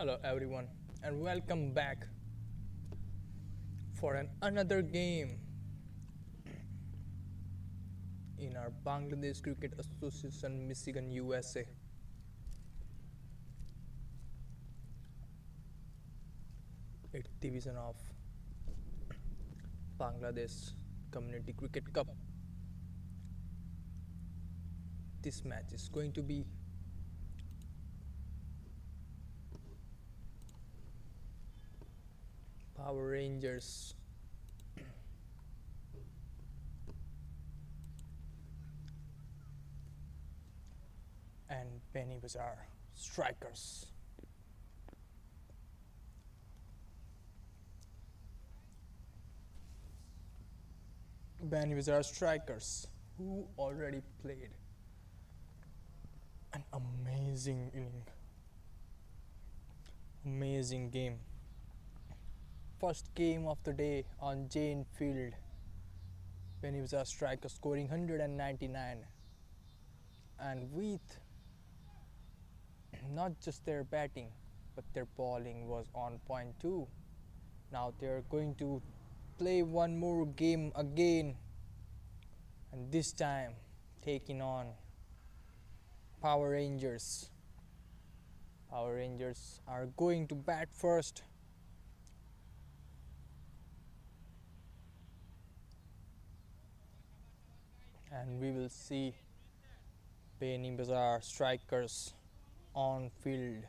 Hello everyone and welcome back for another game in our Bangladesh Cricket Association Michigan USA. 8th division of Bangladesh Community Cricket Cup. This match is going to be Power Rangers and Beanibazar Strikers. Beanibazar Strikers, who already played an amazing inning, amazing game. First game of the day on Jayne field. Beanibazar Strikers scoring 199, and with not just their batting but their bowling was on point too. Now they are going to play one more game again, and this time taking on Power Rangers. Power Rangers are going to bat first. And we will see Beanibazar Strikers on field.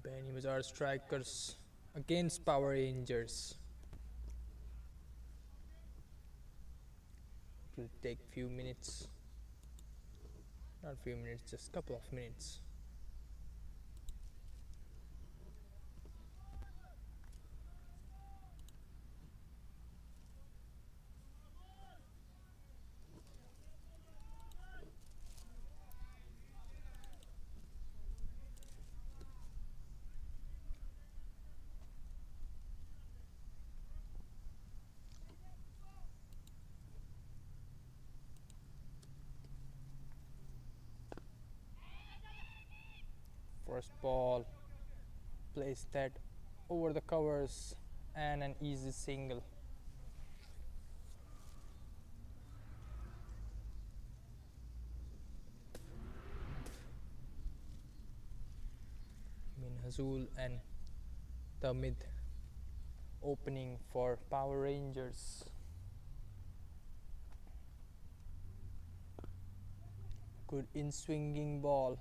Beanibazar Strikers against Power Rangers. It will take few minutes, not few minutes, just couple of minutes. First ball, place that over the covers and an easy single. Hazul and Ahmed opening for Power Rangers. Good in swinging ball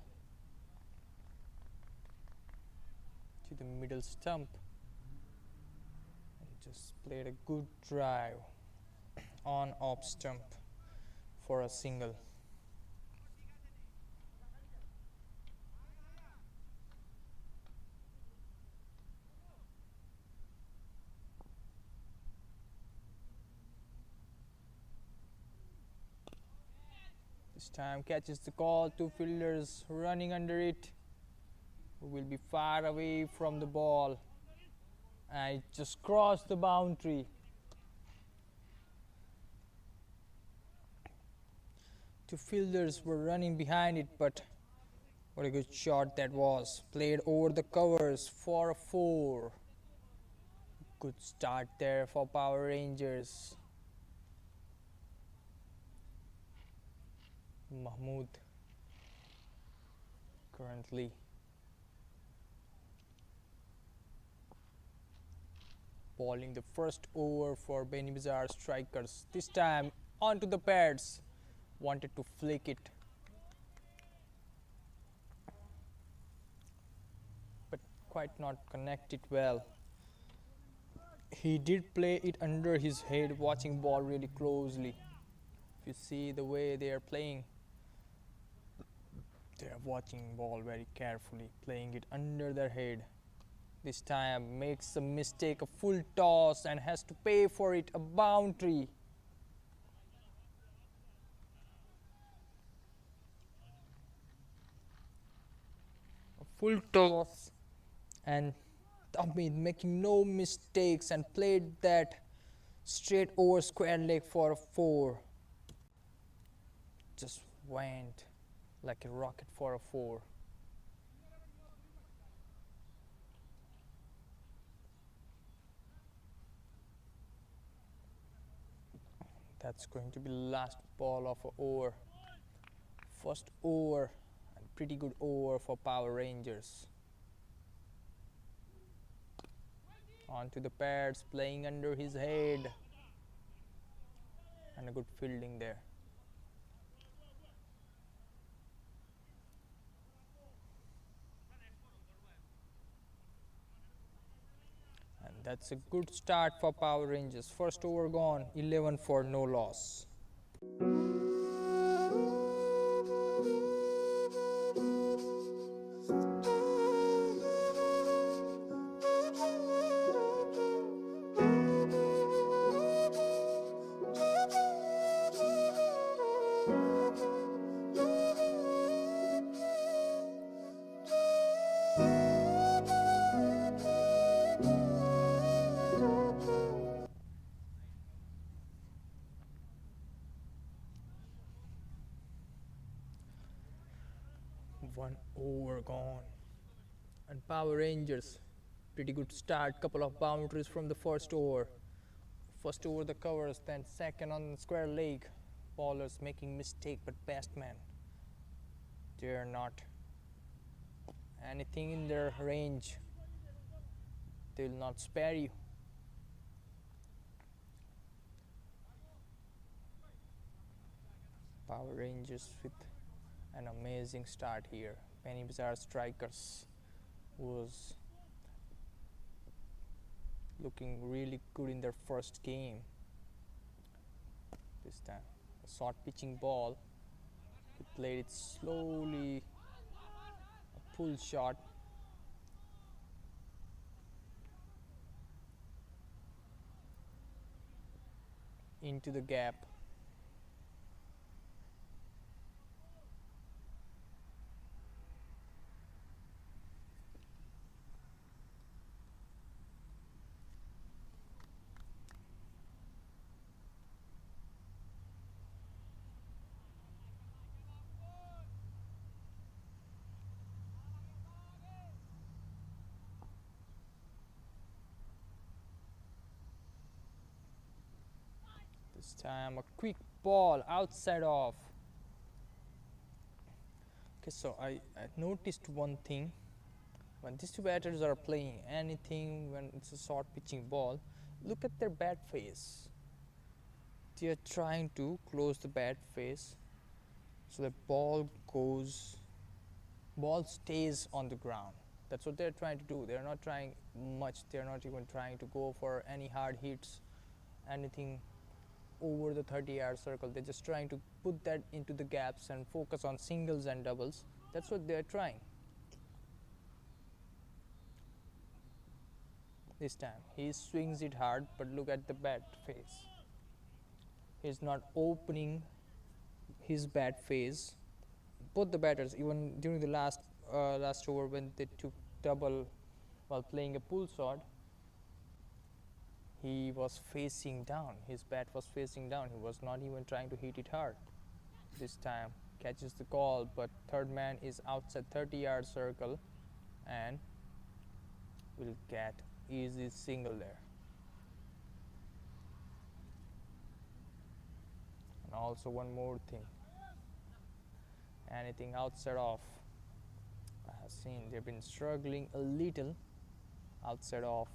to the middle stump, and just played a good drive on off stump for a single. This time catches the call, two fielders running under it, who will be far away from the ball, and it just crossed the boundary. Two fielders were running behind it, but what a good shot that was. Played over the covers for a 4. Good start there for Power Rangers. Mahmood currently Bowling the first over for Beanibazar Strikers. This time onto the pads. Wanted to flick it, but quite not connect it well. He did play it under his head, watching ball really closely. If you see the way they are playing, they are watching ball very carefully, playing it under their head. This time makes a mistake, a full toss, and has to pay for it, a boundary. A full toss, and Ahmed making no mistakes and played that straight over square leg for a 4. Just went like a rocket for a 4. That's going to be last ball of an over. First over, and pretty good over for Power Rangers. Onto the pads, playing under his head, and a good fielding there. And that's a good start for Power Rangers. First over gone, 11 for no loss. One over gone, and Power Rangers pretty good start, couple of boundaries from the first over. First over the covers, then second on the square leg. Bowlers making mistake, but batsmen, they're not anything in their range, they will not spare you. Power Rangers with an amazing start here. Beanibazar Strikers was looking really good in their first game. This time, a short pitching ball. He played it slowly, a pull shot. Into the gap. This time a quick ball outside off. Okay, so I noticed one thing. When these two batters are playing anything, when it's a short pitching ball, look at their bat face. They are trying to close the bat face so the ball stays on the ground. That's what they're trying to do. They're not trying much. They're not even trying to go for any hard hits, anything over the 30-yard circle. They're just trying to put that into the gaps and focus on singles and doubles. That's what they're trying. This time he swings it hard, but look at the bat face. He's not opening his bat face. Both the batters, even during the last over when they took double while playing a pull shot, he was facing down. His bat was facing down. He was not even trying to hit it hard. This time catches the call, but third man is outside 30-yard circle and will get easy single there. And also one more thing, anything outside off, I have seen they've been struggling a little outside off.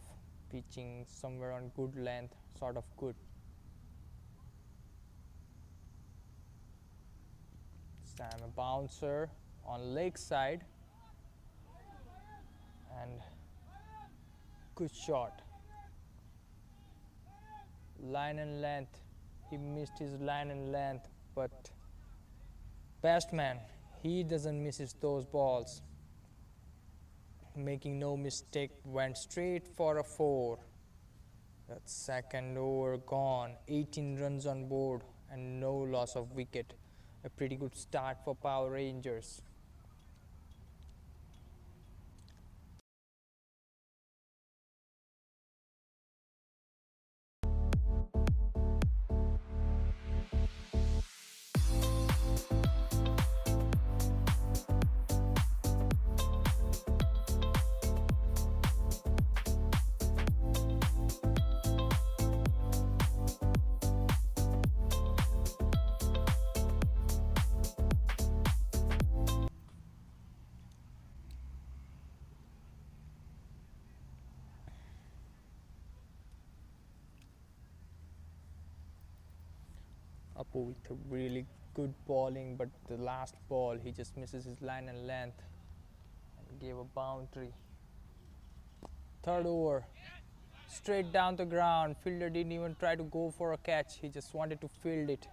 pitching somewhere on good length, sort of good. This time a bouncer on leg side, and good shot. Line and length, he missed his line and length, but batsman, he doesn't miss those balls. Making no mistake, went straight for a 4. That second over gone, 18 runs on board and no loss of wicket. A pretty good start for Power Rangers. Apu with a really good bowling, but the last ball he just misses his line and length and gave a boundary. Third over, straight down the ground. Fielder didn't even try to go for a catch, he just wanted to field it.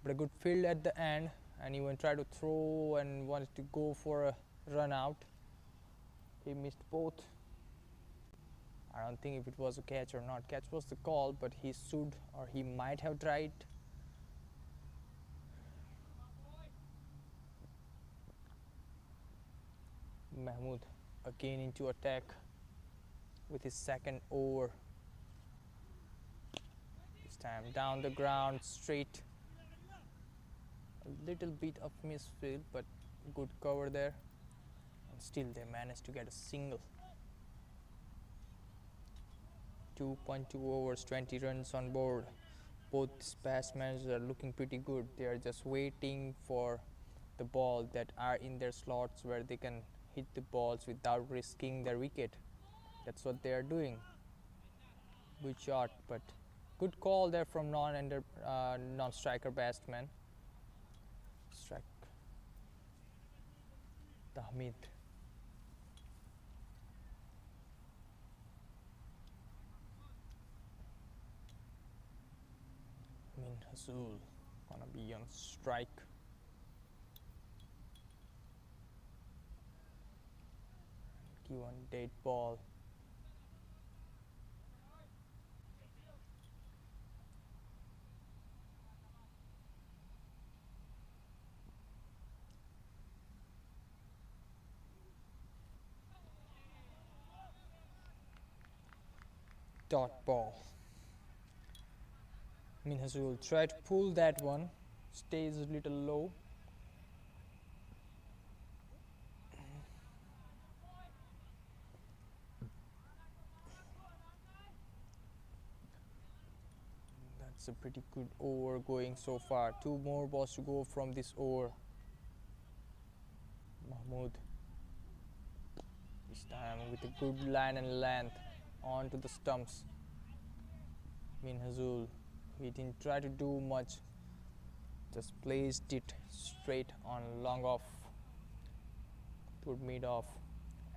But a good field at the end, and he even tried to throw and wanted to go for a run out. He missed both. I don't think if it was a catch or not. Catch was the call, but he should or he might have tried. Mahmood again into attack with his second over. This time down the ground, straight. A little bit of misfield, but good cover there. And still they managed to get a single. 2.2 overs, 20 runs on board. Both batsmen are looking pretty good. They are just waiting for the ball that are in their slots where they can hit the balls without risking their wicket. That's what they are doing. Good shot, but good call there from non-striker batsman. Strike the Hamid. Hazul gonna be on strike. Give one dead ball. Dot ball. Hazul try to pull that one, stays a little low. That's a pretty good over going so far. 2 more balls to go from this over. Mahmood this time with a good line and length onto the stumps. Hazul, he didn't try to do much, just placed it straight on long off to mid off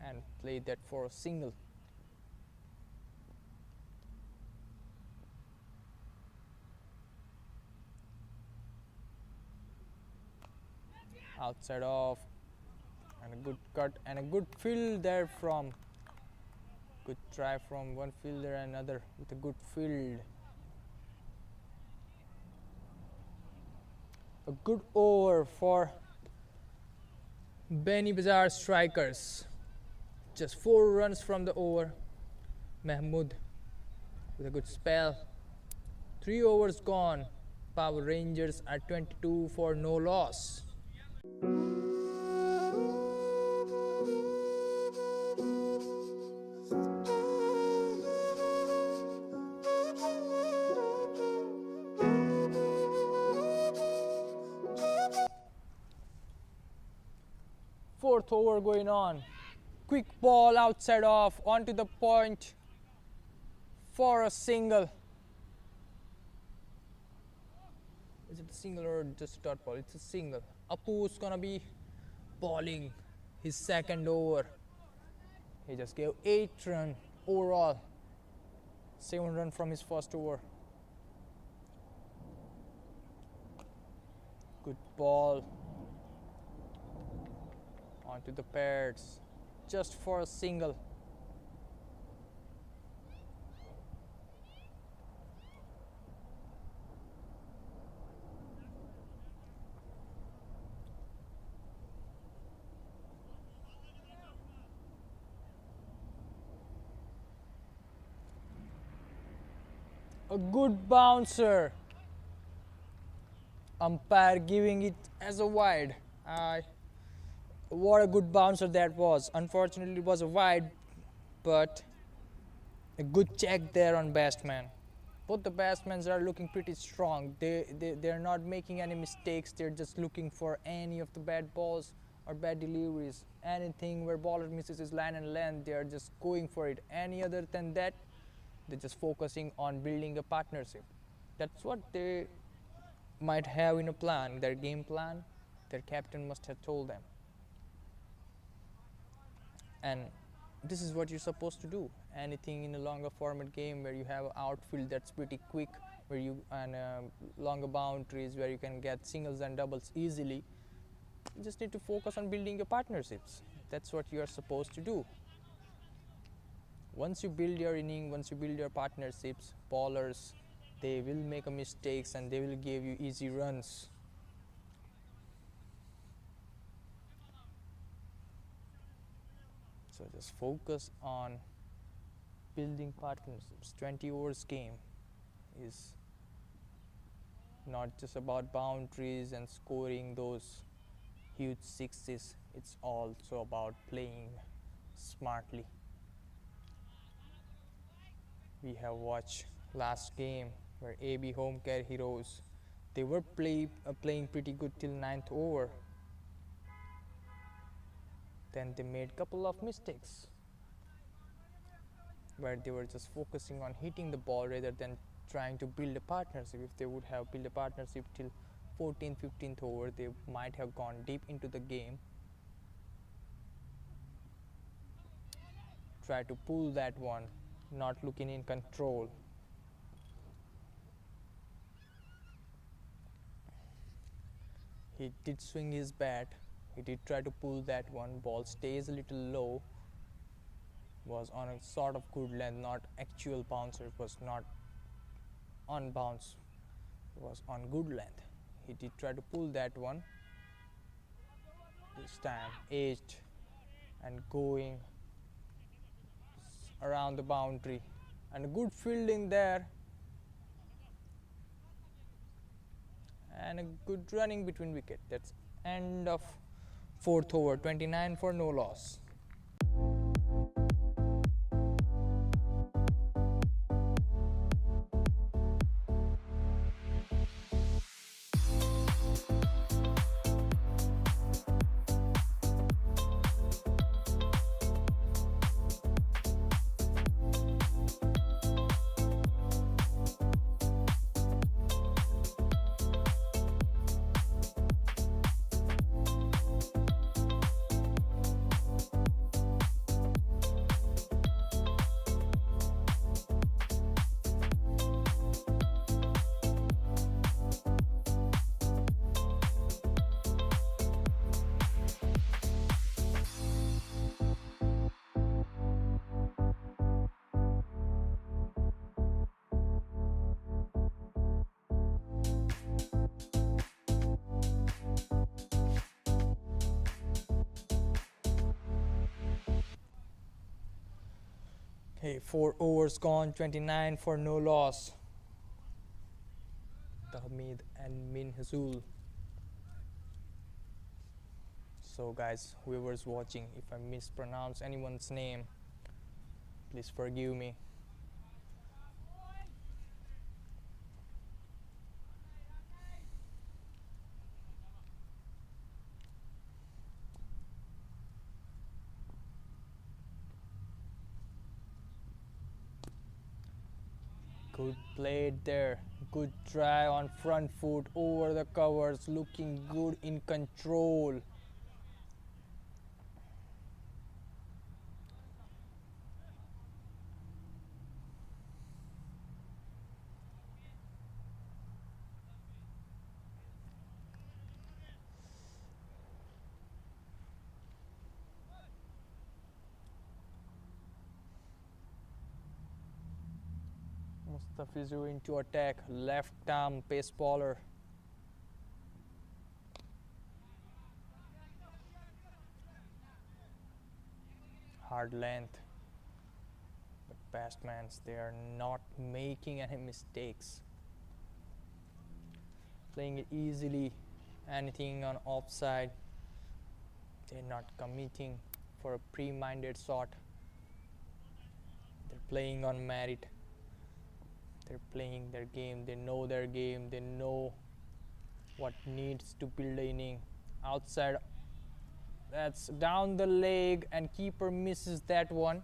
and played that for a single. Outside off, and a good cut and a good field there from good try from one fielder and another with a good field. A good over for Beanibazar Strikers. Just 4 runs from the over. Mahmood with a good spell. 3 overs gone. Power Rangers are 22 for no loss. Fourth over going on. Quick ball outside off onto the point for a single. Is it a single or just a dot ball? It's a single. Apu's gonna be bowling his second over. He just gave 8 runs overall. 7 runs from his first over. Good ball onto the pads just for a single. A good bouncer. Umpire giving it as a wide. What a good bouncer that was. Unfortunately, it was a wide, but a good check there on batsman. Both the batsmen are looking pretty strong. They're not making any mistakes. They're just looking for any of the bad balls or bad deliveries. Anything where bowler misses his line and length, they are just going for it. Any other than that, they're just focusing on building a partnership. That's what they might have in a plan, their game plan. Their captain must have told them. And this is what you're supposed to do. Anything in a longer format game where you have an outfield that's pretty quick, where you and longer boundaries where you can get singles and doubles easily, you just need to focus on building your partnerships. That's what you are supposed to do. Once you build your inning, once you build your partnerships, bowlers, they will make a mistakes and they will give you easy runs. So just focus on building partnerships. 20 overs game is not just about boundaries and scoring those huge sixes. It's also about playing smartly. We have watched last game where AB Homecare heroes, they were playing pretty good till 9th over. Then they made couple of mistakes where they were just focusing on hitting the ball rather than trying to build a partnership. If they would have built a partnership till 14th, 15th over, they might have gone deep into the game. Try to pull that one, not looking in control. He did swing his bat. He did try to pull that one. Ball stays a little low. Was on a sort of good length, not actual bouncer. It was not on bounce. It was on good length. He did try to pull that one. This time edged and going around the boundary, and a good fielding there, and a good running between wicket. That's end of 4th over. 29 for no loss. Okay, 4 overs gone, 29 for no loss. Ahmed and Minhazul. So guys, whoever's watching, if I mispronounce anyone's name, please forgive me. Good played there. Good try on front foot over the covers. Looking good in control. Mustafizu into attack. Left arm pace bowler. Hard length. But batsmen, they are not making any mistakes. Playing it easily. Anything on offside, they're not committing for a pre-minded shot. They're playing on merit. They're playing their game. They know their game. They know what needs to build the inning. Outside, that's down the leg, and keeper misses that one.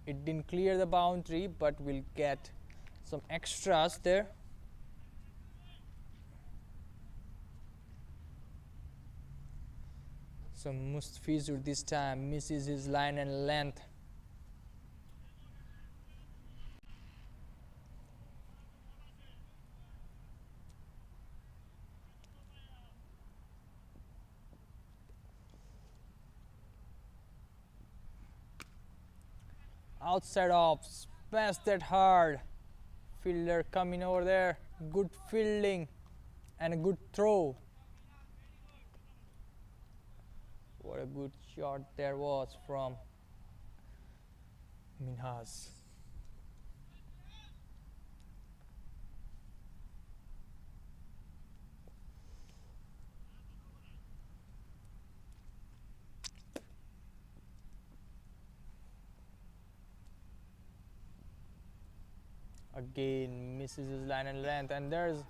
It didn't clear the boundary, but we'll get some extras there. So Mustafizu this time misses his line and length. Outside off, smash that hard. Fielder coming over there. Good fielding and a good throw. What a good shot there was from Minhas. Again misses his line and length, and there's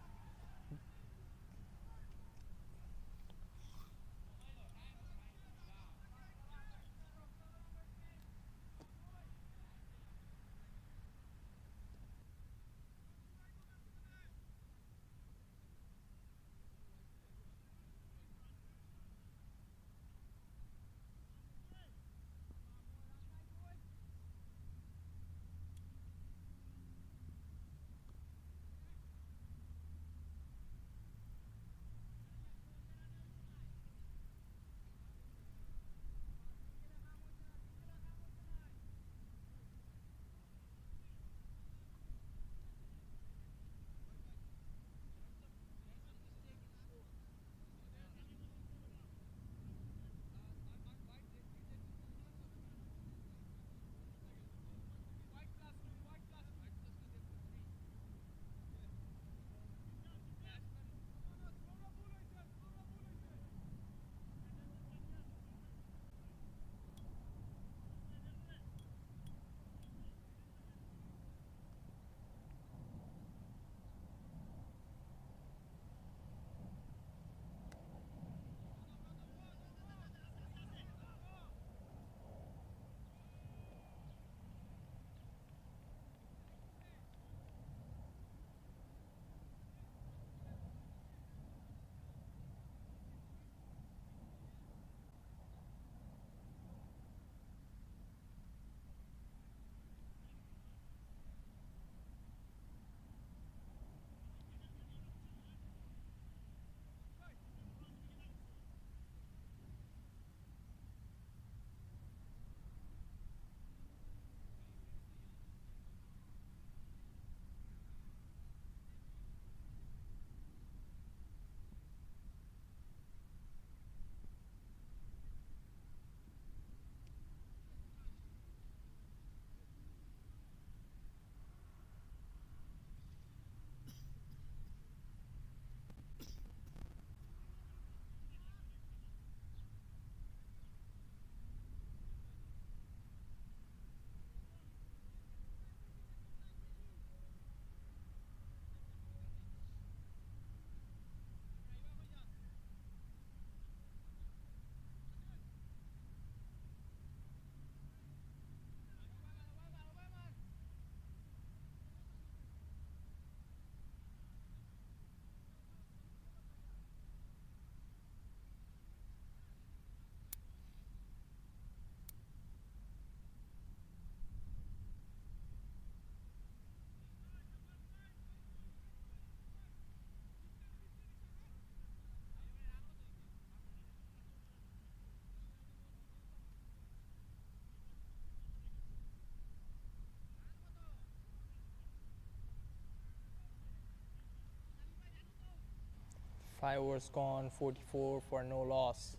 5 overs gone, 44 for no loss.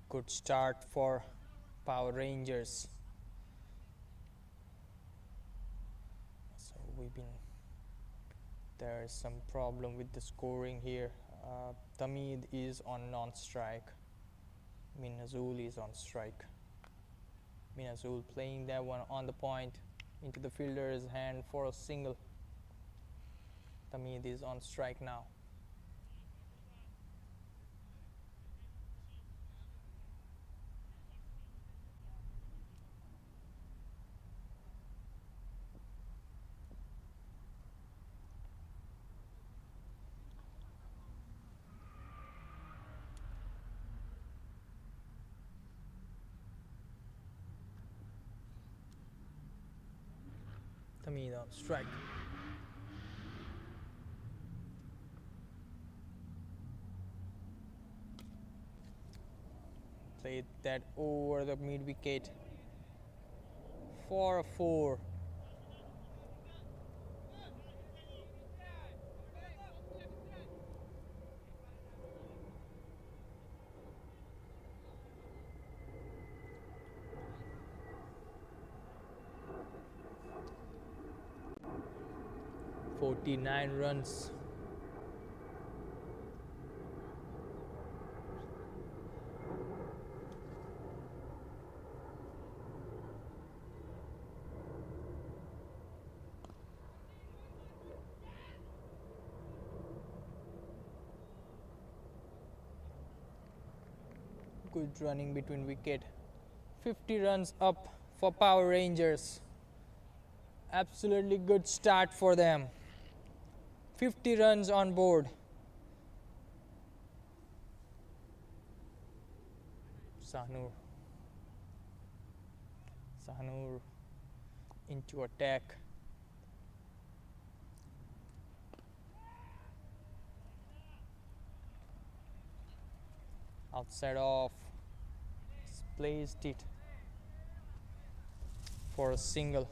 Good start for Power Rangers. So there's some problem with the scoring here. Tamid is on non-strike. Minazul is on strike. Minazul playing that one on the point into the fielder's hand for a single. Tamid is on strike now. Tamid on strike. Played that over the mid wicket for a 4. "49 runs. Good running between wicket. 50 runs up for Power Rangers. Absolutely good start for them. 50 runs on board. Sahnur into attack. Outside off. Placed it for a single.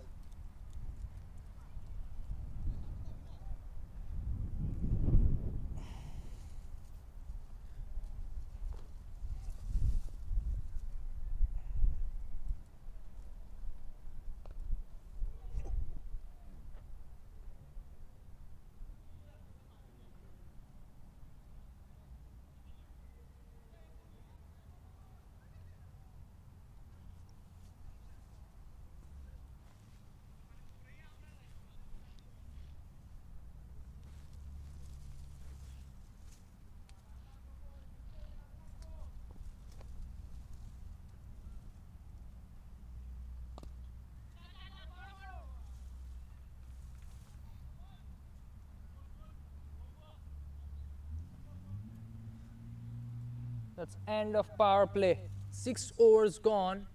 That's end of power play. 6 overs gone.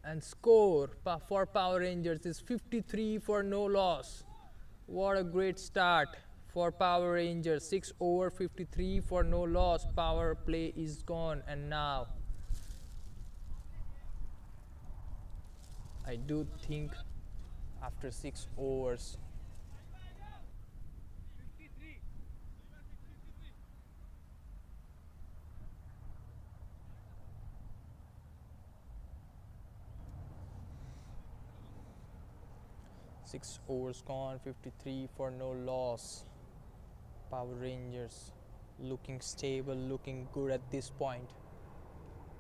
And score for Power Rangers is 53 for no loss. What a great start for Power Rangers. 6 over 53 for no loss. Power play is gone. And now I do think after 6 overs 6 overs gone, 53 for no loss. Power Rangers looking stable, looking good at this point.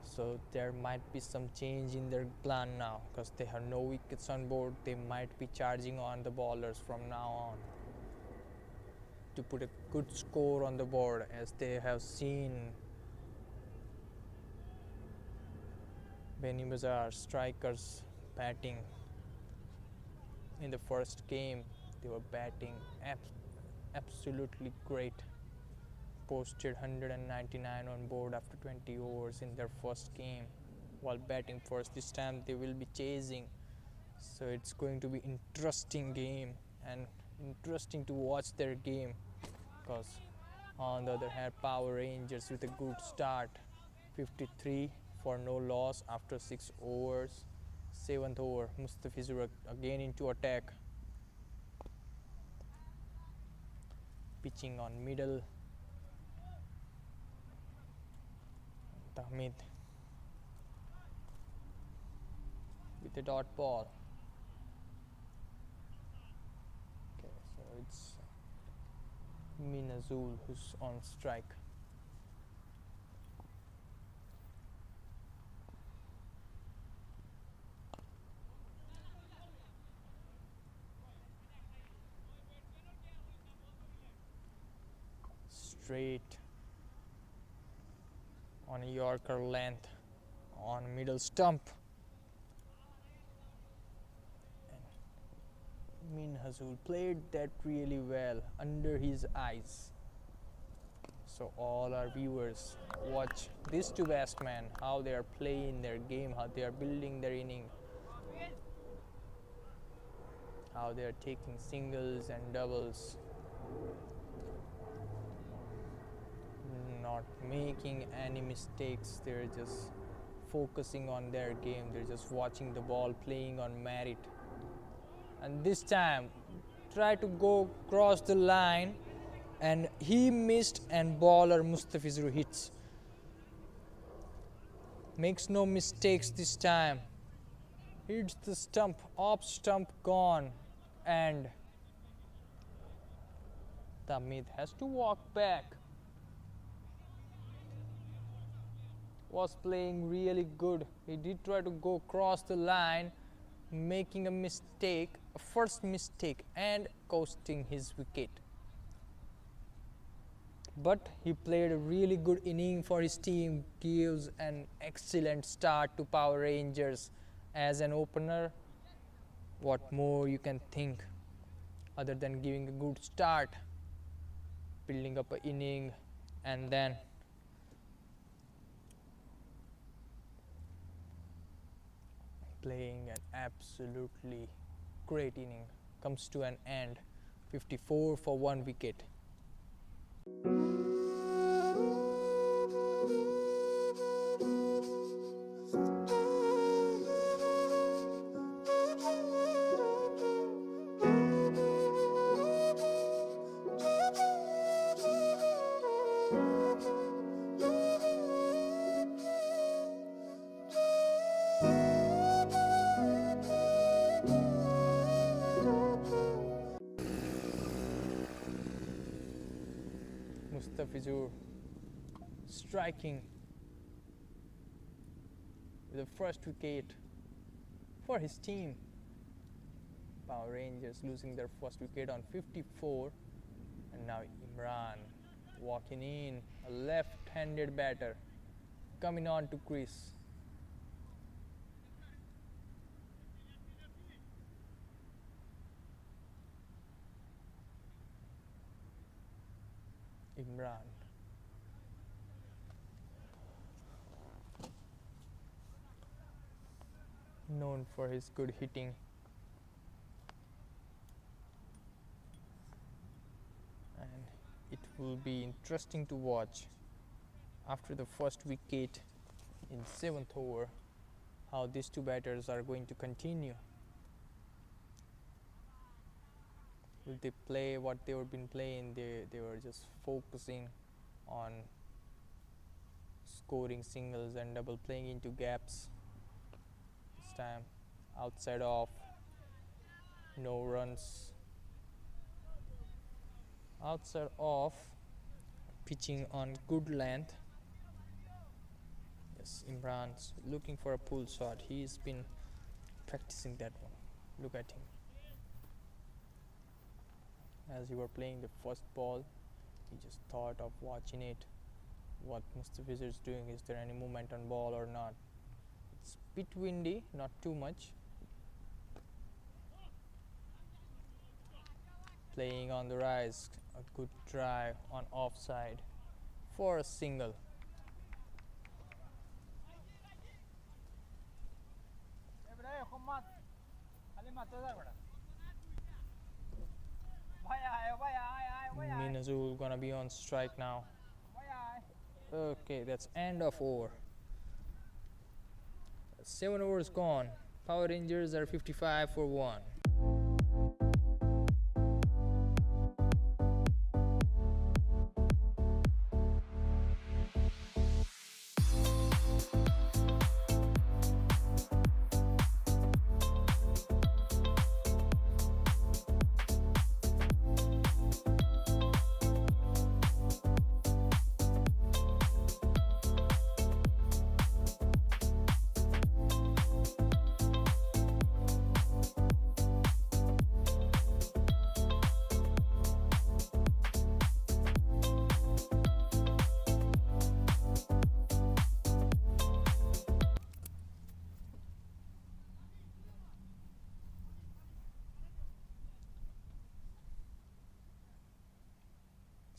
So there might be some change in their plan now because they have no wickets on board. They might be charging on the bowlers from now on to put a good score on the board, as they have seen Beanibazar Strikers batting in the first game. They were batting absolutely great. Posted 199 on board after 20 overs in their first game while batting first. This time they will be chasing, so it's going to be interesting game and interesting to watch their game, because on the other hand Power Rangers with a good start, 53 for no loss after 6 overs. 7th over, Mustafizur again into attack. pitching on middle. Ahmed with a dot ball. Okay, so it's Minazul who's on strike. Straight on a Yorker length on middle stump. Minhazul played that really well under his eyes. So all our viewers watch these two batsmen, how they are playing their game, how they are building their inning, how they are taking singles and doubles, not making any mistakes. They're just focusing on their game. They're just watching the ball, playing on merit. And this time try to go cross the line and he missed, and bowler Mustafizur hits. Makes no mistakes this time. Hits the stump, off stump gone, and Ahmed has to walk back. Was playing really good. He did try to go across the line, making a mistake, a first mistake, and costing his wicket. But he played a really good inning for his team, gives an excellent start to Power Rangers as an opener. What more you can think other than giving a good start, building up an inning, and then playing an absolutely great inning. Comes to an end, 54 for 1 wicket. Mustafizur striking with the first wicket for his team. Power Rangers losing their first wicket on 54, and now Imran walking in, a left-handed batter coming on to crease. Imran known for his good hitting, and it will be interesting to watch after the first wicket in 7th over how these two batters are going to continue. Will they play what they were been playing? They were just focusing on scoring singles and double, playing into gaps. This time outside off, no runs. Outside off, pitching on good length. Yes, Imran's looking for a pull shot. He's been practicing that one. Look at him. As you were playing the first ball, he just thought of watching it, what Mustafizur is doing, is there any movement on ball or not. It's a bit windy, not too much. Playing on the rise, a good drive on offside for a single. Minazul gonna be on strike now. Okay, that's end of over. 7 overs gone. Power Rangers are 55 for 1.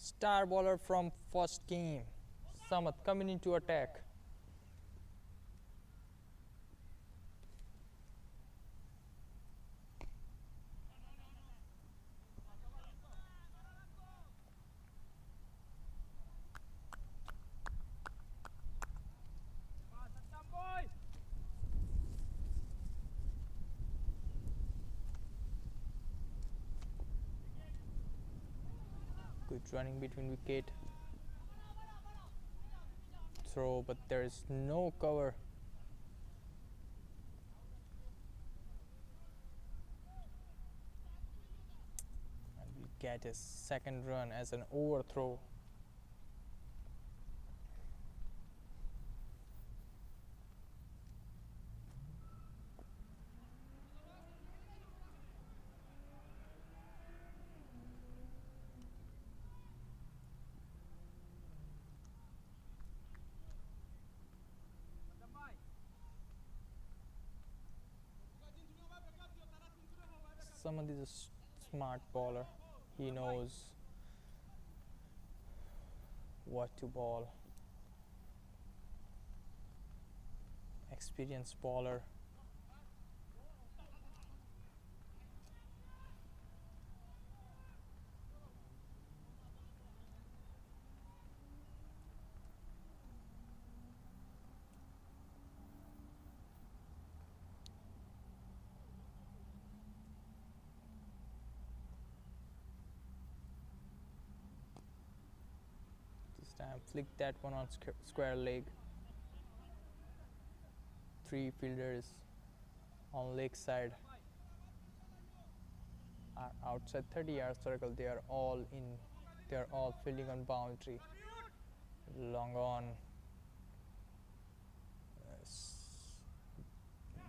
Star bowler from first game. Samad coming into attack. Good running between wicket. Throw, but there is no cover. And we get a second run as an overthrow. Samad is a smart bowler. He knows what to bowl. Experienced bowler. Time flick that one on square leg. 3 fielders on leg side are outside 30-yard circle. They are all fielding on boundary. Long on.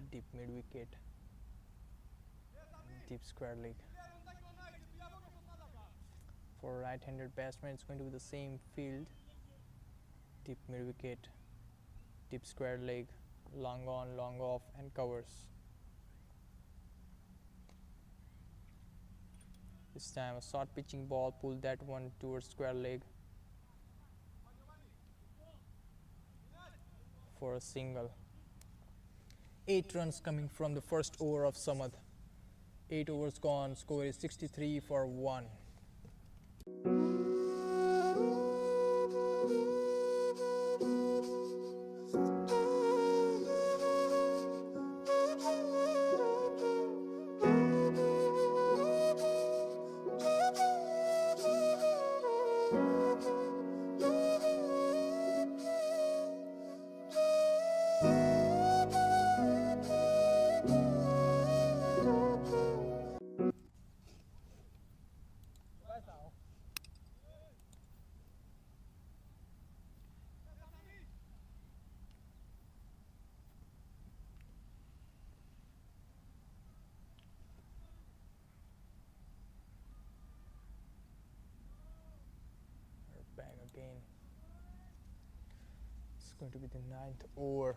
Deep mid wicket. Deep square leg. For right-handed batsman, it's going to be the same field. Deep mid wicket, deep square leg, long on, long off, and covers. This time a short pitching ball, pull that one towards square leg for a single. 8 runs coming from the first over of Samad. 8 overs gone, score is 63 for 1. Back again. It's going to be the 9th over.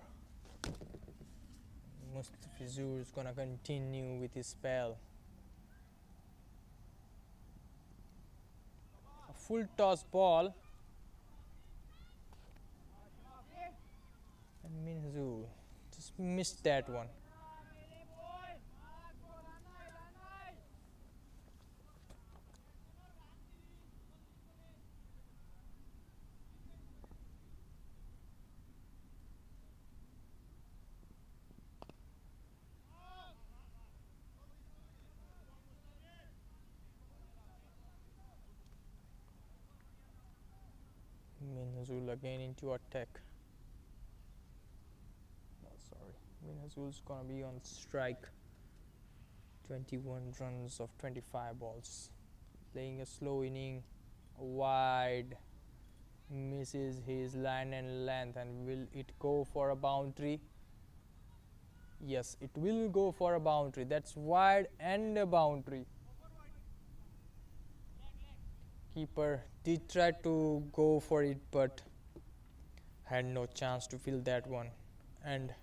Moulvibazar is gonna continue with his spell. A full toss ball. And Moulvibazar just missed that one. Moulvibazar again into attack. Moulvibazar's gonna be on strike. 21 runs of 25 balls. Playing a slow inning, wide, misses his line and length, and will it go for a boundary? Yes, it will go for a boundary. That's wide and a boundary. Keeper did try to go for it, but had no chance to field that one, and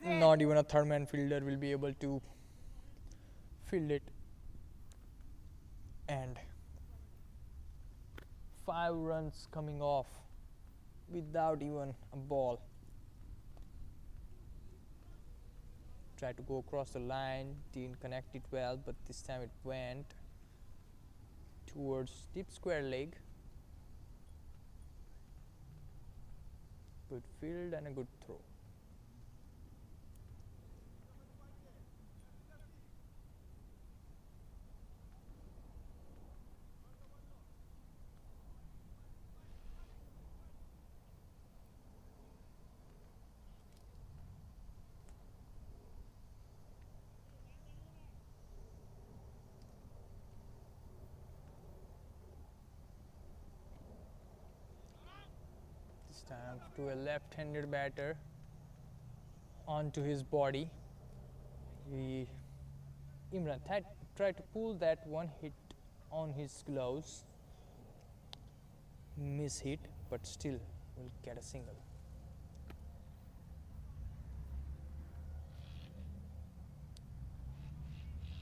not even a third man fielder will be able to field it. And 5 runs coming off without even a ball. Tried to go across the line, didn't connect it well, but this time it went towards deep square leg. Good field and a good throw. This time to a left-handed batter onto his body. Imran tried to pull that one, hit on his gloves, miss hit, but still will get a single.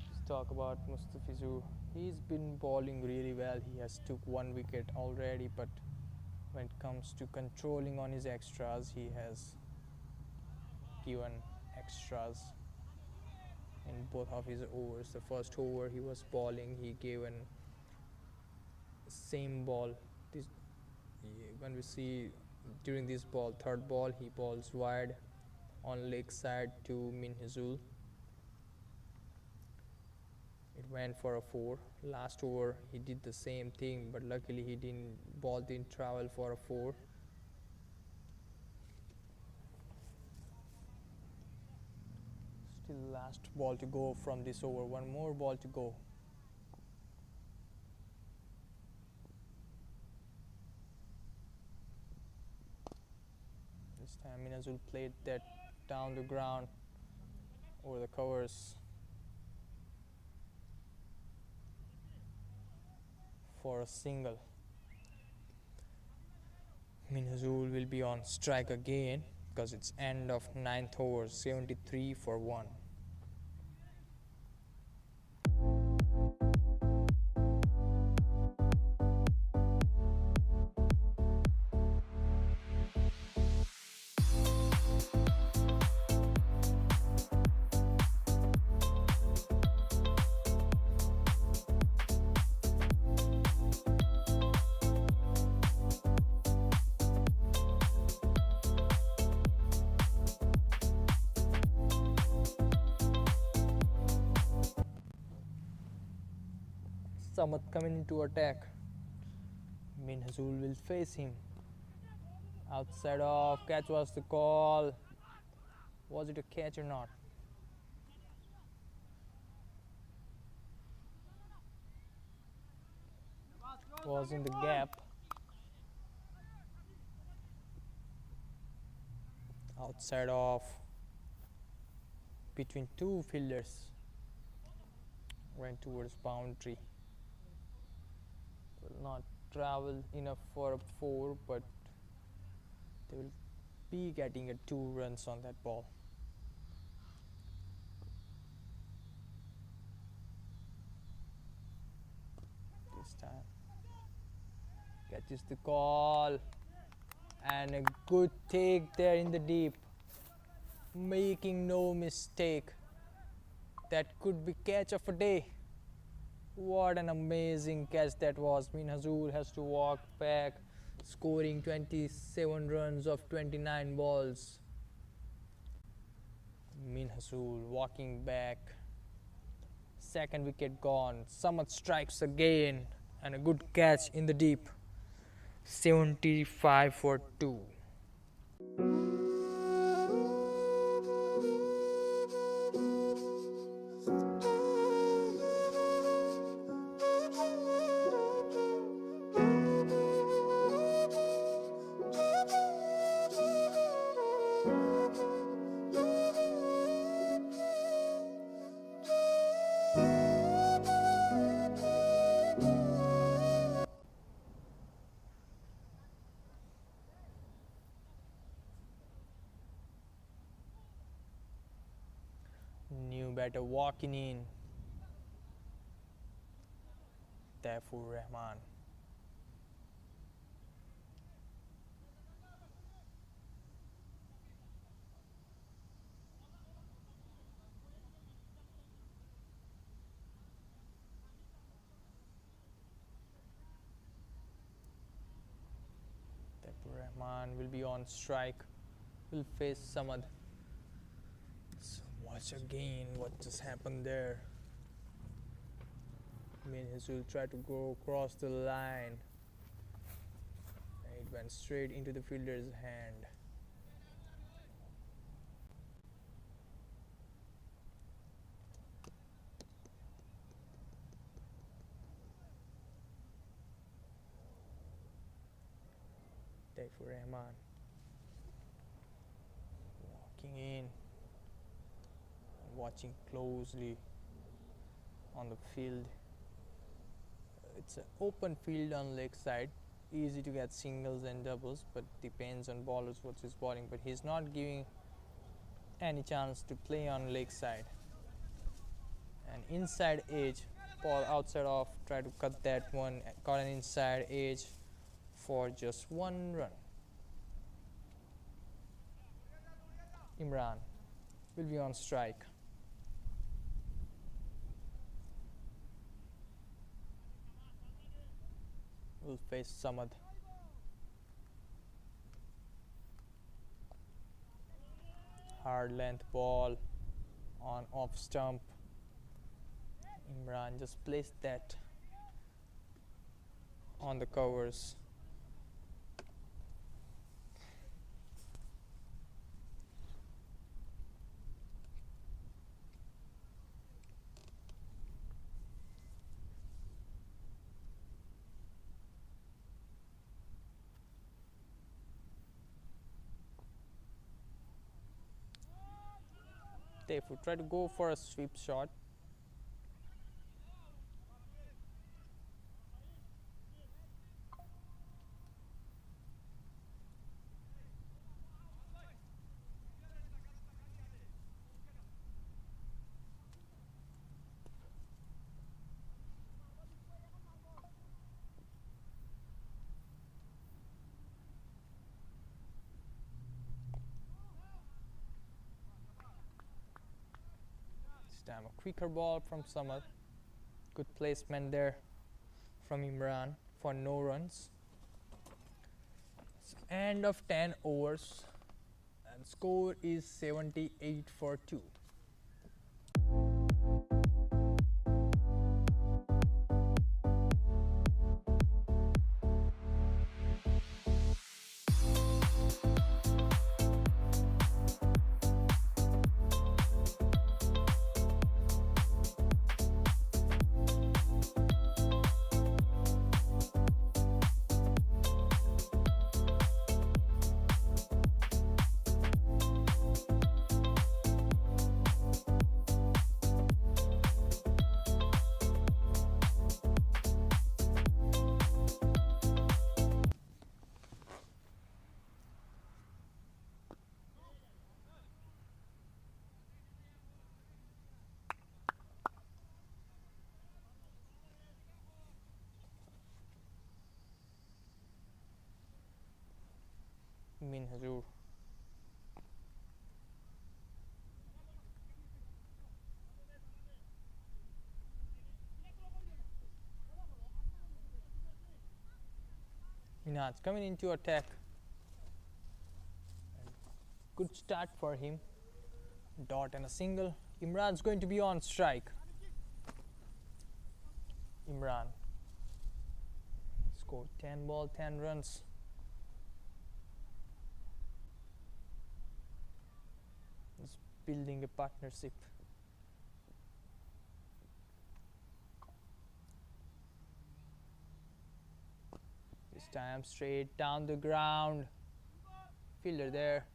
Let's talk about Mustafizur. He's been bowling really well. He has took 1 wicket already, but when it comes to controlling on his extras, he has given extras in both of his overs. The first over he was bowling, he gave an same ball. When we see during this ball, third ball, he bowls wide on leg side to Minhazul. It went for a 4. Last over he did the same thing, but luckily ball didn't travel for a 4. Still last ball to go from this over. One more ball to go. This time Minhazul played that down the ground over the covers for a single. Minhazul will be on strike again because it's end of 9th over, 73 for 1. Samad coming into attack. Minhazul will face him. Outside off, catch was the call. Was it a catch or not? Was in the gap. Outside off between 2 fielders. Went towards boundary. Will not travel enough for a 4, but they will be getting a 2 runs on that ball. This time catches the call and a good take there in the deep, making no mistake. That could be catch of a day. What an amazing catch that was. Minhazul has to walk back, scoring 27 runs of 29 balls. Minhazul walking back. Second wicket gone. Samad strikes again and a good catch in the deep. 75 for 2. New batter walking in. Therefore Rahman. Rahman will be on strike. Will face Samad. So watch again what just happened there. Will try to go across the line. It went straight into the fielder's hand. There for Rahman. Walking in. Watching closely on the field. It's an open field on leg side. Easy to get singles and doubles, but depends on bowlers what he's bowling. But he's not giving any chance to play on leg side. And inside edge, ball outside off, try to cut that one, got an inside edge for just 1 run. Imran will be on strike. Will face Samad. Hard length ball on off stump. Imran just placed that on the covers. Therefore, try to go for a sweep shot. Time a quicker ball from Samad. Good placement there from Imran for no runs. It's end of 10 overs and score is 78 for 2. Hamidur. Minhaj coming into attack. Good start for him. Dot and a single. Imran's going to be on strike. Imran scored 10 ball, 10 runs. He's building a partnership. This time straight down the ground. Fielder there.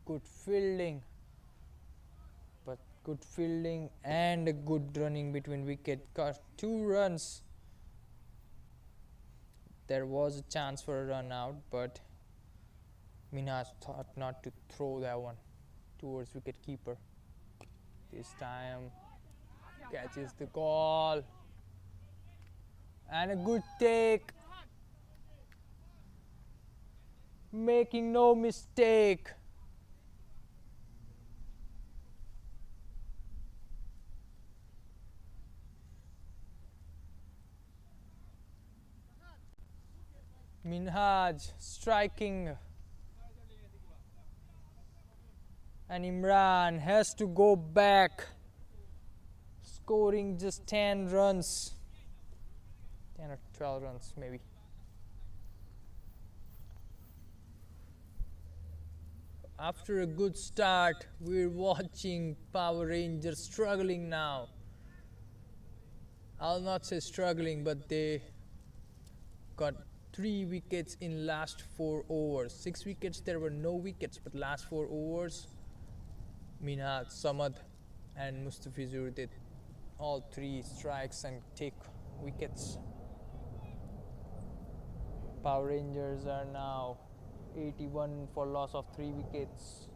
Good fielding. But good fielding and a good running between wicket. Got 2 runs. There was a chance for a run out, but Minhaj thought not to throw that one towards wicket keeper. This time catches the ball. And a good take. Making no mistake. Minhaj striking, and Imran has to go back, scoring just 10 runs, 10 or 12 runs maybe. After a good start, we're watching Power Rangers struggling now. I'll not say struggling, but they got 3 wickets in last 4 overs. 6 wickets, there were no wickets, but last 4 overs, Minhaj, Samad and Mustafizur did all 3 strikes and take wickets. Power Rangers are now 81 for loss of 3 wickets.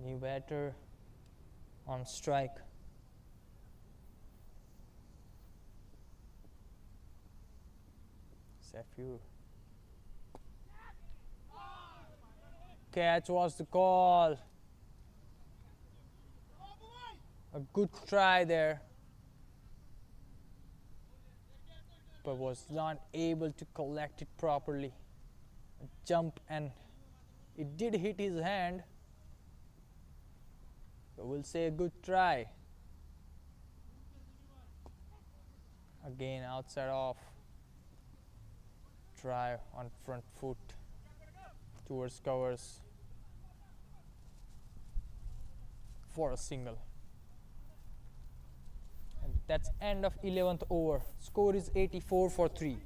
New batter on strike. Safur. Catch was the call. A good try there, but was not able to collect it properly. A jump and it did hit his hand, but we'll say a good try. Again outside off. Try on front foot towards covers for a single. And that's end of 11th over. Score is 84 for 3.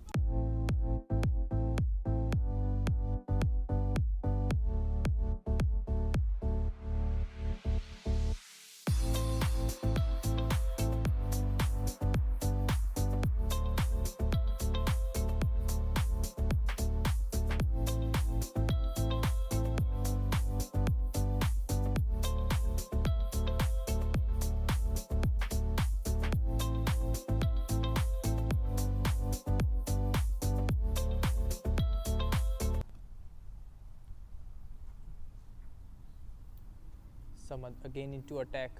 Samad again into attack.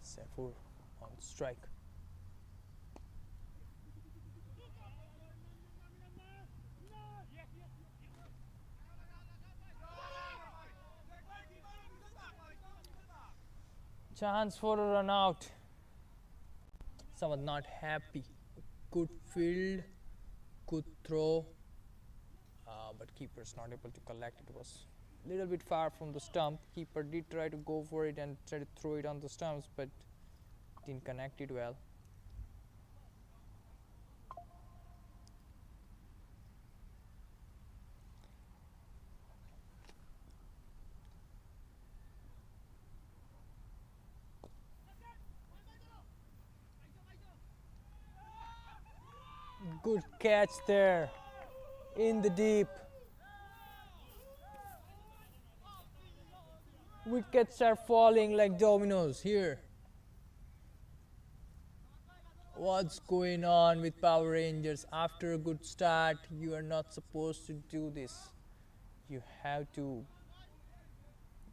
Safur on strike. Chance for a run out. Someone not happy. Good field, good throw, but keeper's not able to collect. It was a little bit far from the stump. Keeper did try to go for it and try to throw it on the stumps, but didn't connect it well. Good catch there in the deep. Wickets are falling like dominoes here. What's going on with Power Rangers? After a good start, you are not supposed to do this. You have to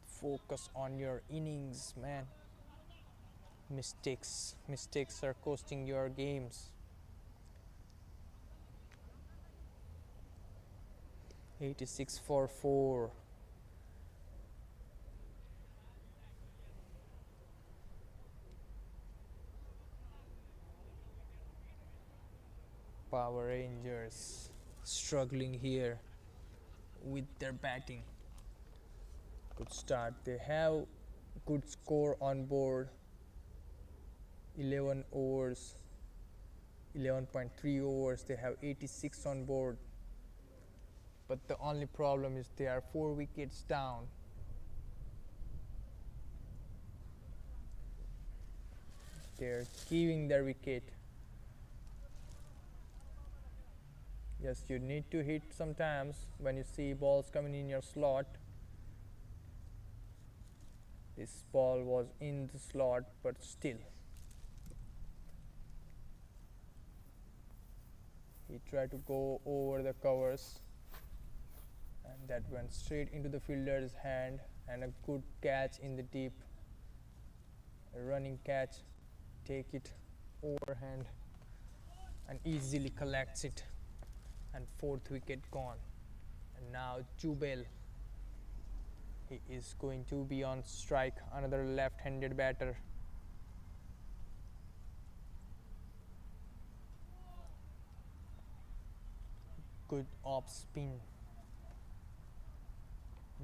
focus on your innings, man. Mistakes are costing your games. 86 for 4. Power Rangers struggling here with their batting. Good start. They have good score on board. 11 overs, 11.3 overs. They have 86 on board. But the only problem is they are 4 wickets down. They're giving their wicket. Yes, you need to hit sometimes when you see balls coming in your slot. This ball was in the slot, but still. He tried to go over the covers, and that went straight into the fielder's hand, and a good catch in the deep. A running catch, take it overhand and easily collects it, and 4th wicket gone. And now Jubel, he is going to be on strike, another left-handed batter. Good off spin.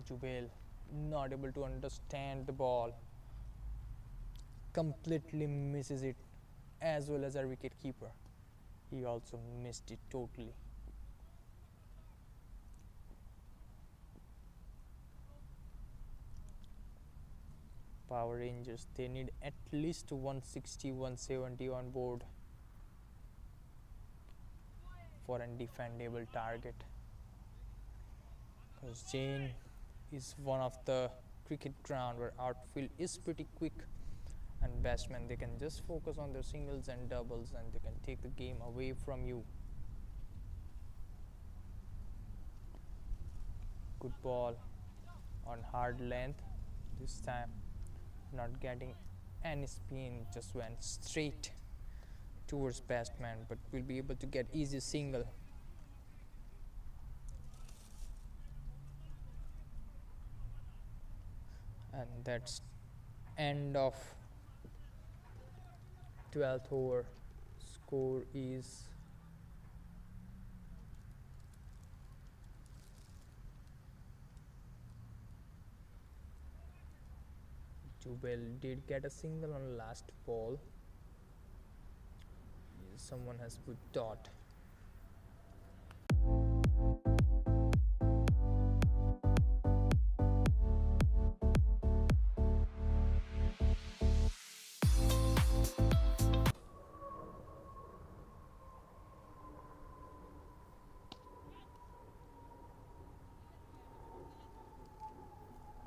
Jubel not able to understand the ball, completely misses it, as well as our wicket keeper. He also missed it totally. Power Rangers, they need at least 160, 170 on board for a defendable target. Because Jayne is one of the cricket ground where outfield is pretty quick, and batsmen, they can just focus on their singles and doubles, and they can take the game away from you. Good ball on hard length. This time not getting any spin, just went straight towards batsman, but will be able to get easy single. And that's end of 12th over. Score is Jubel did get a single on last ball. Someone has put dot.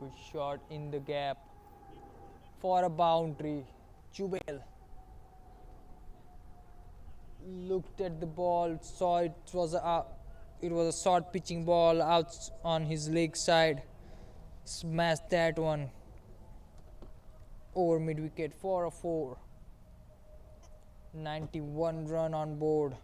Good shot in the gap for a boundary. Jubel looked at the ball, saw it was a short pitching ball out on his leg side. Smashed that one over mid wicket for a 4. 91 run on board.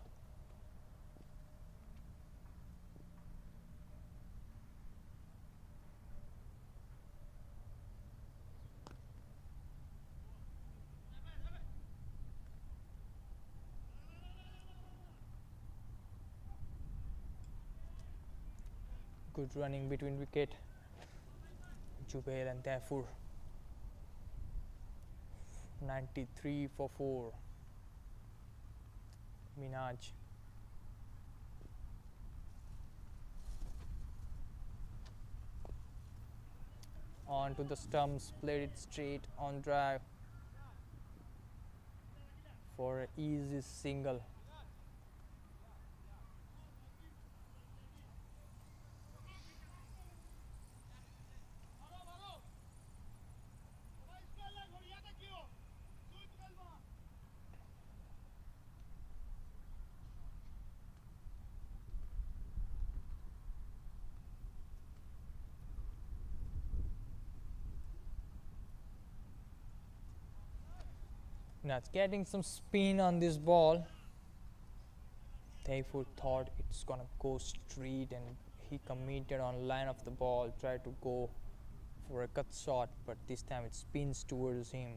Good running between wicket. Jubel and Thakur. 93 for 4. Minaj. On to the stumps, played it straight on drive for an easy single. Now it's getting some spin on this ball. Thakur thought it's gonna go straight, and he committed on line of the ball, tried to go for a cut shot, but this time it spins towards him.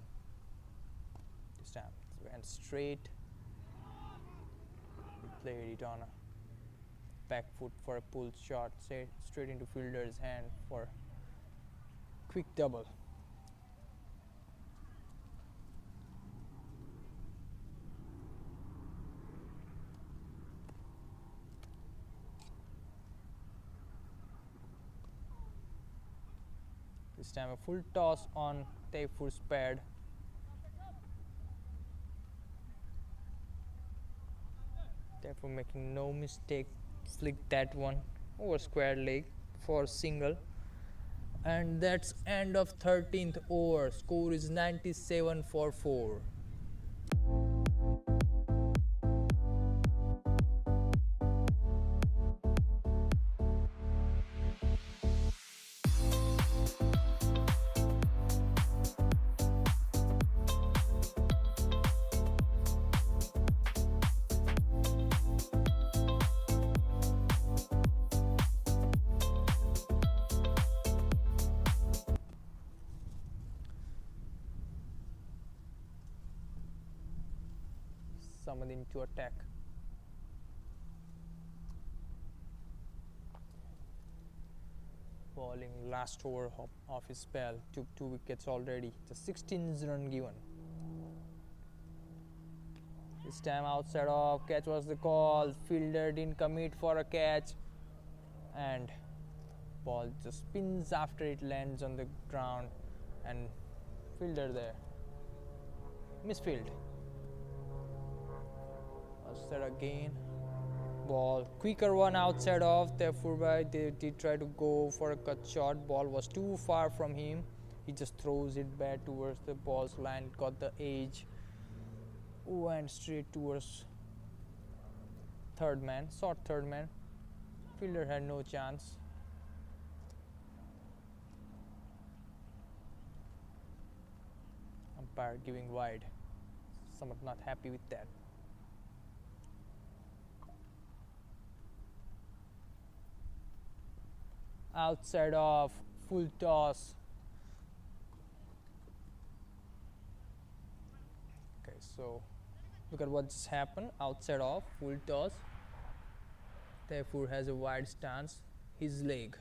This time it went straight. He played it on a back foot for a pull shot, straight into fielder's hand for quick double. This time a full toss on Taifur's pad. Taifur making no mistake, flicked that one over square leg for single. And that's end of 13th over. Score is 97 for 4. Summoned into attack. Bowling last over of his spell, took 2 wickets already. Just 16 run given. This time outside off, catch was the call. Fielder didn't commit for a catch, and ball just spins after it lands on the ground, and fielder there. Misfield. Outside again. Ball, quicker one outside off. Therefore, they did try to go for a cut shot. Ball was too far from him. He just throws it back towards the ball's line. Got the edge. Went straight towards third man. Short third man. Fielder had no chance. Umpire giving wide. Somewhat not happy with that. Outside of, full toss. Okay, so look at what just happened. Outside of, full toss. Therefore has a wide stance. His leg.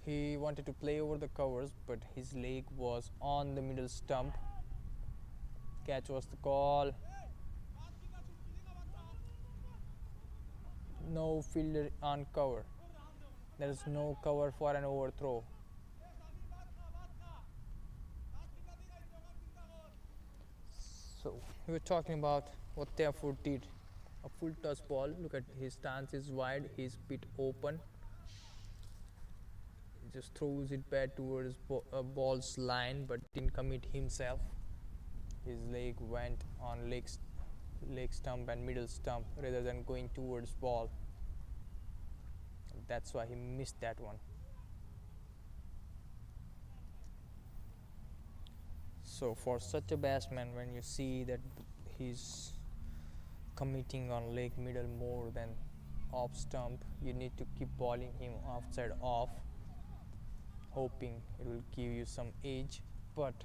He wanted to play over the covers, but his leg was on the middle stump. Catch was the call. No fielder on cover. There is no cover for an overthrow. So we were talking about what Therefore did. A full toss ball. Look at his stance is wide. He's bit open. He just throws it back towards ball's line, but didn't commit himself. His leg went on leg stump and middle stump rather than going towards ball. That's why he missed that one. So for such a batsman, when you see that he's committing on leg middle more than off stump, you need to keep bowling him outside off, hoping it will give you some edge, but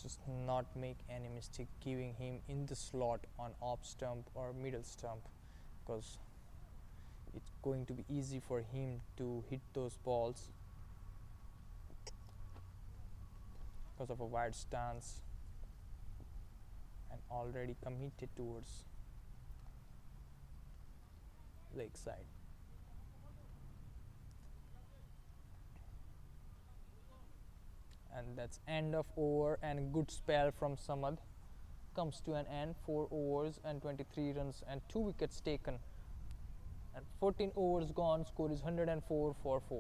just not make any mistake giving him in the slot on off stump or middle stump, because it's going to be easy for him to hit those balls because of a wide stance and already committed towards leg side. And that's end of over, and a good spell from Samad comes to an end. 4 overs and 23 runs and 2 wickets taken. And 14 overs gone, score is 104 for 4.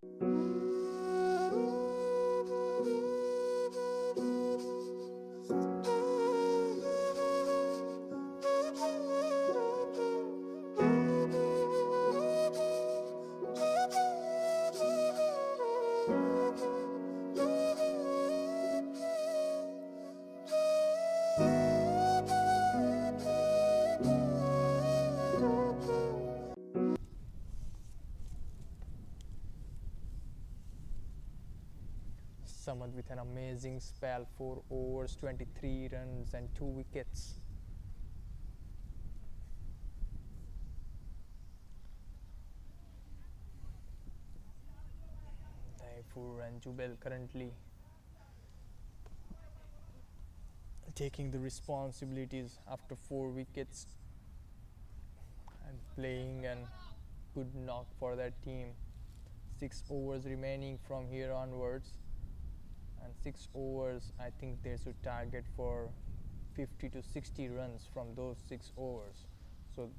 Samad with an amazing spell, 4 overs, 23 runs and 2 wickets. Taifour and Jubel currently taking the responsibilities after 4 wickets and playing a good knock for that team. 6 overs remaining from here onwards, and 6 overs I think they should target for 50 to 60 runs from those 6 overs, so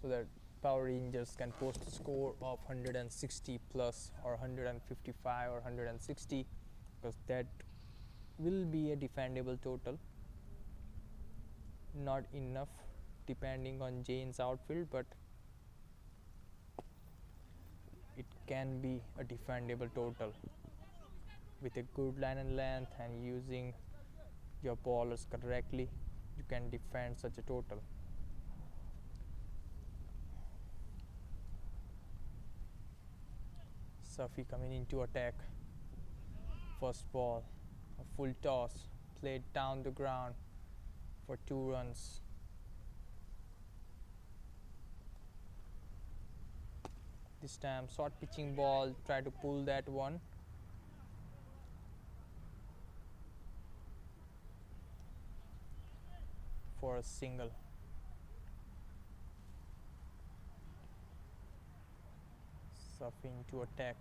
that Power Rangers can post a score of 160 plus or 155 or 160, because that will be a defendable total. Not enough depending on Jayne's outfield, but it can be a defendable total. With a good line and length and using your ballers correctly, you can defend such a total. Safi coming into attack. First ball, a full toss, played down the ground for 2 runs. This time short pitching ball, try to pull that one. For a single. Surfing to attack.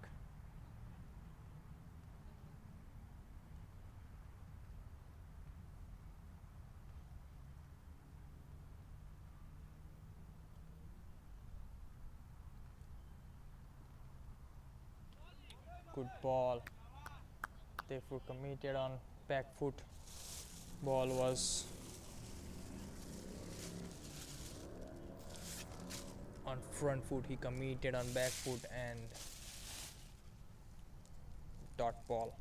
Good ball. Therefore committed on back foot. Ball was on front foot, he committed on back foot and dot ball.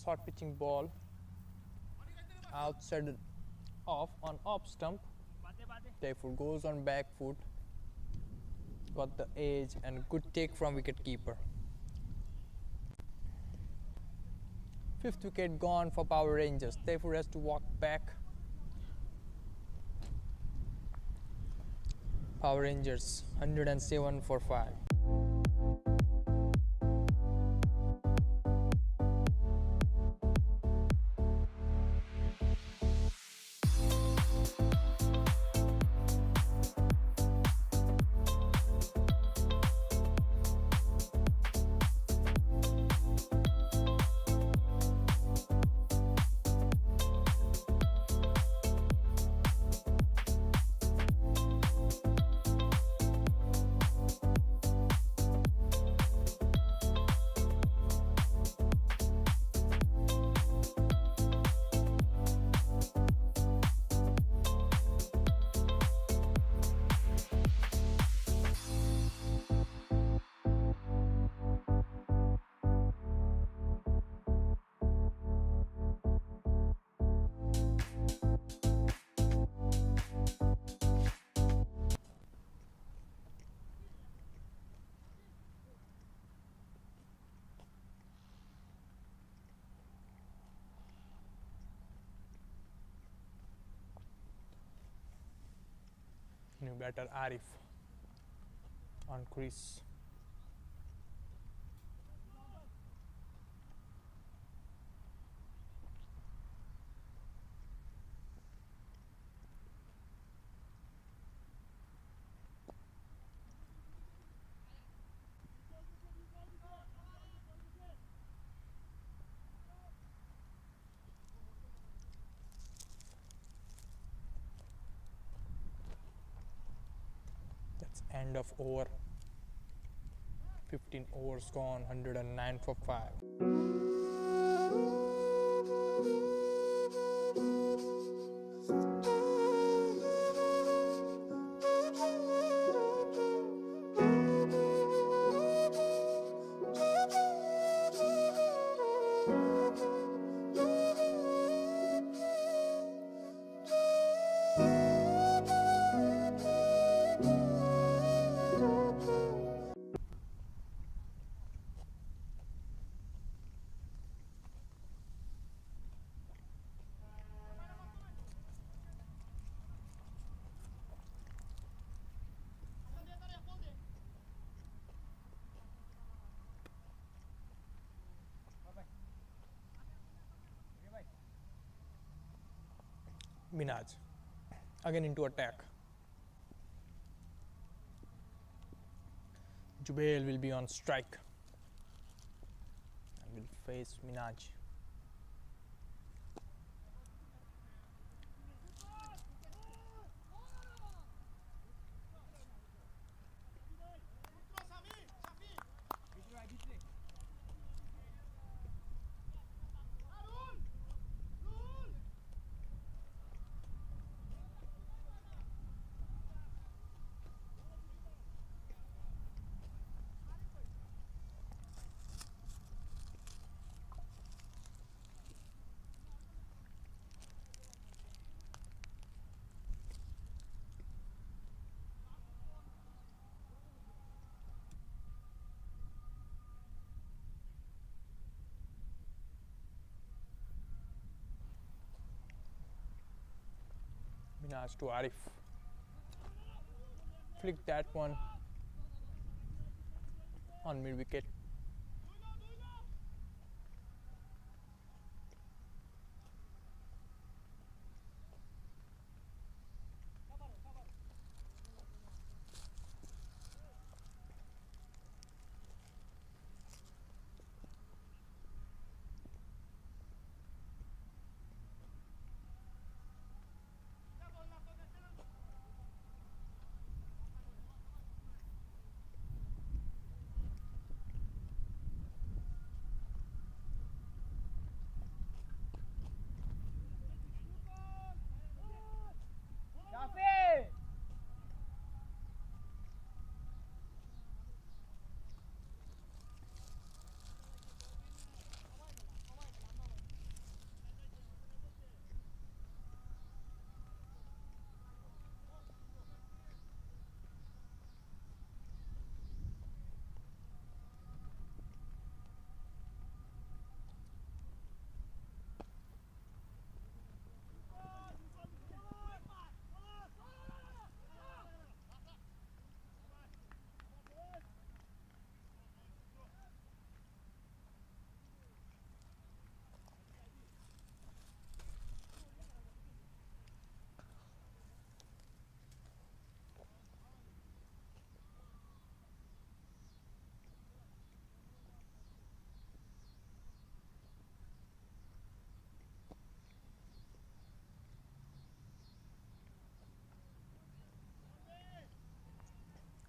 Short pitching ball outside off on off stump, therefore goes on back foot, got the edge and good take from wicket keeper. 5th wicket gone for Power Rangers, therefore has to walk back. Power Rangers 107 for 5. New batter Arif on crease. End of over. 15 overs gone, 109 for 5. Minaj again into attack. Jubail will be on strike and will face Minaj. Minaj to Arif. Flick that one on mid wicket.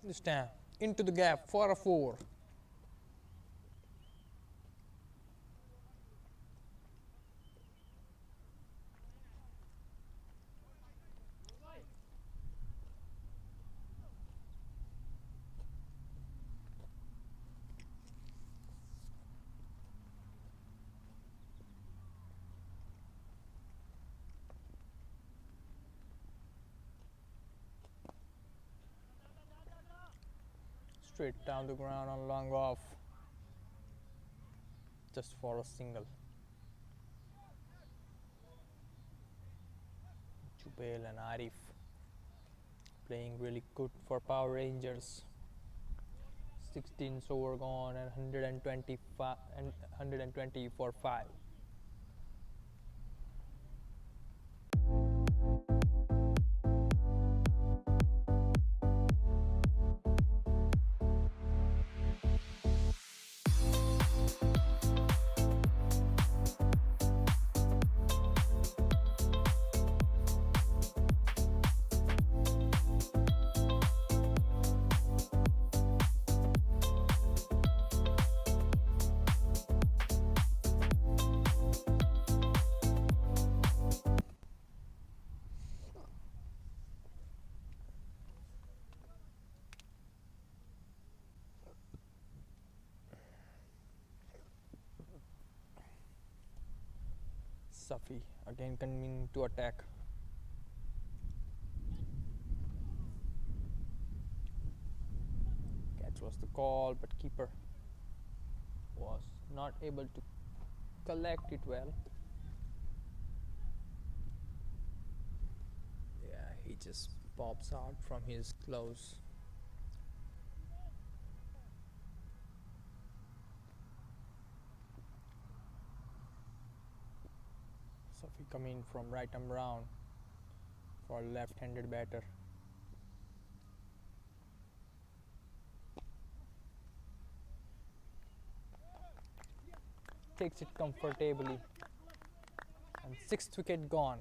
This time into the gap for a 4. Straight down the ground on long off, just for a single. Jubail and Arif playing really good for Power Rangers. 16 over gone and 125 and 120 for 5. Safi again coming to attack. Catch was the call, but keeper was not able to collect it well. Yeah, he just pops out from his gloves. Safi coming from right arm round. for left-handed batter. Takes it comfortably. And sixth wicket gone.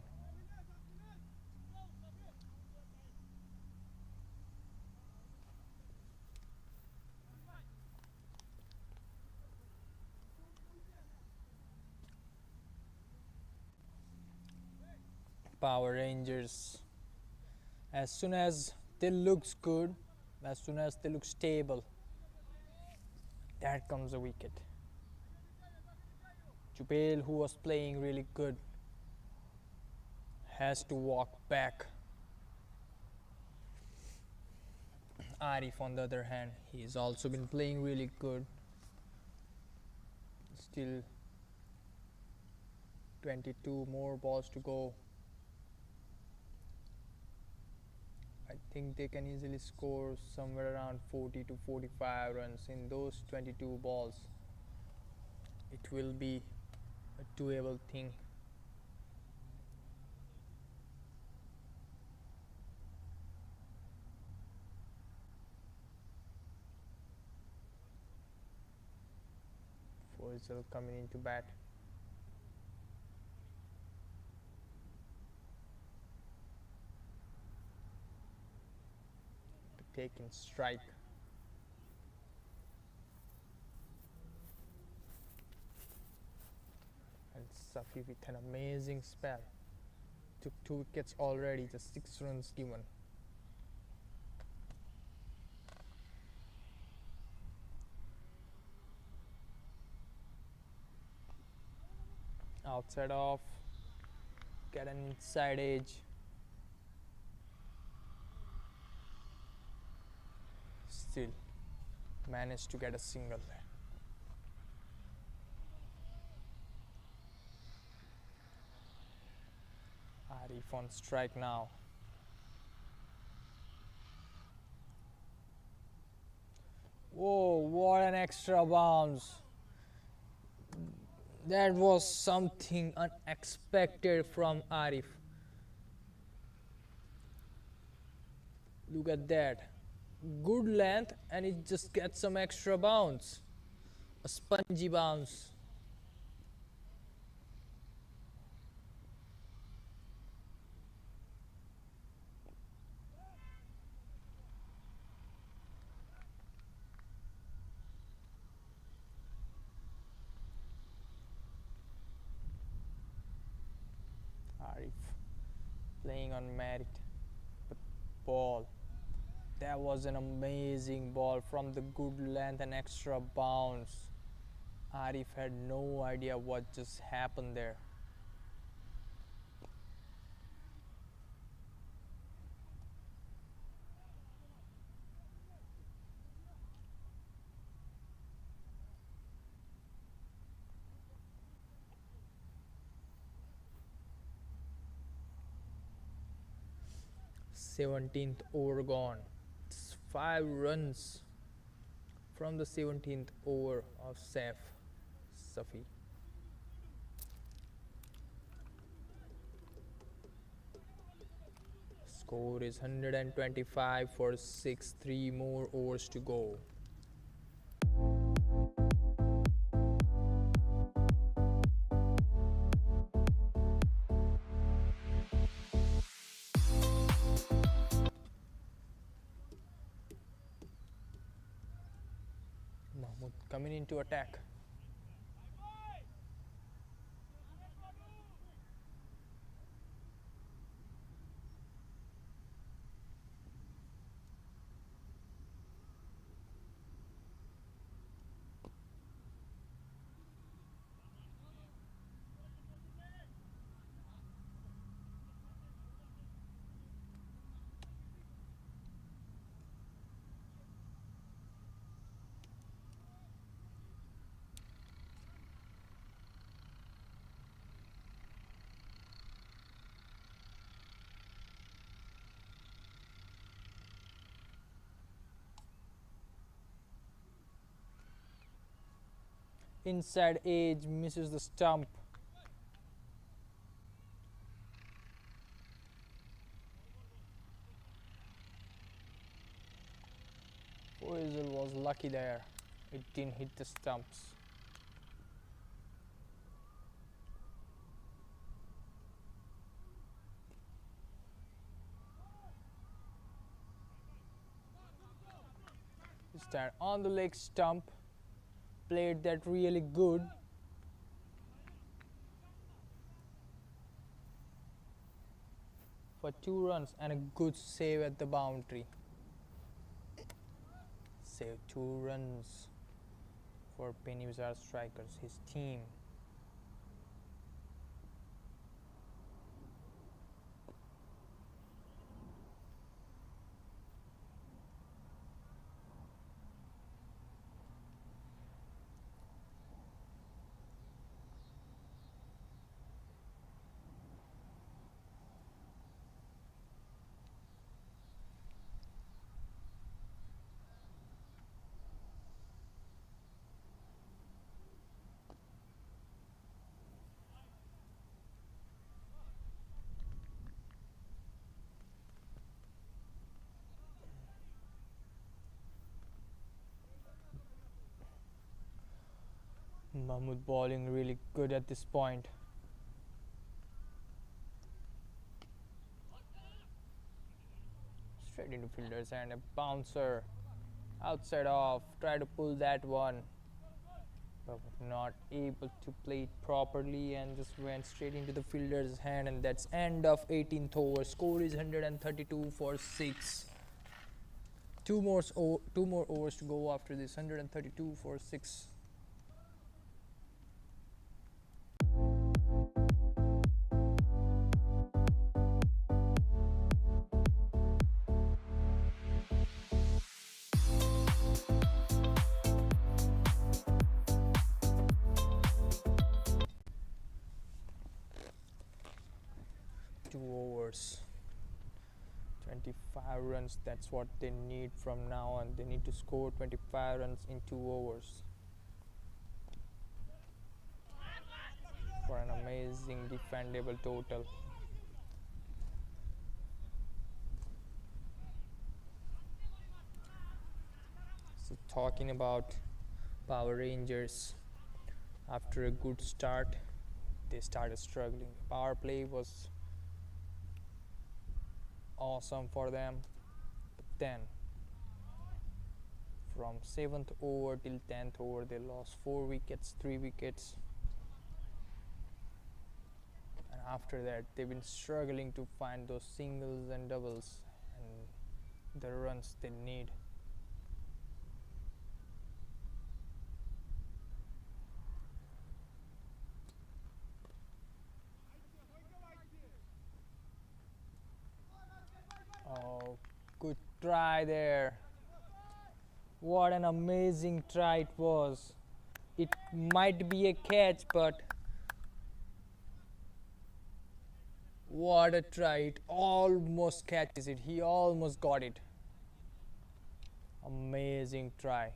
Power Rangers, as soon as they looks good, as soon as they look stable, that comes a wicket. Jubel, who was playing really good, has to walk back. Arif, on the other hand, he's also been playing really good. Still 22 more balls to go. I think they can easily score somewhere around 40 to 45 runs in those 22 balls. It will be a doable thing. Faisal coming into bat. Taking strike. And Safi with an amazing spell. Took 2 wickets already, just 6 runs given. Outside off, get an inside edge. Still managed to get a single there. Arif on strike now. Whoa, what an extra bounce. That was something unexpected from Arif. Look at that. Good length and it just gets some extra bounce. A spongy bounce. Arif playing on merit, but ball. That was an amazing ball from the good length and extra bounce. Arif had no idea what just happened there. Seventeenth over gone. It's 5 runs from the 17th over of Safi. Score is 125 for 6, 3 more overs to go. Mahmoud coming into attack. Inside edge, misses the stump. Faisal was lucky there. It didn't hit the stumps. This time on the leg stump. Played that really good. For 2 runs and a good save at the boundary. Save 2 runs for Beanibazar Strikers, his team. Mahmoud bowling really good at this point. Straight into fielders and a bouncer. Outside off. Try to pull that one. But not able to play it properly and just went straight into the fielder's hand, and that's end of 18th over. Score is 132 for 6. Two more overs to go after this. 132 for 6. Overs, 25 runs, that's what they need from now on. They need to score 25 runs in 2 overs for an amazing defendable total. So talking about Power Rangers, after a good start they started struggling. Power play was awesome for them, but then from 7th over till 10th over they lost 4 wickets, 3 wickets, and after that they've been struggling to find those singles and doubles and the runs they need. Oh, good try there. What an amazing try it was. It might be a catch, but what a try. It almost catches it. He almost got it. Amazing try.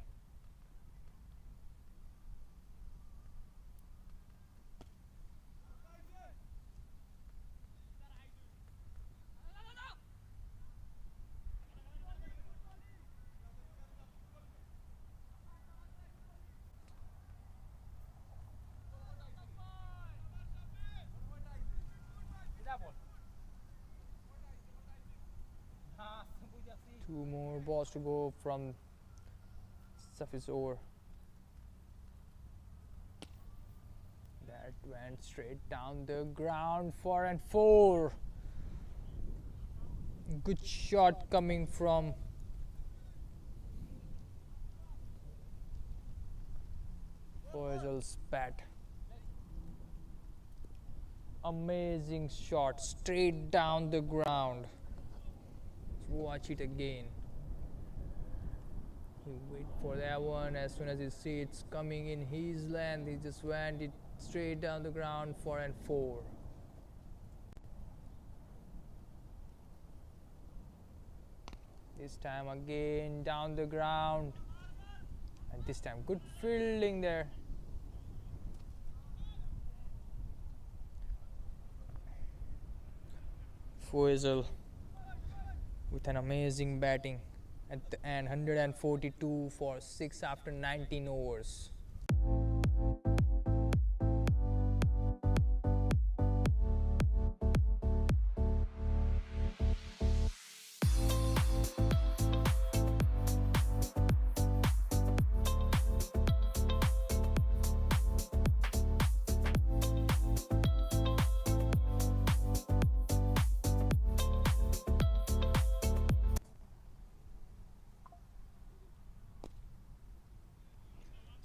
Two more balls to go from surface over. That went straight down the ground. 4 and 4. Good shot coming from Faisal's bat. Amazing shot straight down the ground. Watch it again. He wait for that one. As soon as he sees it's coming in his length, he just went it straight down the ground. 4 and 4. This time again down the ground, and this time good fielding there. Faisal with an amazing batting At the end, 142 for 6 after 19 overs.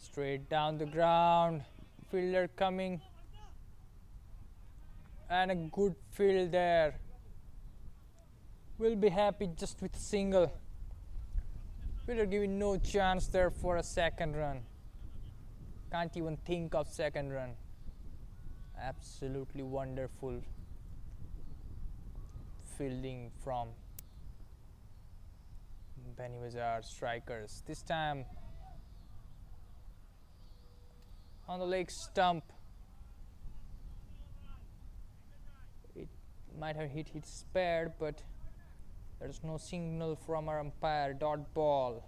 Straight down the ground, fielder coming, and a good field there. Will be happy just with a single. Fielder giving no chance there for a second run. Can't even think of second run. Absolutely wonderful fielding from Beanibazar Strikers. This time on the leg stump. It might have hit his pad, but there's no signal from our umpire. Dot ball.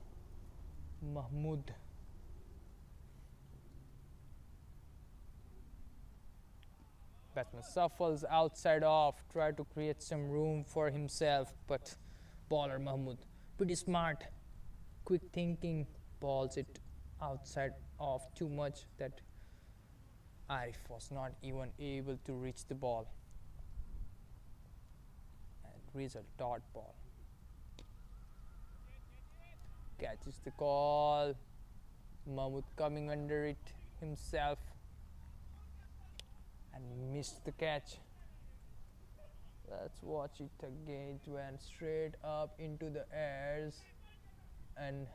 Mahmood. Batsman shuffles outside off, try to create some room for himself, but bowler Mahmood, pretty smart, quick thinking, balls it outside off too much that Arif was not even able to reach the ball. And result, dot ball. Catches the call. Mahmood coming under it himself and missed the catch. Let's watch it again. It went straight up into the airs and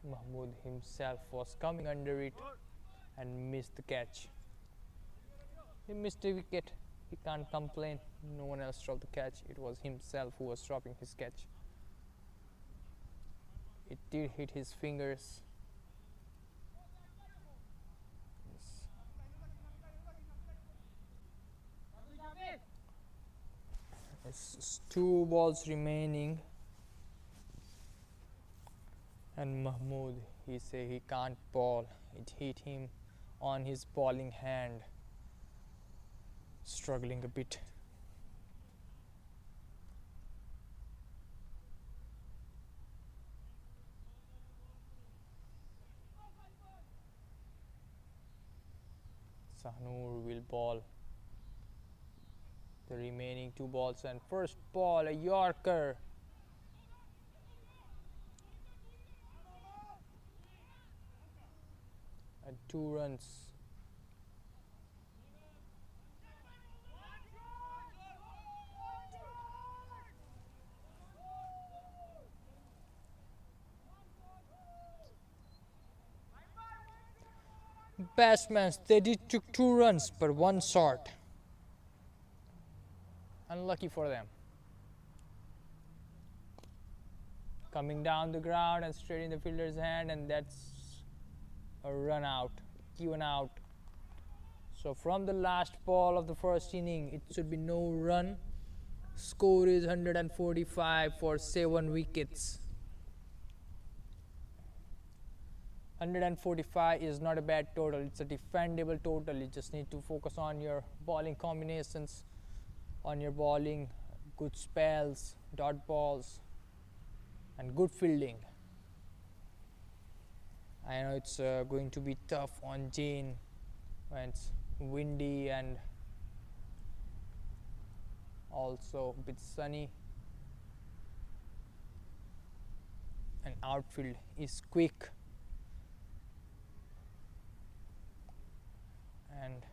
Mahmood himself was coming under it and missed the catch. He missed a wicket. He can't complain. No one else dropped the catch. It was himself who was dropping his catch. It did hit his fingers. Yes. It's 2 balls remaining. And Mahmood, he say he can't bowl. It hit him on his bowling hand. Struggling a bit. Sahnur will bowl the remaining 2 balls, and first ball a Yorker. And 2 runs. Batsmen, they did took 2 runs but 1 shot. Unlucky for them. Coming down the ground and straight in the fielder's hand, and that's a run out, given out. So from the last ball of the first inning, it should be no run. Score is 145 for 7 wickets. 145 is not a bad total. It's a defendable total. You just need to focus on your bowling combinations, on your bowling, good spells, dot balls, and good fielding. I know it's going to be tough on Jayne when it's windy and also a bit sunny. And outfield is quick. And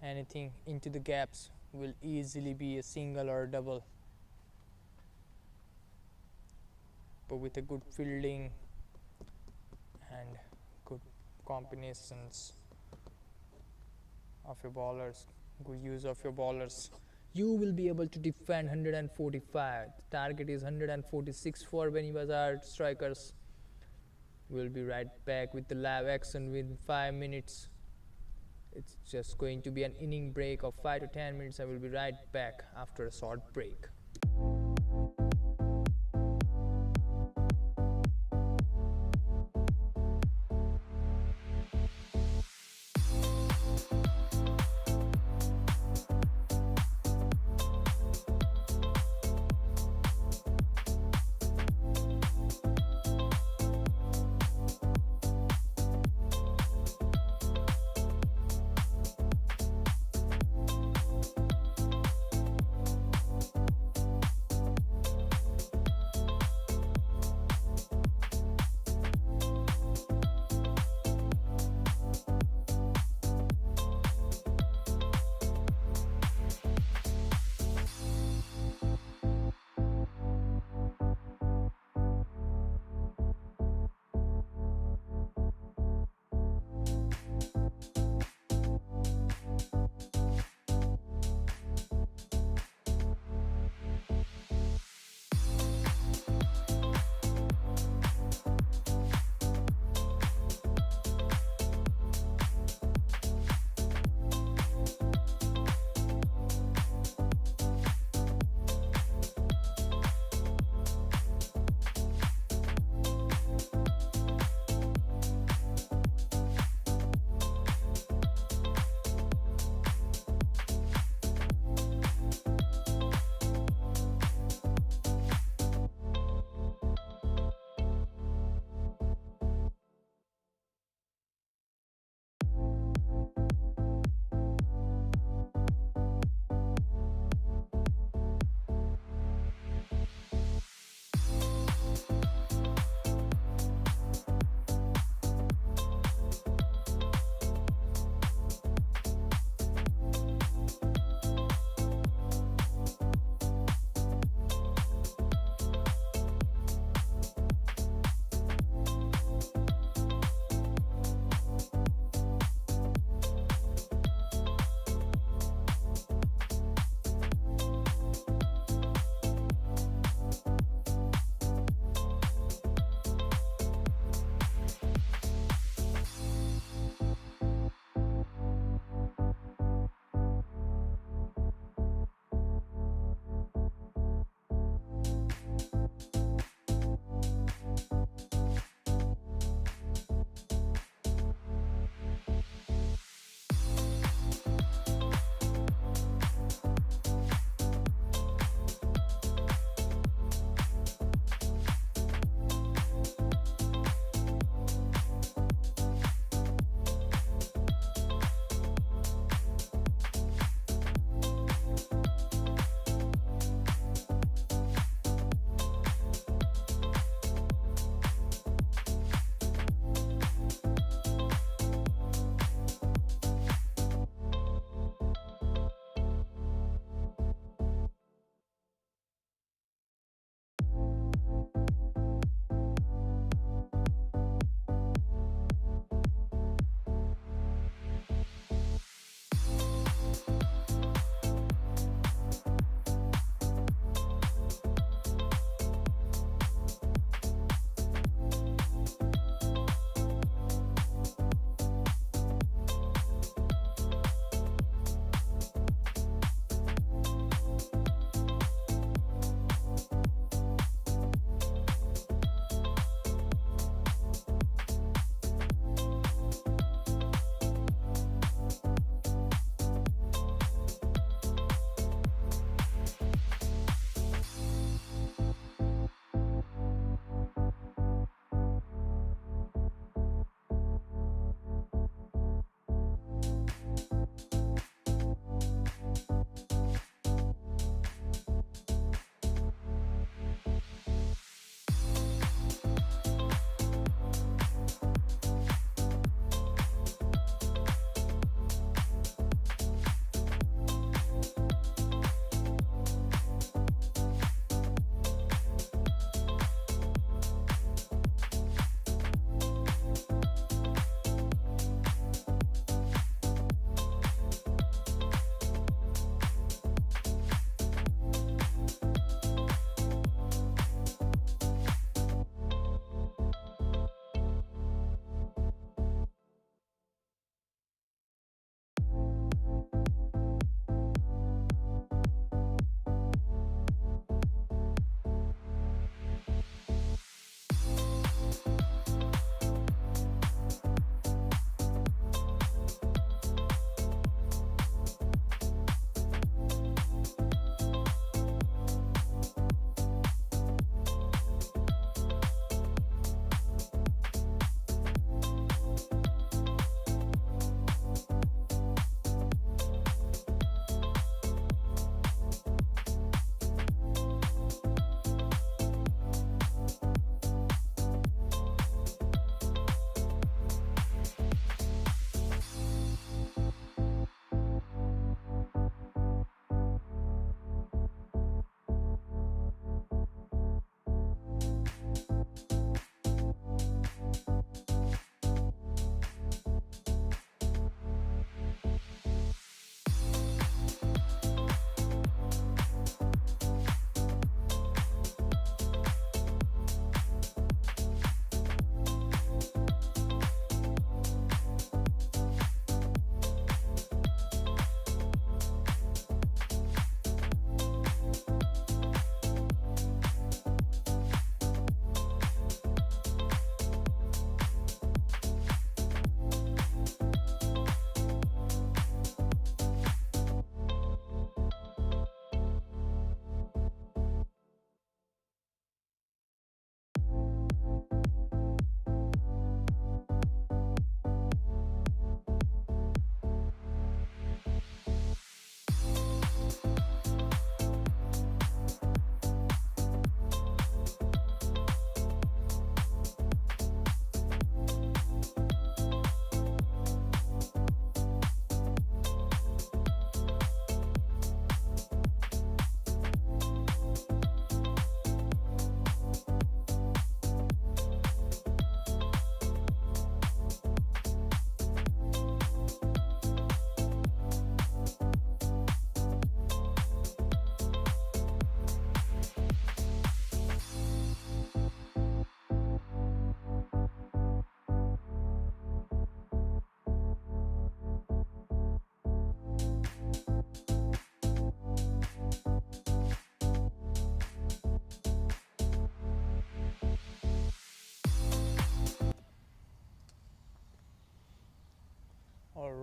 anything into the gaps will easily be a single or a double. But with a good fielding and good combinations of your bowlers, good use of your bowlers, you will be able to defend 145. The target is 146 for Beanibazar Strikers. We'll be right back with the live action within 5 minutes. It's just going to be an inning break of 5 to 10 minutes. I will be right back after a short break.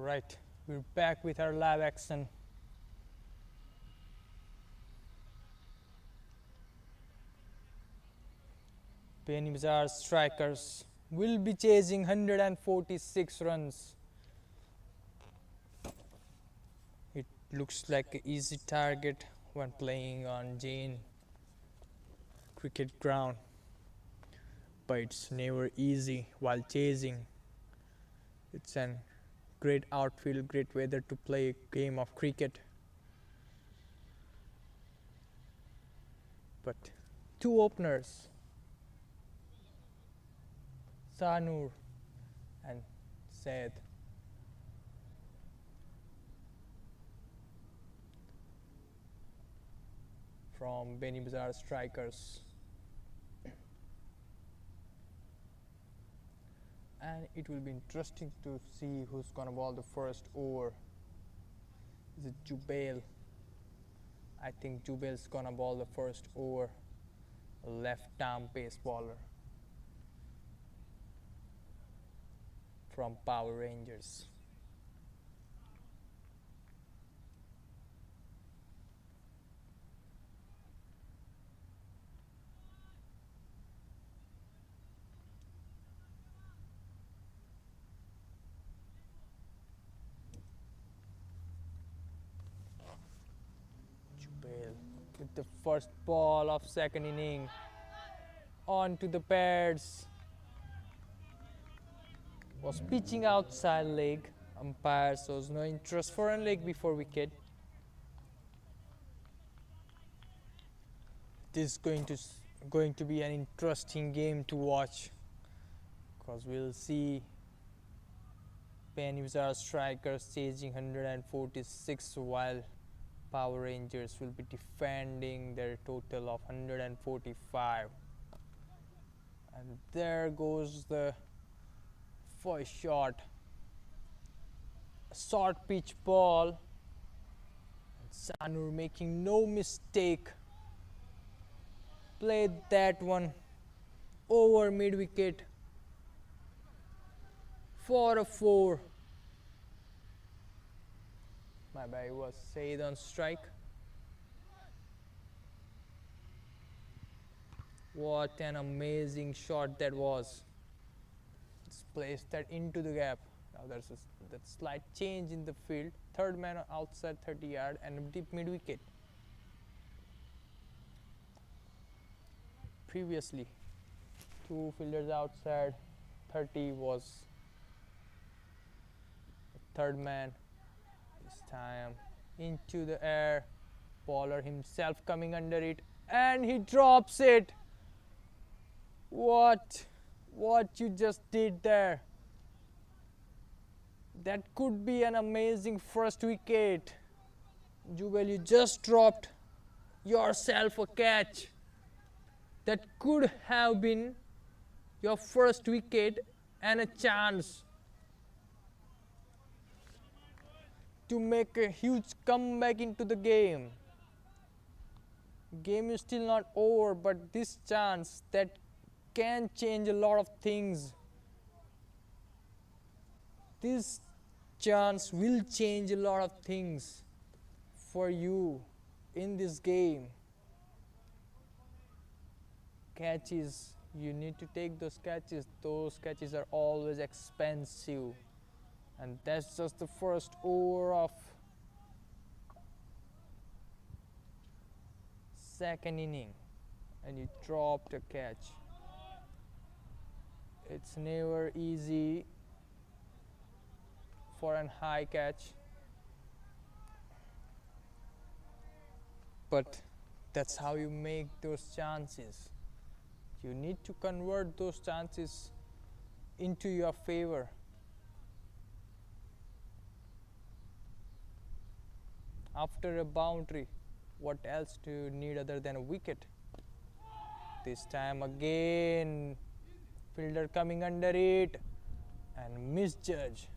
Alright, we're back with our live action. Beanibazar Strikers will be chasing 146 runs. It looks like an easy target when playing on Jayne cricket ground, but it's never easy while chasing. It's an great outfield, great weather to play a game of cricket. But two openers, Sanur and Said, from Beanibazar Strikers. And it will be interesting to see who's gonna bowl the first over. Is it Jubail? I think Jubail's gonna bowl the first over. A left-arm pace bowler from Power Rangers. With the first ball of second inning, on to the pads, was pitching outside leg. Umpire shows no interest for a leg before wicket. This is going to be an interesting game to watch, because we'll see Beanibazar Strikers chasing 146 while Power Rangers will be defending their total of 145. And there goes the first shot. A short pitch ball. And Sanur making no mistake. Played that one over mid wicket for a 4. My bad, was Said on strike. What an amazing shot that was. Let's place that into the gap. Now there's that slight change in the field. Third man outside 30 yard and deep mid wicket. Previously, two fielders outside 30 was the third man. This time into the air, bowler himself coming under it, and he drops it. What you just did there? That could be an amazing first wicket. Jubail, you just dropped yourself a catch. That could have been your first wicket and a chance to make a huge comeback into the game. Game is still not over, but this chance that can change a lot of things. This chance will change a lot of things for you in this game. Catches, you need to take those catches. Those catches are always expensive. And that's just the first over of second inning, and you dropped a catch. It's never easy for an high catch, but that's how you make those chances. You need to convert those chances into your favor. After a boundary, what else do you need other than a wicket? This time again, fielder coming under it and misjudge.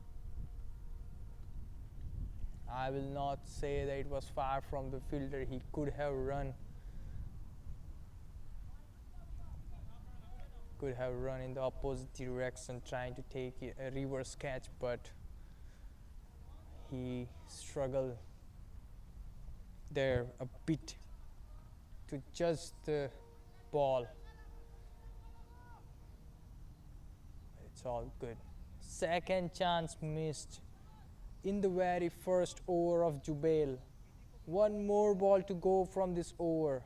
I will not say that it was far from the fielder. He could have run. Could have run in the opposite direction trying to take a reverse catch, but He struggled there a bit to judge the ball. It's all good. Second chance missed in the very first over of Jubail. One more ball to go from this over.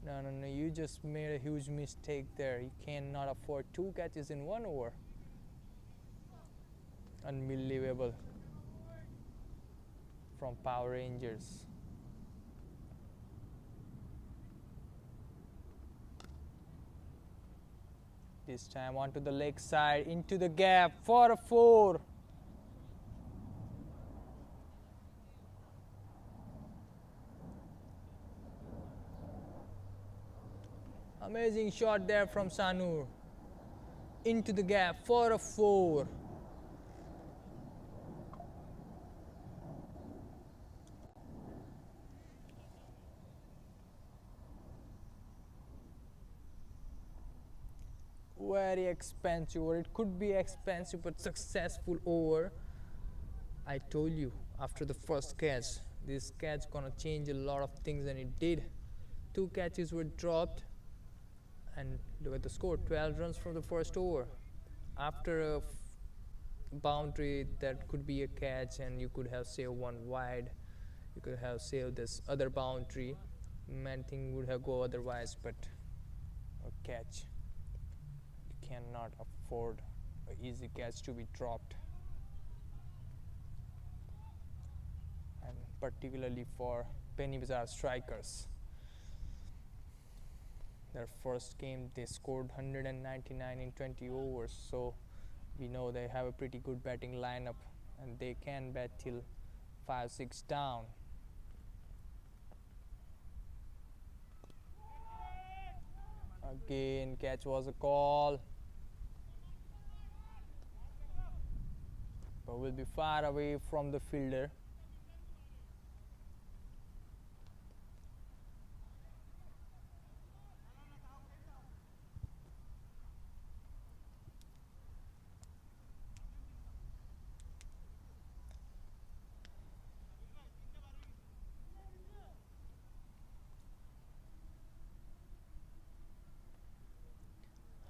No, you just made a huge mistake there. You cannot afford 2 catches in 1 over. Unbelievable from Power Rangers. This time onto the leg side, into the gap for a 4. Amazing shot there from Sanur. Into the gap for a 4. Very expensive, or it could be expensive but successful over. I told you after the first catch, this catch gonna change a lot of things, and it did. 2 catches were dropped, and look at the score, 12 runs from the first over. After a boundary, that could be a catch, and you could have saved 1 wide. You could have saved this other boundary. Many things would have go otherwise, but a catch. Cannot afford an easy catch to be dropped, and particularly for Beanibazar Strikers. Their first game they scored 199 in 20 overs, so we know they have a pretty good batting lineup, and they can bat till 5-6 down. Again, catch was a call. But will be far away from the fielder.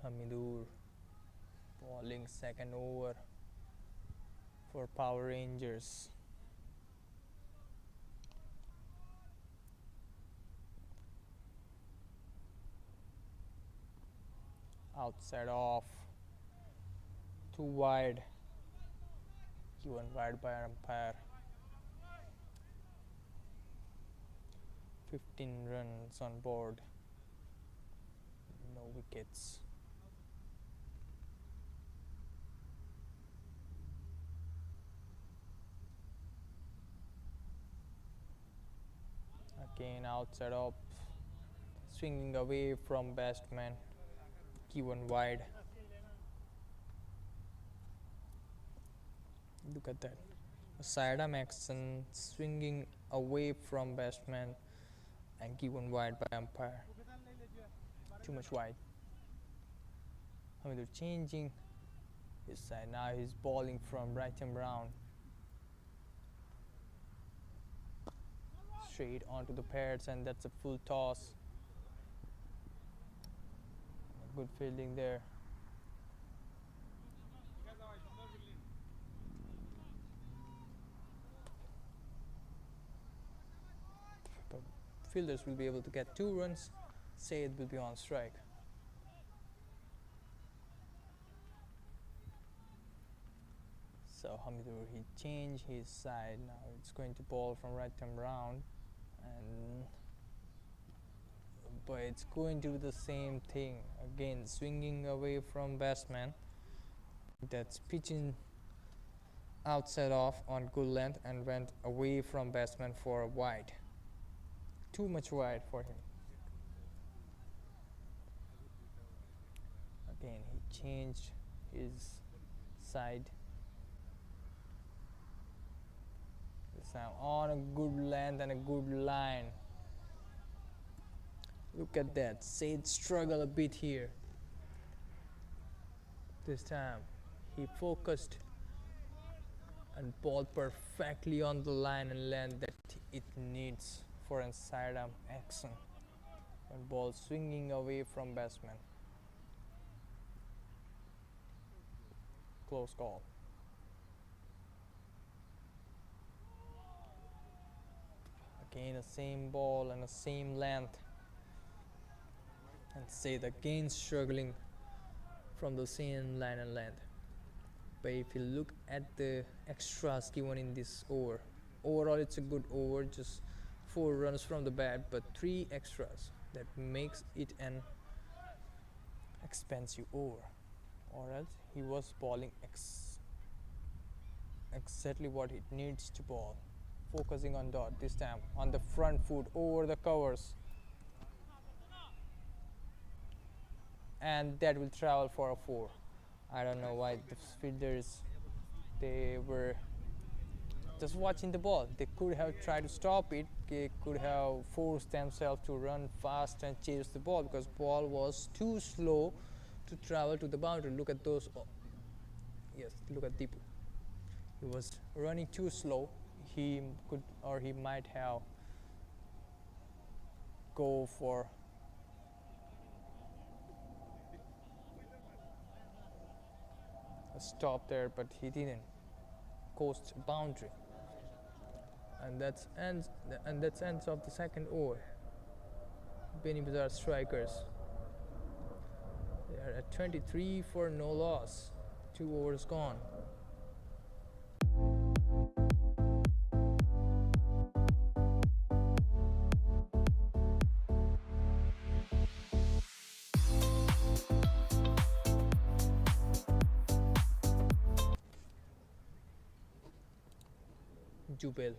Hamidur bowling second over for Power Rangers. Outside off, 2 wide, given wide by umpire. 15 runs on board, no wickets. Again outside up, swinging away from batsman, given wide. Look at that, a sidearm action, swinging away from batsman and given wide by umpire. Too much wide. Hamidur changing his side, now he's bowling from right arm round. Straight onto the pads, and that's a full toss. Good fielding there. But fielders will be able to get 2 runs. Sylhet will be on strike. So Hamidur, he changed his side. Now it's going to bowl from right arm round, but it's going to do the same thing again, swinging away from batsman. That's pitching outside off on good length and went away from batsman for a wide. Too much wide for him. Again, he changed his side. This time on a good length and a good line. Look at that, Sylhet struggled a bit here. This time he focused and ball perfectly on the line and length that it needs for an sidearm action and ball swinging away from batsman. Close call. Again the same ball and the same length, and say the again struggling from the same line and length. But if you look at the extras given in this over, overall it's a good over, just 4 runs from the bat, but 3 extras, that makes it an expensive over. Or else he was bowling exactly what it needs to bowl, focusing on dot, this time on the front foot over the covers, and that will travel for a 4. I don't know why the fielders, they were just watching the ball. They could have tried to stop it, they could have forced themselves to run fast and chase the ball, because ball was too slow to travel to the boundary. Look at those, yes, look at Deepu, he was running too slow. He could, or he might have go for a stop there, but he didn't. Coast boundary, and that's ends of the second over. Beanibazar Strikers, they are at 23 for no loss, 2 overs gone. Jubel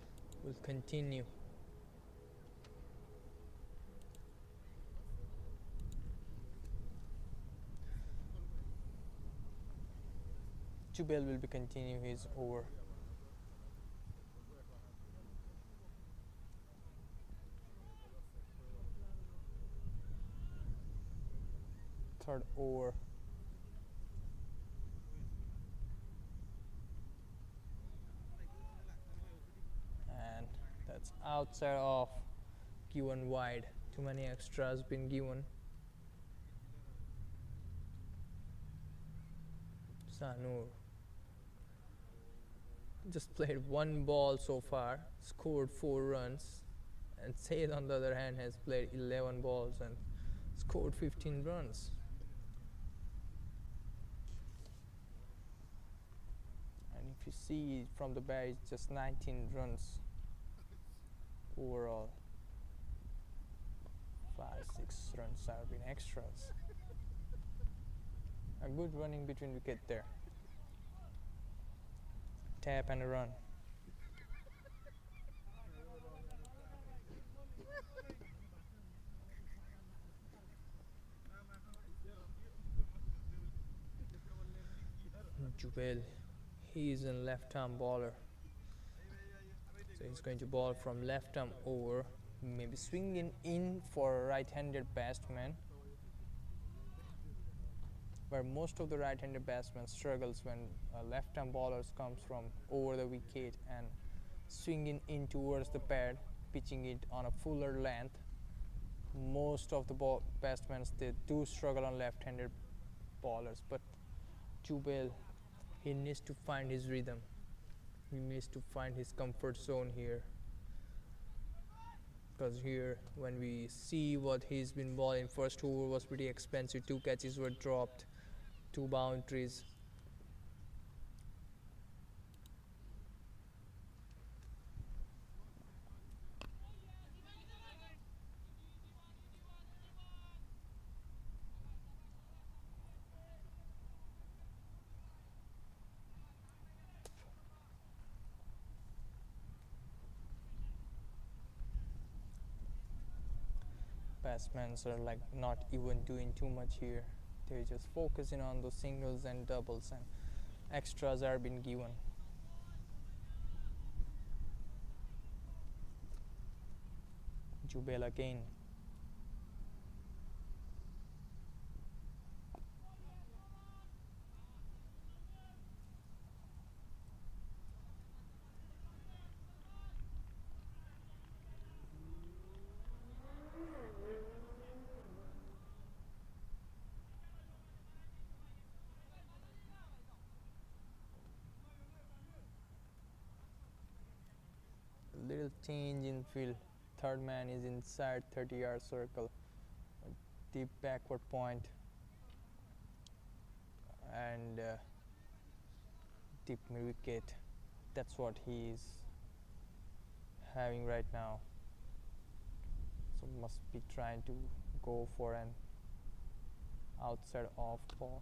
will continue. Jubel will be continue his over. Third over. And that's outside off, given wide. Too many extras been given. Sanur just played 1 ball so far, scored 4 runs, and Said on the other hand has played 11 balls and scored 15 runs. And if you see from the bat, it's just 19 runs overall. 5-6 runs have been extras. A good running between wicket there. Tap and a run. Jubel, he is a left arm bowler, so he's going to bowl from left arm over, maybe swinging in for a right-handed batsman, where most of the right-handed batsmen struggles when left arm bowlers comes from over the wicket and swinging in towards the pad, pitching it on a fuller length. Most of the batsmen, they do struggle on left-handed bowlers, but Jubel, he needs to find his rhythm. He needs to find his comfort zone here. Because here, when we see what he's been bowling, first over was pretty expensive. 2 catches were dropped, 2 boundaries. Batsmen are like not even doing too much here. They're just focusing on the singles and doubles, and extras are being given. Jubel again. change in field. Third man is inside 30-yard circle. A deep backward point and deep mid wicket. That's what he is having right now. So must be trying to go for an outside off ball.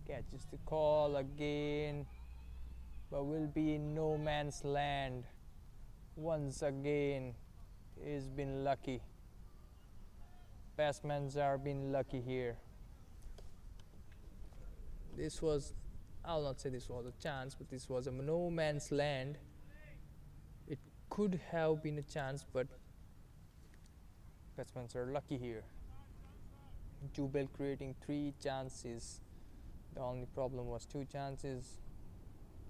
Catches the call again, but will be in no man's land. Once again, he's been lucky. Batsmen are been lucky here. This was, I'll not say this was a chance, but this was a no man's land. It could have been a chance, but batsmen are lucky here. Jubel creating 3 chances. The only problem was 2 chances.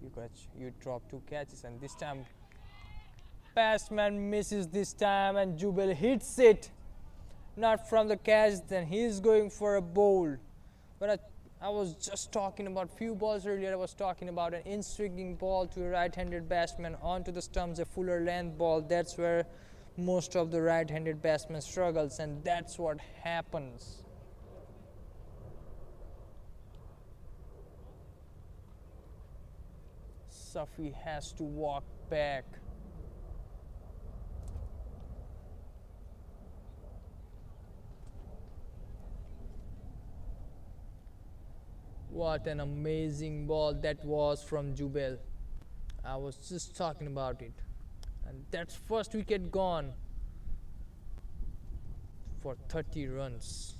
You drop 2 catches, and this time batsman misses this time, and Jubel hits it. Not from the catch, then he's going for a bowl. But I was just talking about few balls earlier. I was talking about an in-swinging ball to a right-handed batsman onto the stumps, a fuller length ball. That's where most of the right-handed batsmen struggles, and that's what happens. Safi has to walk back. What an amazing ball that was from Jubel. I was just talking about it. And that's first wicket gone for 30 runs.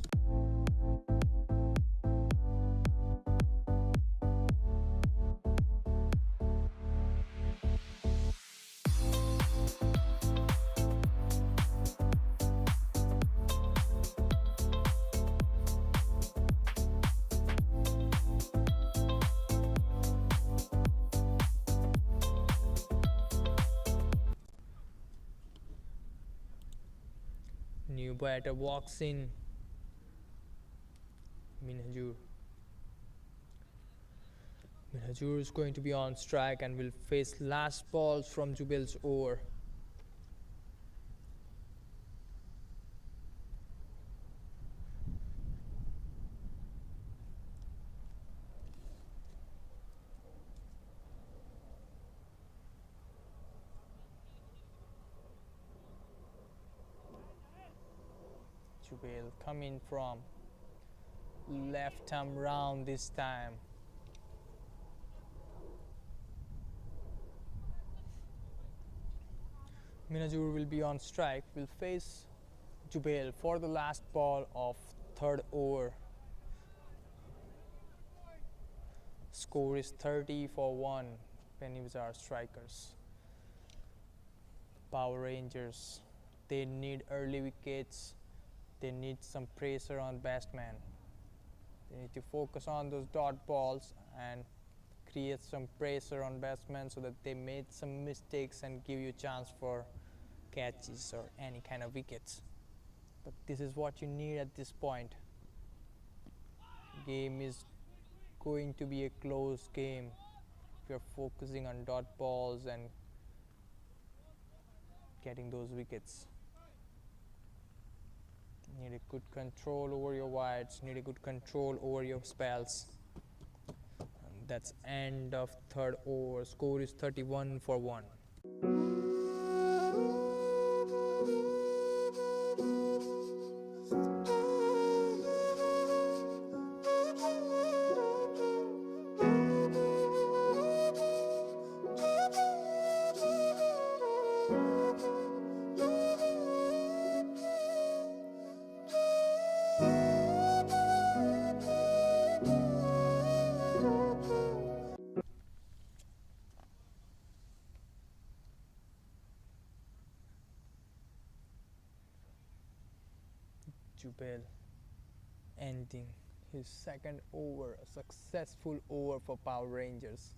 New batter walks in. Hamidur. Hamidur is going to be on strike and will face last balls from Jubel's over. Jubel coming from left arm round this time. Hamidur will be on strike, will face Jubel for the last ball of third over. Score is 30-1. Beanibazar Strikers. Power Rangers. They need early wickets. They need some pressure on batsmen. They need to focus on those dot balls and create some pressure on batsmen so that they made some mistakes and give you a chance for catches or any kind of wickets. But this is what you need at this point. Game is going to be a close game if you're focusing on dot balls and getting those wickets. Need a good control over your wides, need a good control over your spells. And that's end of third over. Score is 31-1. Jubel ending his second over, a successful over for Power Rangers.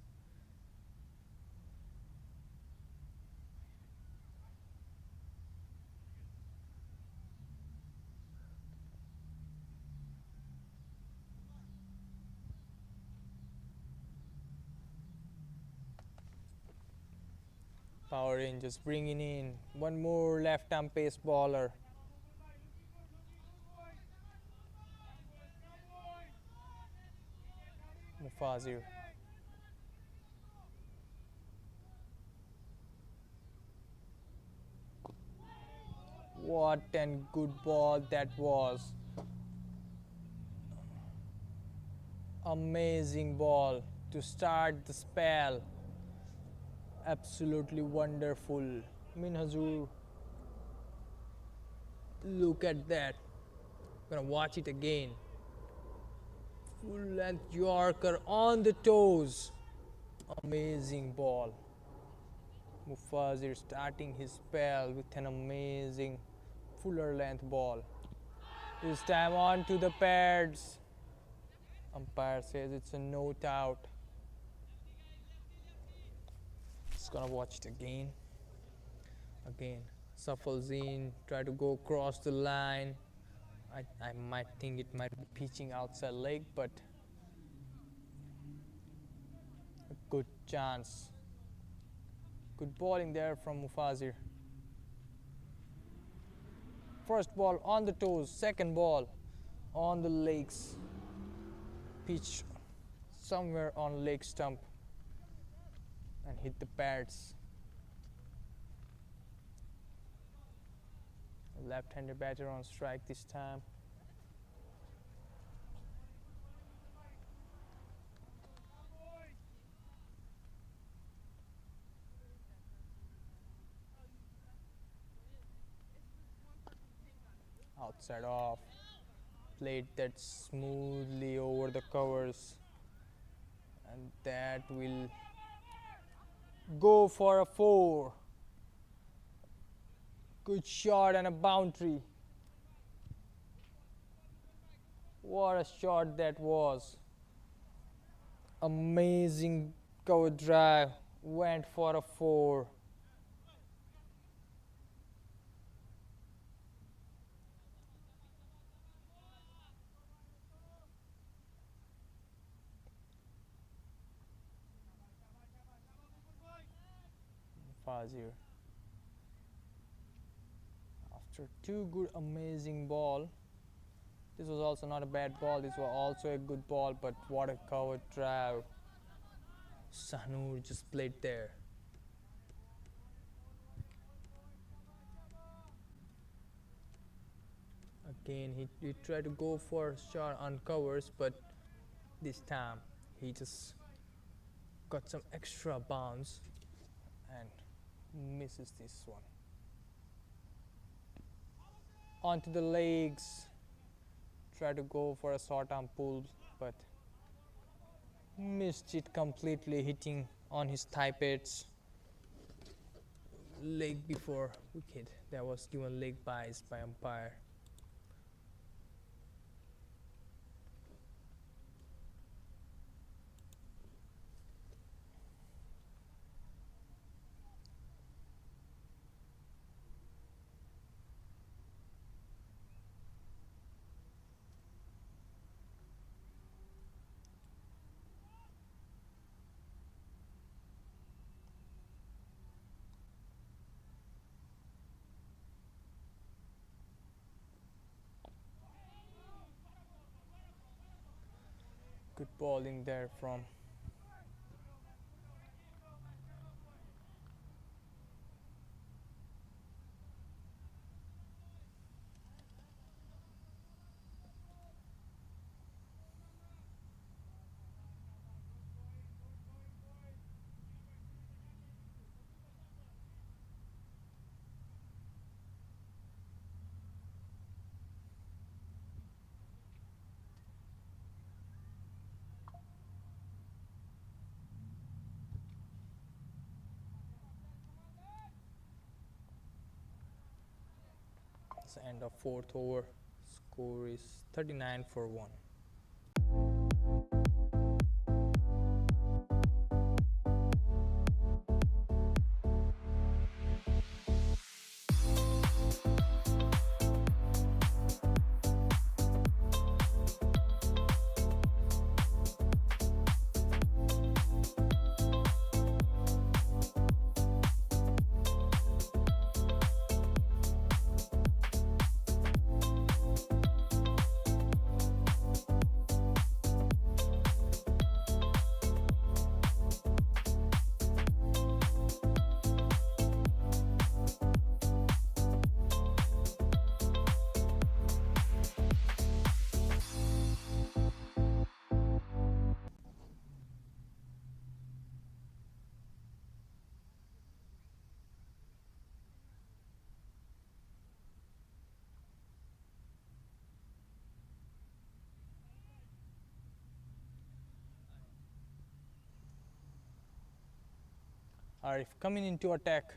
Power Rangers bringing in one more left-arm pace bowler. Mufassir. What a good ball that was. Amazing ball to start the spell. Absolutely wonderful. Minhazur. Look at that. I'm gonna watch it again. Full length Yorker on the toes. Amazing ball. Mufassir starting his spell with an amazing fuller length ball. This time on to the pads. Umpire says it's a note out. Just gonna watch it again. Again, shuffles in, try to go across the line. I might think it might be pitching outside leg, but a good chance. Good bowling there from Mufassir. First ball on the toes, second ball on the legs. Pitch somewhere on leg stump and hit the pads. Left-handed batter on strike this time. Outside off. Played that smoothly over the covers, and that will go for a 4. Good shot and a boundary. What a shot that was. Amazing cover drive. Went for a 4. Mufassir. After 2 good amazing ball, this was also not a bad ball, this was also a good ball, but what a cover drive. Sanur just played there. Again he tried to go for a shot on covers, but this time he just got some extra bounce and misses this one. Onto the legs, try to go for a short arm pull, but missed it completely, hitting on his thigh pads. Leg before wicket. That was given leg bias by umpire. Good bowling there from the end of 4th over. Score is 39 for 1. Arif coming into attack.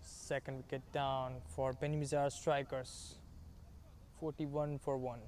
Second wicket down for Beanibazar Strikers. 41 for 1.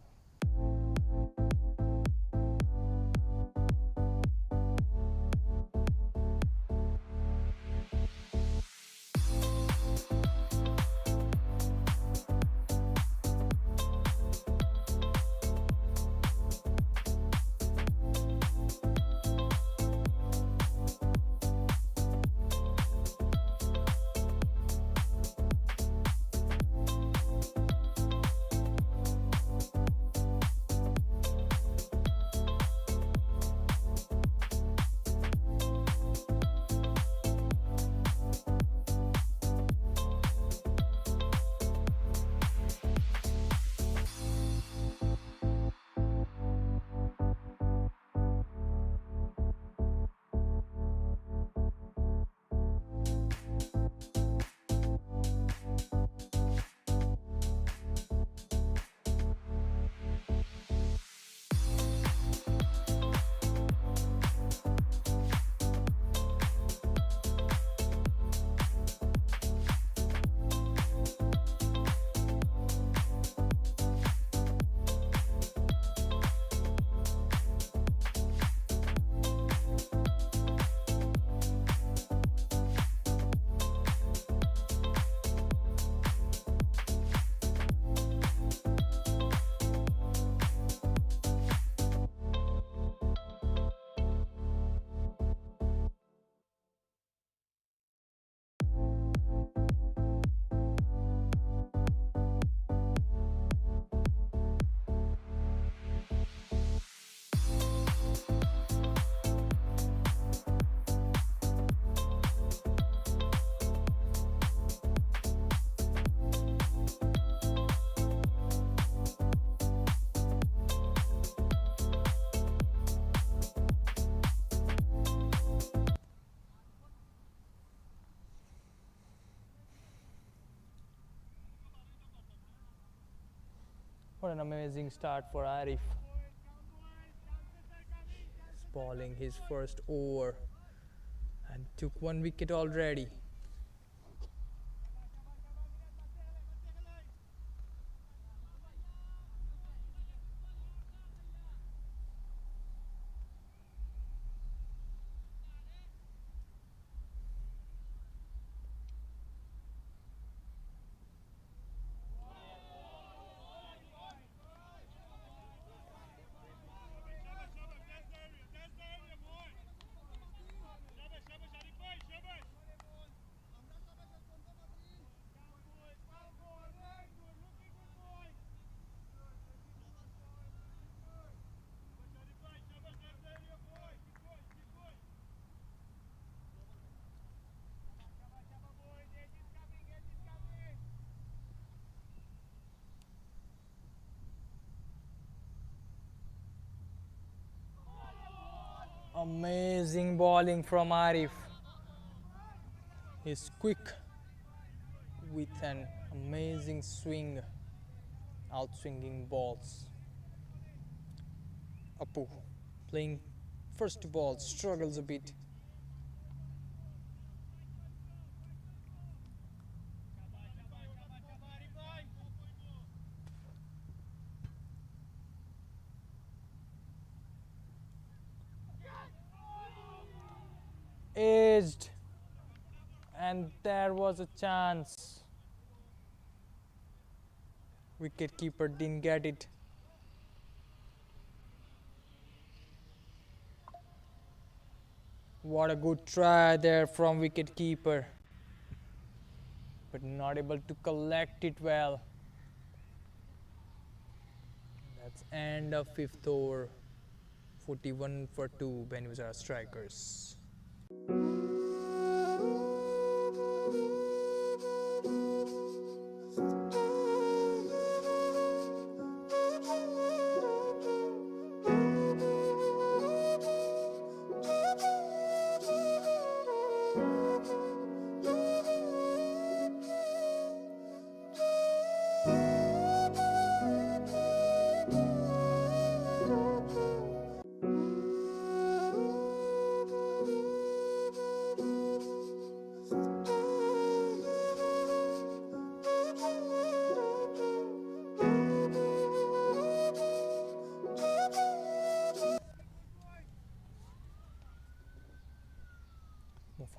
What an amazing start for Arif. He's bowling his first over and took 1 wicket already. Amazing bowling from Arif. He's quick with an amazing swing. Outswinging balls. Apu playing first ball, struggles a bit. Aged, and there was a chance. Wicket keeper didn't get it. What a good try there from wicket keeper, but not able to collect it well. That's end of fifth over. 41 for 2, Beanibazar Strikers.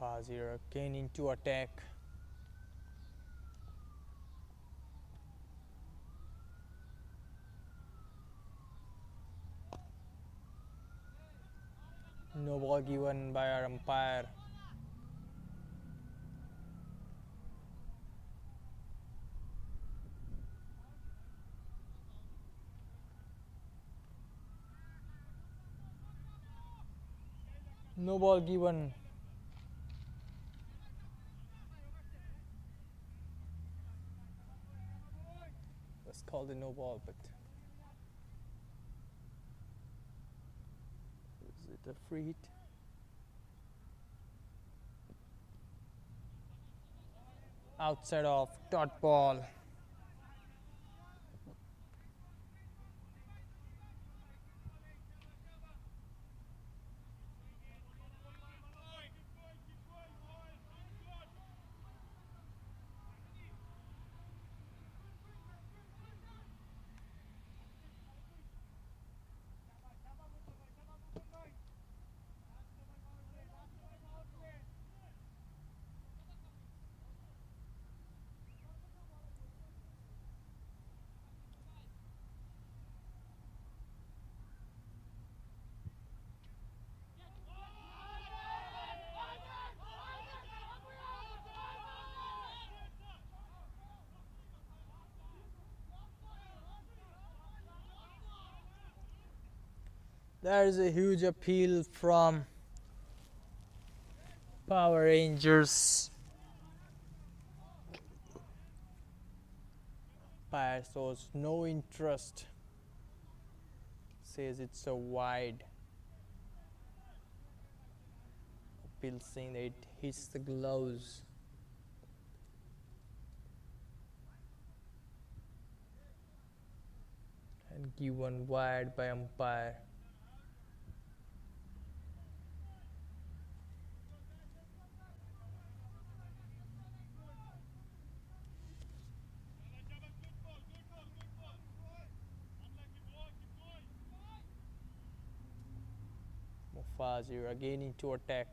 Moulvibazar again into attack. No ball given by our umpire. No ball given. Was called a no ball, but is it a free hit? Outside of dot ball. There is a huge appeal from Power Rangers. Umpire shows no interest. Says it's a wide. Appeal saying that it hits the gloves. And given wide by umpire. Moulvibazar again into attack.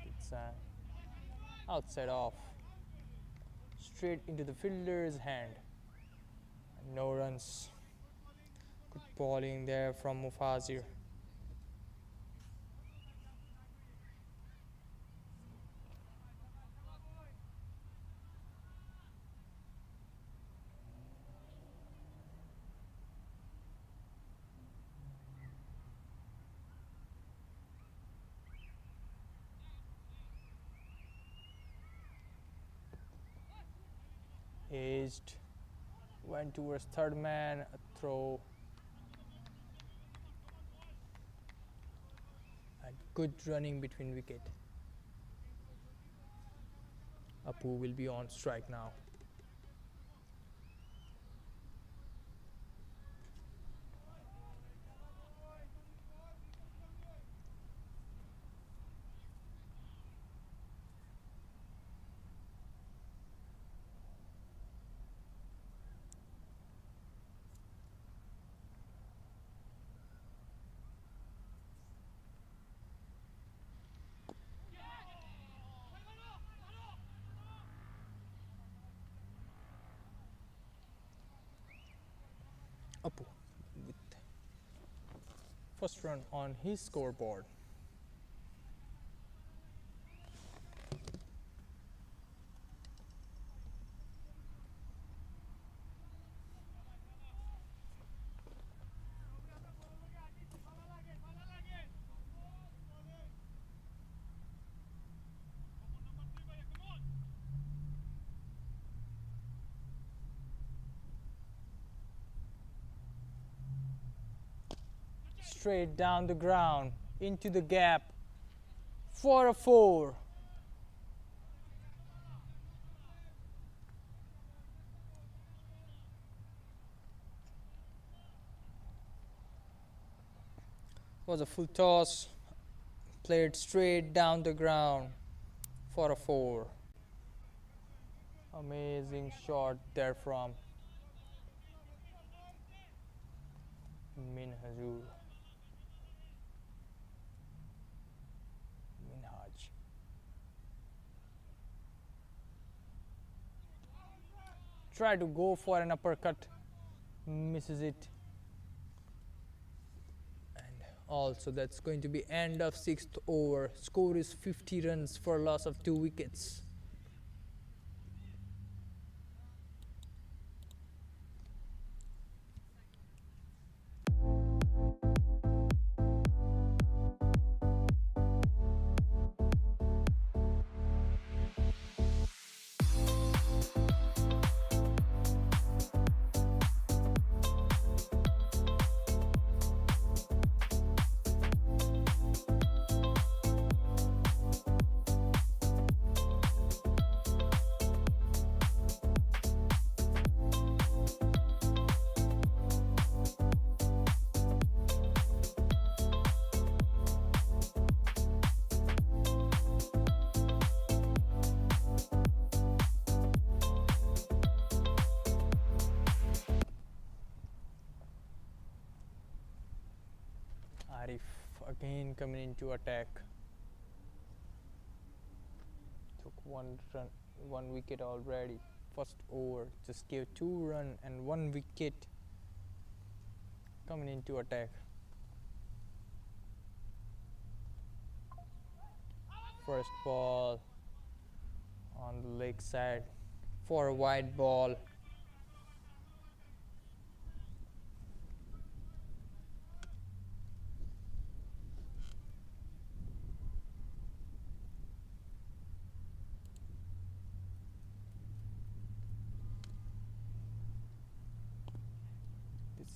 It's outside off. Straight into the fielder's hand. And no runs. Good bowling there from Moulvibazar. Aged, went towards third man, a throw, and good running between wicket. Apu will be on strike now. first run on his scoreboard. Straight down the ground, into the gap, for a 4. Was a full toss, played straight down the ground for a 4. Amazing shot there from Minhaj. Try to go for an uppercut, misses it. And also that's going to be end of 6th over. Score is 50 runs for loss of 2 wickets. Again coming into attack. Took 1 run, 1 wicket already. First over, just gave 2 runs and 1 wicket. Coming into attack. First ball on the leg side for a wide ball.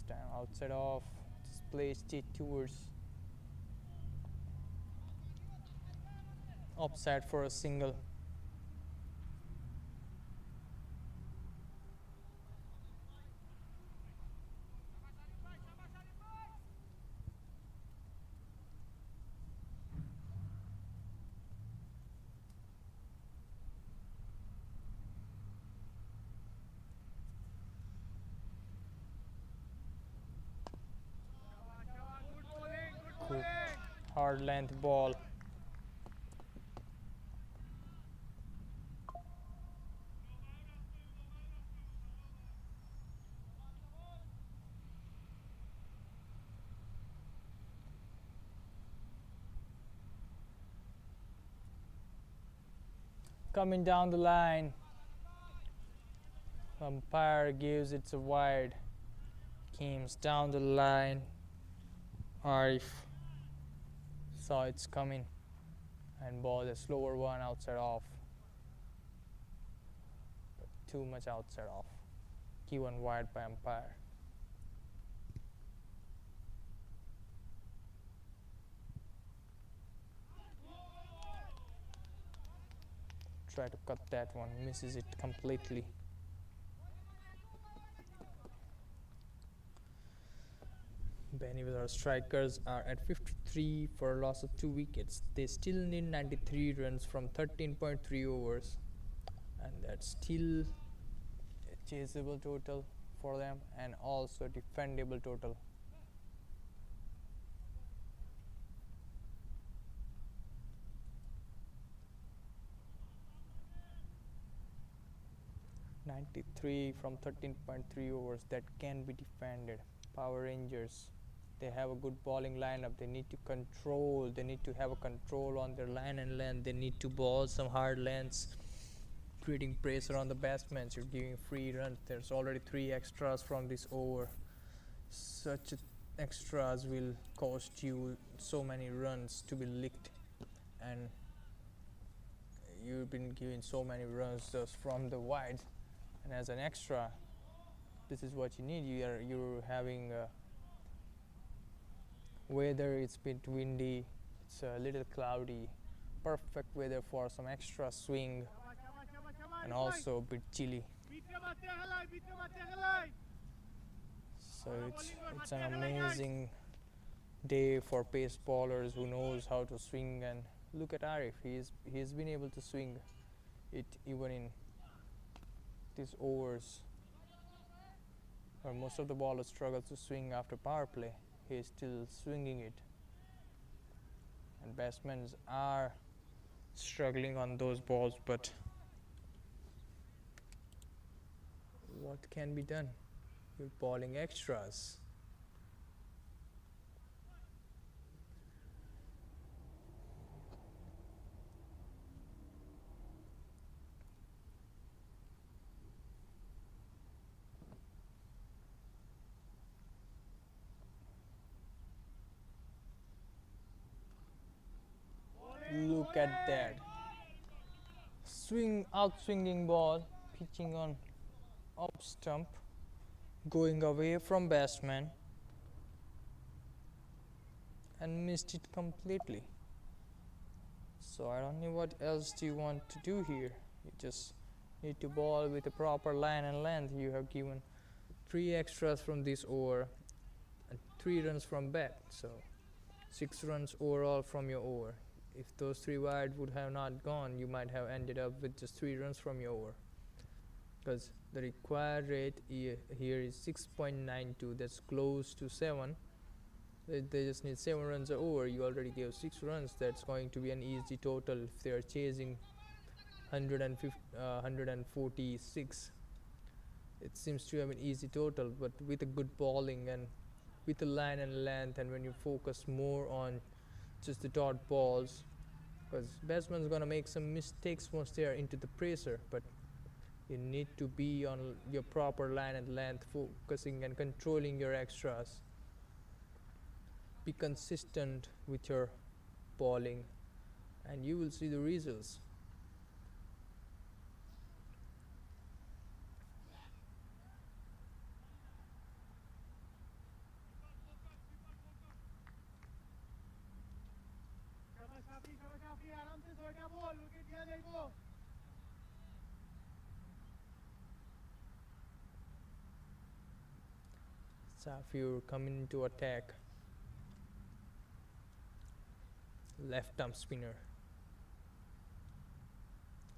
Time outside off, just placed it towards offside for a single. Hard length ball. Coming down the line. Umpire gives it a wide. Comes down the line. Arif saw it's coming and ball a slower one outside off. But too much outside off. Given wide by umpire. Try to cut that one, misses it completely. Beanibazar Strikers are at 53 for a loss of 2 wickets. They still need 93 runs from 13.3 overs, and that's still a chaseable total for them and also defendable total. .93 from 13.3 overs, that can be defended. Power Rangers They have a good bowling lineup. They need to control. They need to have a control on their line and length. They need to ball some hard lengths, creating pressure on the batsmen. You're giving free runs. There's already 3 extras from this over. Such extras will cost you so many runs to be licked, and you've been giving so many runs just from the wide. And as an extra, this is what you need. You're having weather. It's a bit windy. It's a little cloudy. Perfect weather for some extra swing, and also a bit chilly. So it's an amazing day for pace bowlers who knows how to swing. And look at Arif. He's been able to swing it even in these overs where most of the bowlers struggle to swing after power play. He is still swinging it, and batsmen are struggling on those balls, but what can be done? You're bowling extras. Look at that. Out swinging ball, pitching on off stump, going away from batsman, and missed it completely. So I don't know what else do you want to do here. You just need to ball with a proper line and length. You have given 3 extras from this over and 3 runs from bat, so 6 runs overall from your over. If those 3 wide would have not gone, you might have ended up with just 3 runs from your over, because the required rate here is 6.92. that's close to 7. They just need 7 runs over. You already gave 6 runs. That's going to be an easy total if they are chasing 146. It seems to have an easy total, but with a good bowling and with the line and length, and when you focus more on just the dot balls, because batsman's gonna make some mistakes once they are into the pressure, but you need to be on your proper line and length, focusing and controlling your extras. Be consistent with your bowling, and you will see the results. Safir coming into attack. Left arm spinner.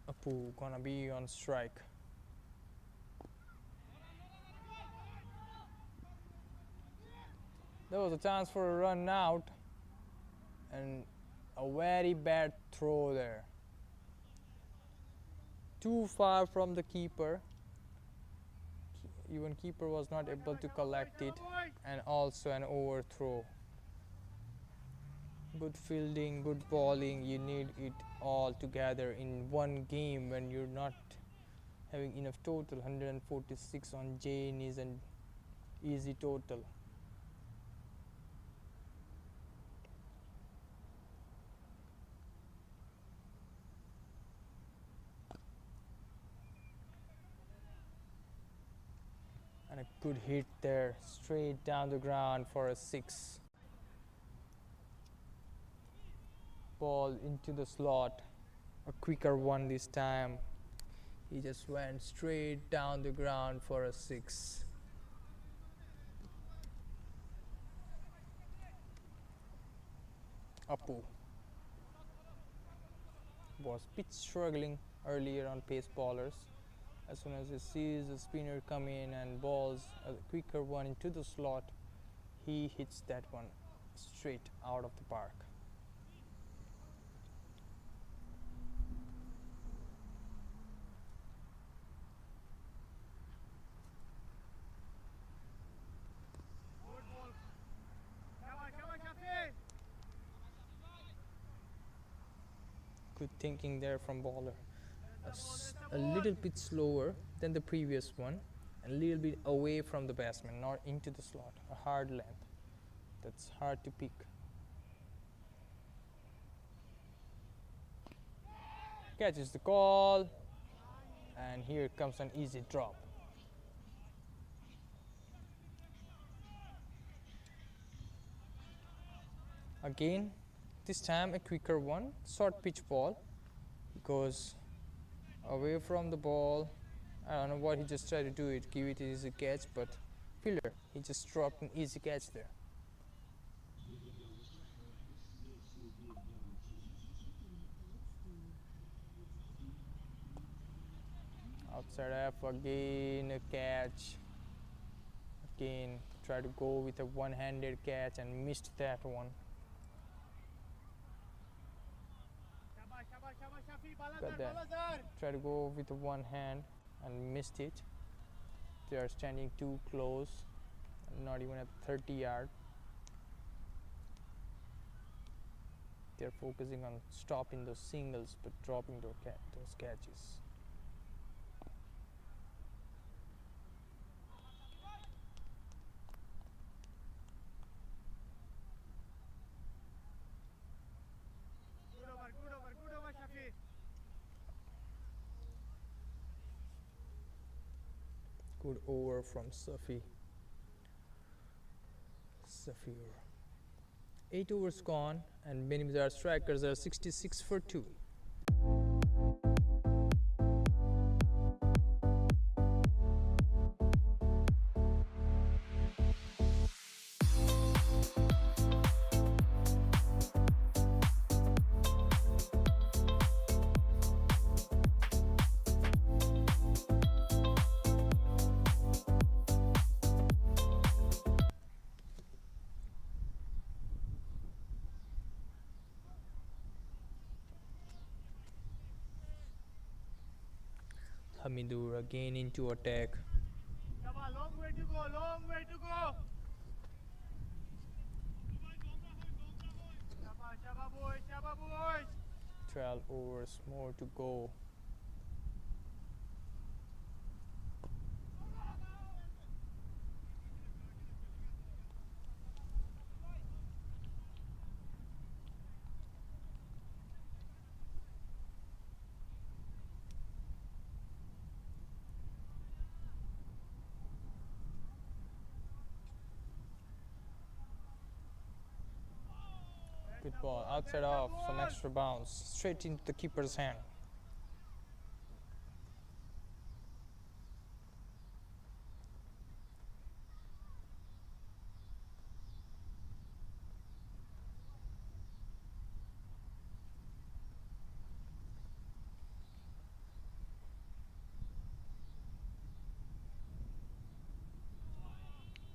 Apu gonna be on strike. There was a chance for a run out, and a very bad throw there. Too far from the keeper. Even keeper was not able to collect it, and also an overthrow. Good fielding, good bowling, you need it all together in one game when you're not having enough total. 146 on Jayne is an easy total. And a good hit there, straight down the ground for a 6. Ball into the slot, a quicker one this time. He just went straight down the ground for a 6. Apu was bit struggling earlier on pace bowlers. As soon as he sees the spinner come in and balls a quicker one into the slot, he hits that one straight out of the park. Good thinking there from bowler. A little bit slower than the previous one, a little bit away from the batsman, not into the slot. A hard length. That's hard to pick. Catches the call, and here comes an easy drop. Again, this time a quicker one, short pitch ball. He goes away from the ball. I don't know what he just tried to do, it give it easy catch, but fielder, he just dropped an easy catch there. Outside F, again a catch. Again, try to go with a one-handed catch and missed that one. Got that. Try to go with the one hand and missed it. They are standing too close, not even at 30 yard. They're focusing on stopping those singles but dropping those catches. Good over from Safir. 8 overs gone, and Beanibazar Strikers are 66 for 2. Hamidur again into attack. Long way to go, long way to go. 12 overs more to go. Good ball, outside off, some extra bounce, straight into the keeper's hand.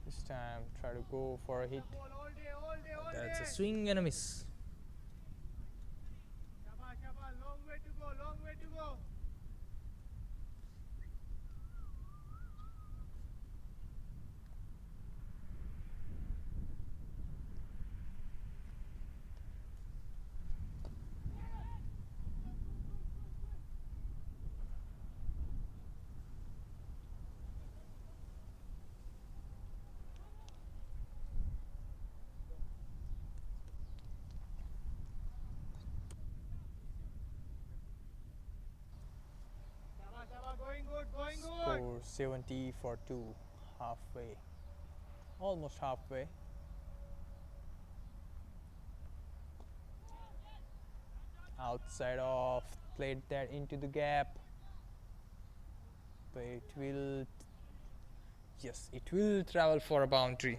This time, try to go for a hit. That's a swing and a miss. Long way to go, long way to go. Going good, going good. Score 70 for 2, halfway, almost halfway. Outside off, played that into the gap, but it will, yes, it will travel for a boundary.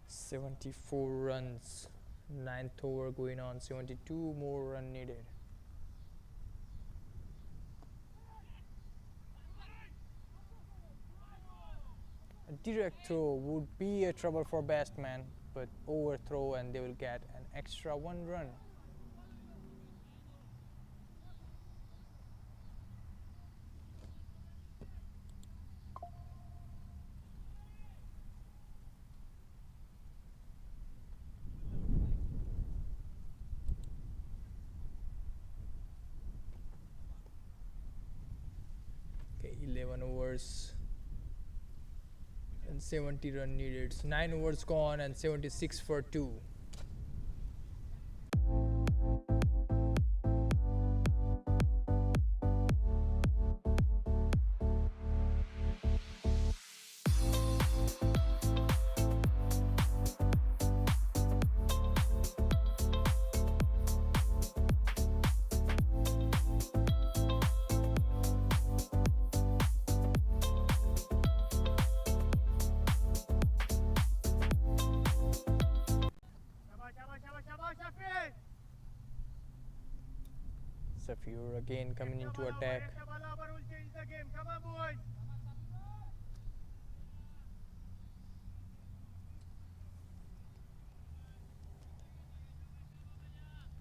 "74 runs, 9th over going on, 72 more run needed." A direct throw would be a trouble for batsman, but overthrow and they will get an extra 1 run. Okay, 11 overs and 70 run needed. So 9 overs gone and 76 for 2. Safir again coming into attack. Abadur will change the game. Come on, boys.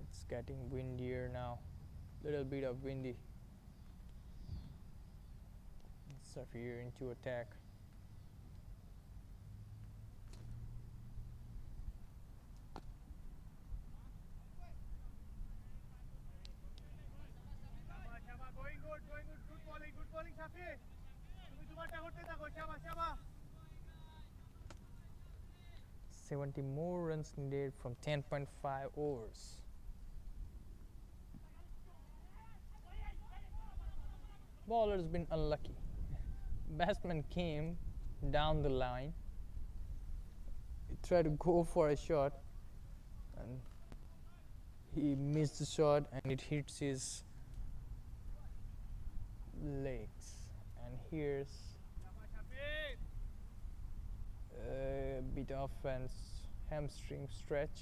It's getting windier now. Little bit of windy. Safir into attack. Going good. Good bowling, Shafi. তুমি তোমারটা করতে থাকো, শাবাশ. 70 more runs needed from 10.5 overs. Bowler's been unlucky. Batsman came down the line. He tried to go for a shot and he missed the shot and it hits his legs. And here's a bit of a hamstring stretch.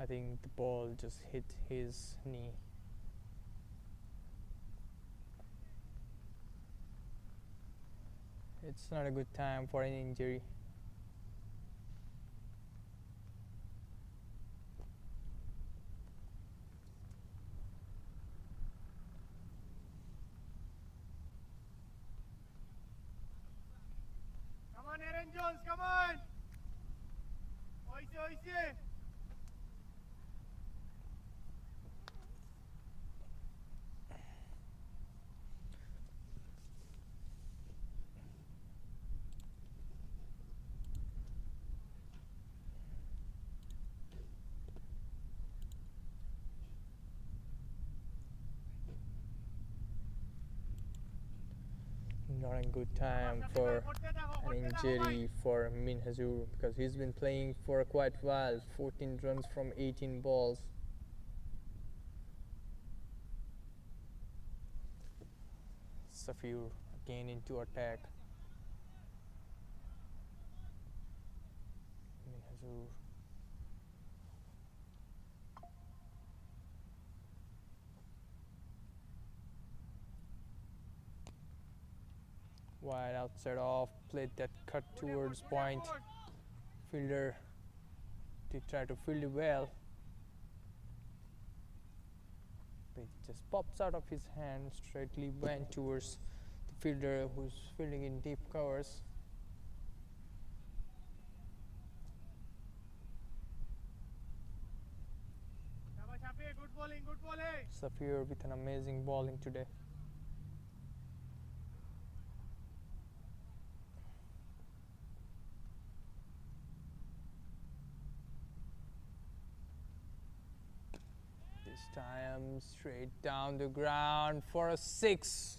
I think the ball just hit his knee. It's not a good time for an injury. Come on, Aaron Jones, come on. Oise. Not a good time for an injury for Minhazur because he's been playing for quite a while. 14 runs from 18 balls. Safir again into attack. Minhazur. Wide outside off, played that cut towards point. Fielder to try to field it well. But it just pops out of his hand, straightly went towards the fielder who's fielding in deep covers. Good bowling. Safir with an amazing bowling today. This time straight down the ground for a 6.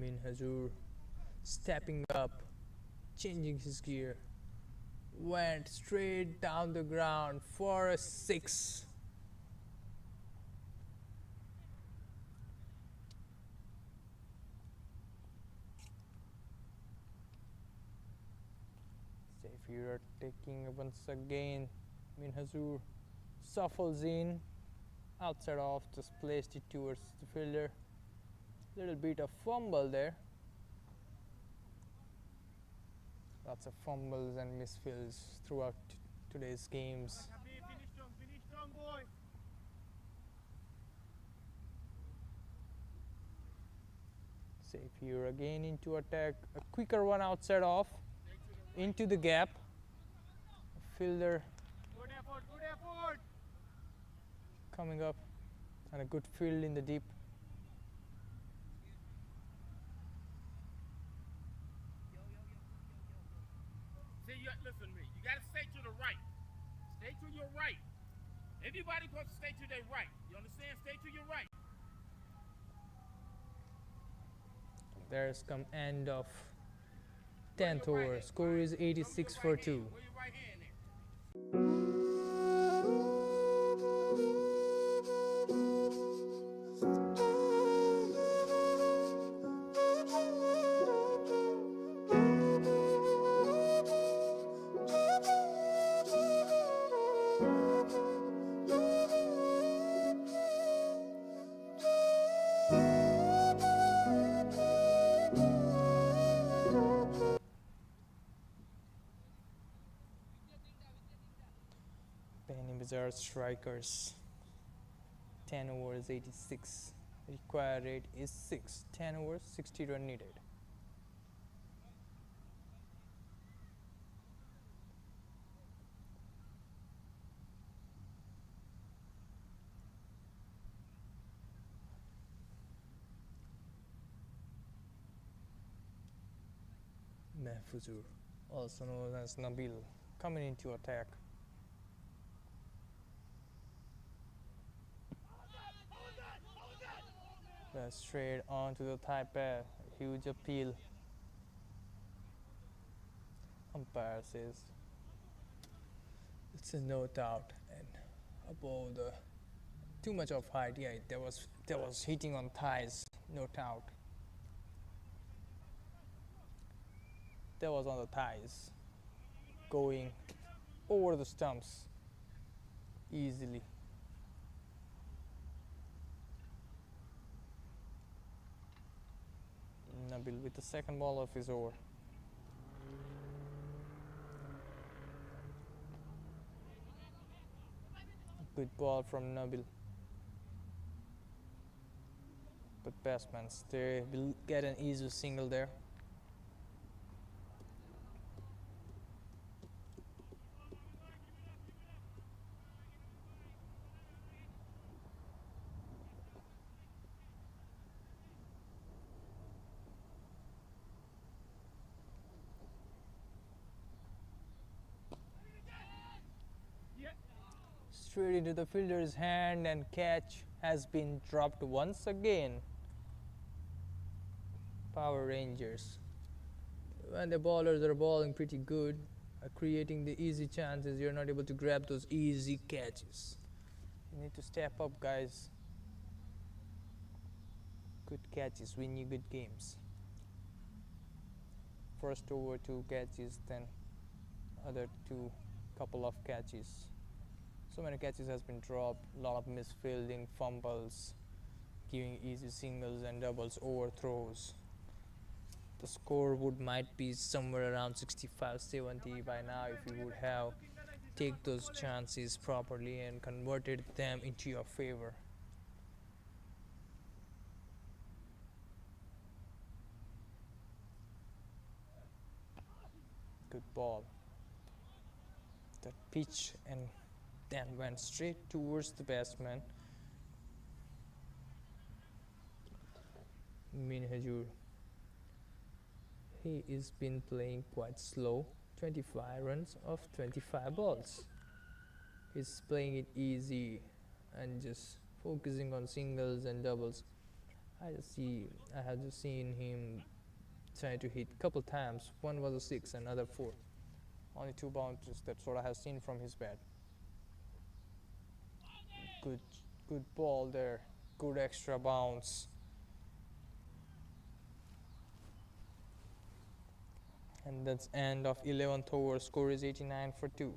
Minhajur stepping up, changing his gear, went straight down the ground for a 6. Safiur taking once again. Minhajur shuffles in, outside off, just placed it towards the fielder. Little bit of fumble there. Lots of fumbles and misfills throughout today's games. Finish strong, boy. Safiur again into attack. A quicker one outside off, into the gap. Fielder Good effort. coming up, and a good field in the deep. Listen to me. You got to stay to the right. Stay to your right. Everybody supposed to stay to their right. You understand? Stay to your right. There's come end of 10th over. Score is 86 for 2. Where your right hand there? Beanibazar Strikers. 10 overs 86. Required rate is 6. 10 overs 60 run needed. Mahfuzur, also known as Nabil, coming into attack. Straight onto the thigh pad. Huge appeal. Umpire says it's a no doubt, and above the too much of height. Yeah, there was hitting on thighs, no doubt. That was on the thighs, going over the stumps easily. Nabil with the second ball of his over. Good ball from Nabil. But batsmen, they will get an easy single there. Straight into the fielder's hand, and catch has been dropped once again. Power Rangers. When the bowlers are bowling pretty good, creating the easy chances, you're not able to grab those easy catches. You need to step up, guys. Good catches win you good games. First over 2 catches, then other 2 couple of catches. So many catches has been dropped, a lot of misfielding, fumbles, giving easy singles and doubles, overthrows. The score might be somewhere around 65-70 by now if you would have take those chances properly and converted them into your favor. Good ball. That pitch and then went straight towards the batsman. Minhajur. He is been playing quite slow. 25 runs of 25 balls. He's playing it easy and just focusing on singles and doubles. I have just seen him try to hit couple times. One was a 6, another 4. Only 2 bounces. That's what I have seen from his bat. Good, good ball there. Good extra bounce. And that's end of 11th over. Score is 89 for 2.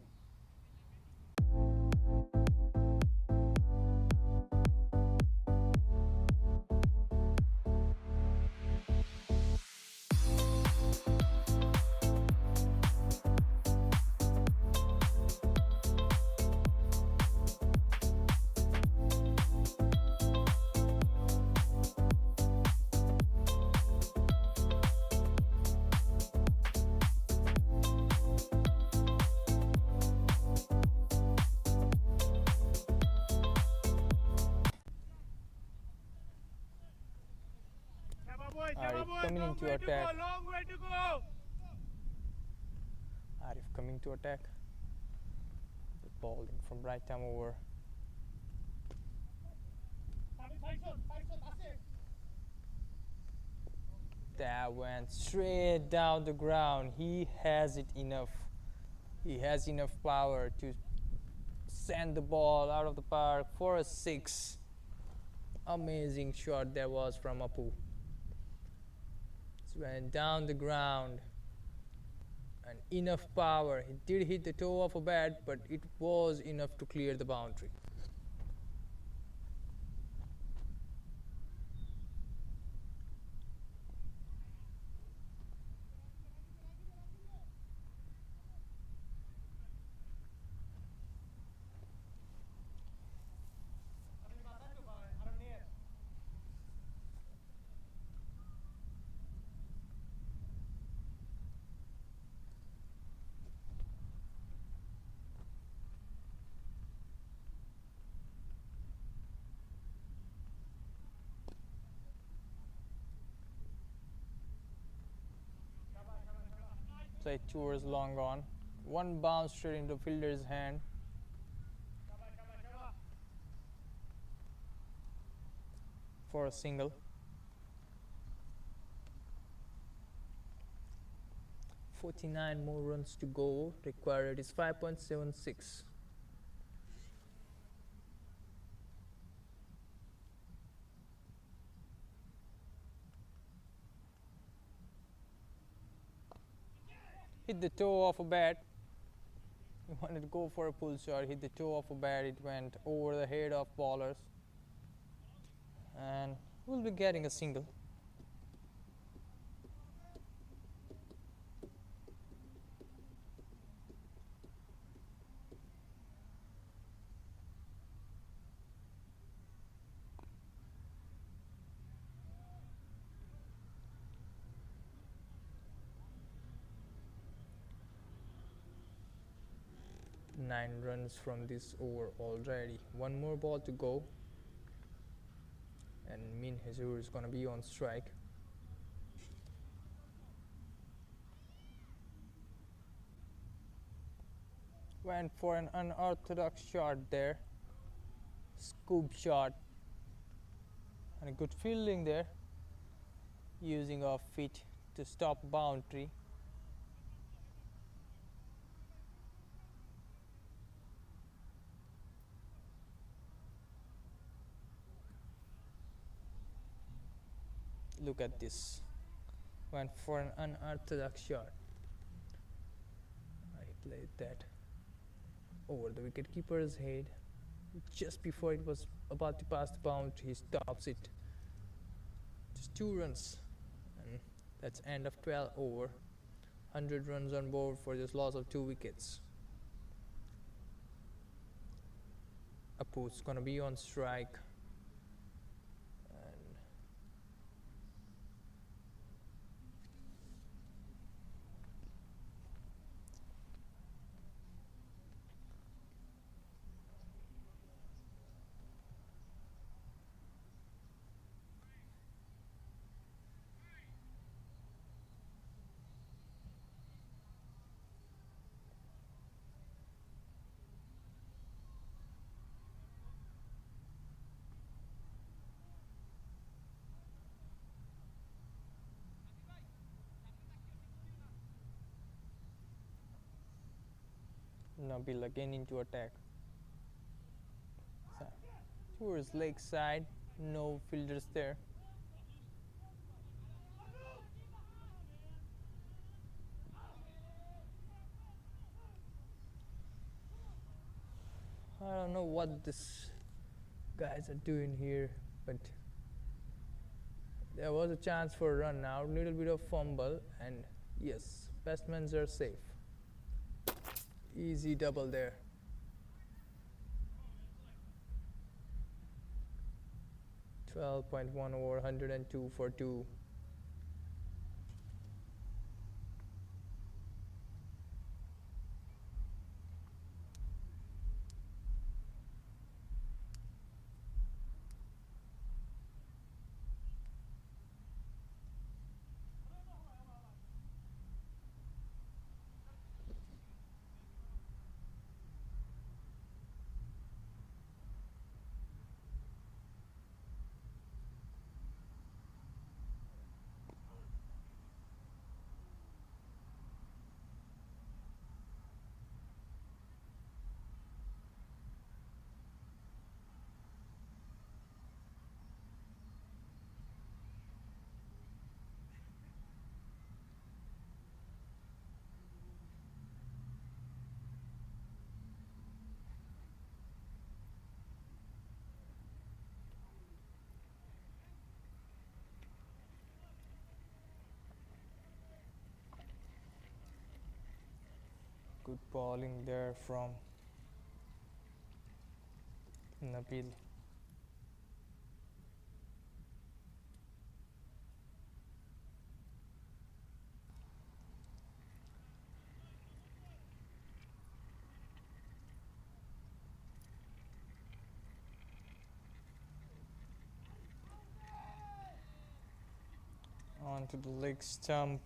Arif coming into attack. Long way to go. Arif coming to attack. The ball in from right arm over. That went straight down the ground. He has it enough. He has enough power to send the ball out of the park for a 6. Amazing shot that was from Apu. It went down the ground and enough power. He did hit the toe of a bat, but it was enough to clear the boundary. Play 2 overs long gone. One bounce straight into fielder's hand. For a single. 49 more runs to go. Required is 5.76. Hit the toe of a bat. He wanted to go for a pull shot. Hit the toe of a bat. It went over the head of bowlers. And we'll be getting a single. Nine runs from this over already. One more ball to go. And Hamidur is going to be on strike. Went for an unorthodox shot there. Scoop shot. And a good fielding there. Using off feet to stop boundary. Look at this. Went for an unorthodox shot. I played that over the wicketkeeper's head. Just before it was about to pass the boundary, he stops it. Just 2 runs. And that's end of 12 over. 100 runs on board for this loss of 2 wickets. Apu's gonna be on strike. Nabil again into attack. So, towards leg side, no fielders there. I don't know what this guys are doing here, but there was a chance for a run now. Little bit of fumble, and yes, batsmen are safe. Easy double there. .1 over 102 for 2. Good bowling there from Nabil. Onto the leg stump.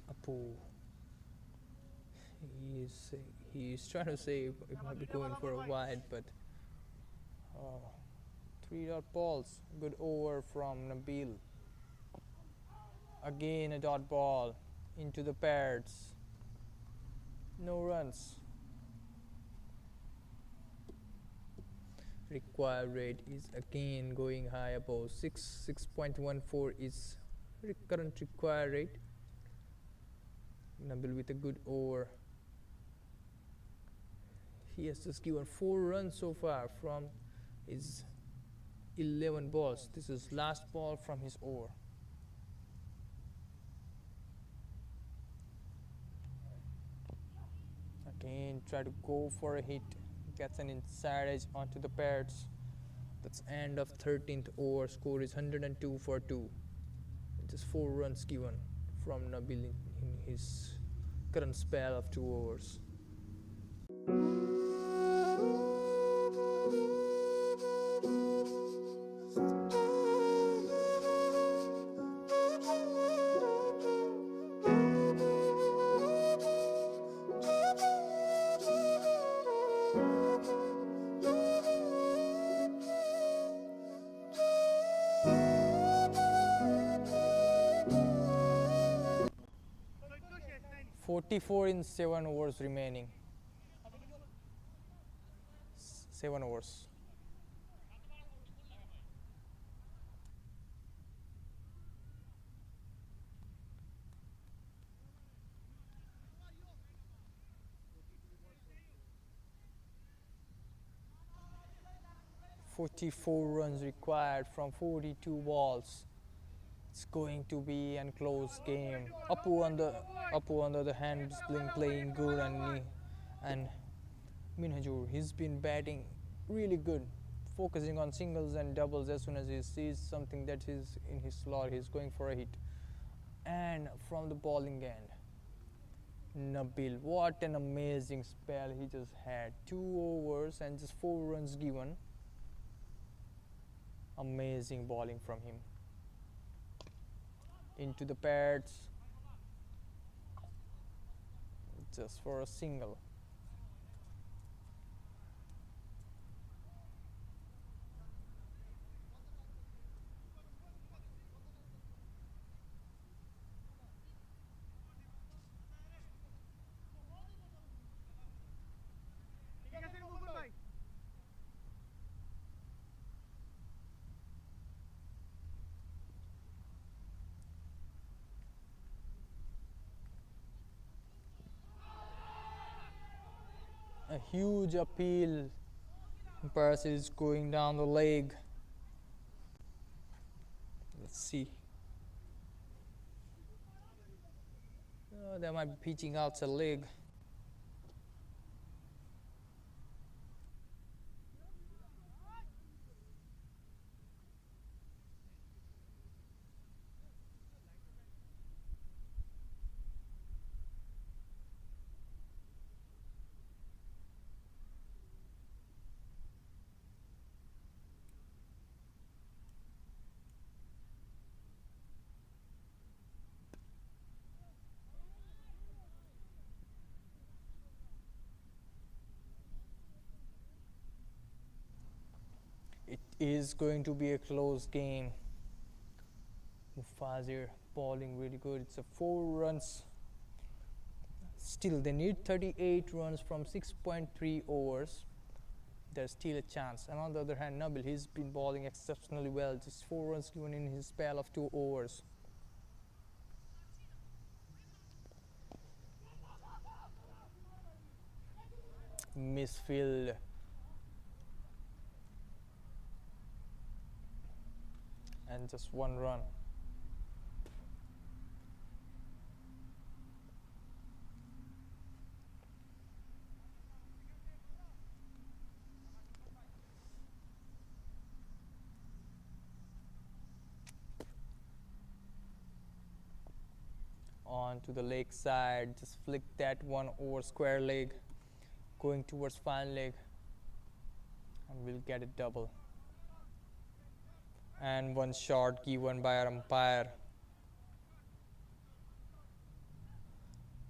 Apu. He's trying to say it might be going for a wide, but 3 dot balls. Good over from Nabil. Again a dot ball into the pads. No runs. Required rate is again going high above 6.14 is current required rate. Nabil with a good over. He has just given 4 runs so far from his 11 balls. This is last ball from his over. Again, try to go for a hit. Gets an inside edge onto the pads. That's end of 13th over. Score is 102 for 2. Just 4 runs given from Nabil in his current spell of 2 overs. 44 in 7 overs remaining. 7 overs. .44 runs required from 42 balls. It's going to be a close game. Apu on the other hand is playing good, and Hamidur, he's been batting really good, focusing on singles and doubles. As soon as he sees something that is in his slot, he's going for a hit. And from the bowling end, Nabil, what an amazing spell he just had. 2 overs and just 4 runs given. Amazing bowling from him. Into the pads. just for a single. ঠিক আছে মুকুল ভাই A huge appeal. Paris is going down the leg. Let's see. They might be pitching out a leg. It is going to be a close game. Moulvibazar bowling really good. It's a 4 runs. Still, they need 38 runs from 6.3 overs. There's still a chance. And on the other hand, Nabil, he's been bowling exceptionally well. Just 4 runs given in his spell of 2 overs. Misfield. And just 1 run. On to the leg side, just flick that 1 over square leg, going towards fine leg, and we'll get a double. And 1 shot given by our umpire.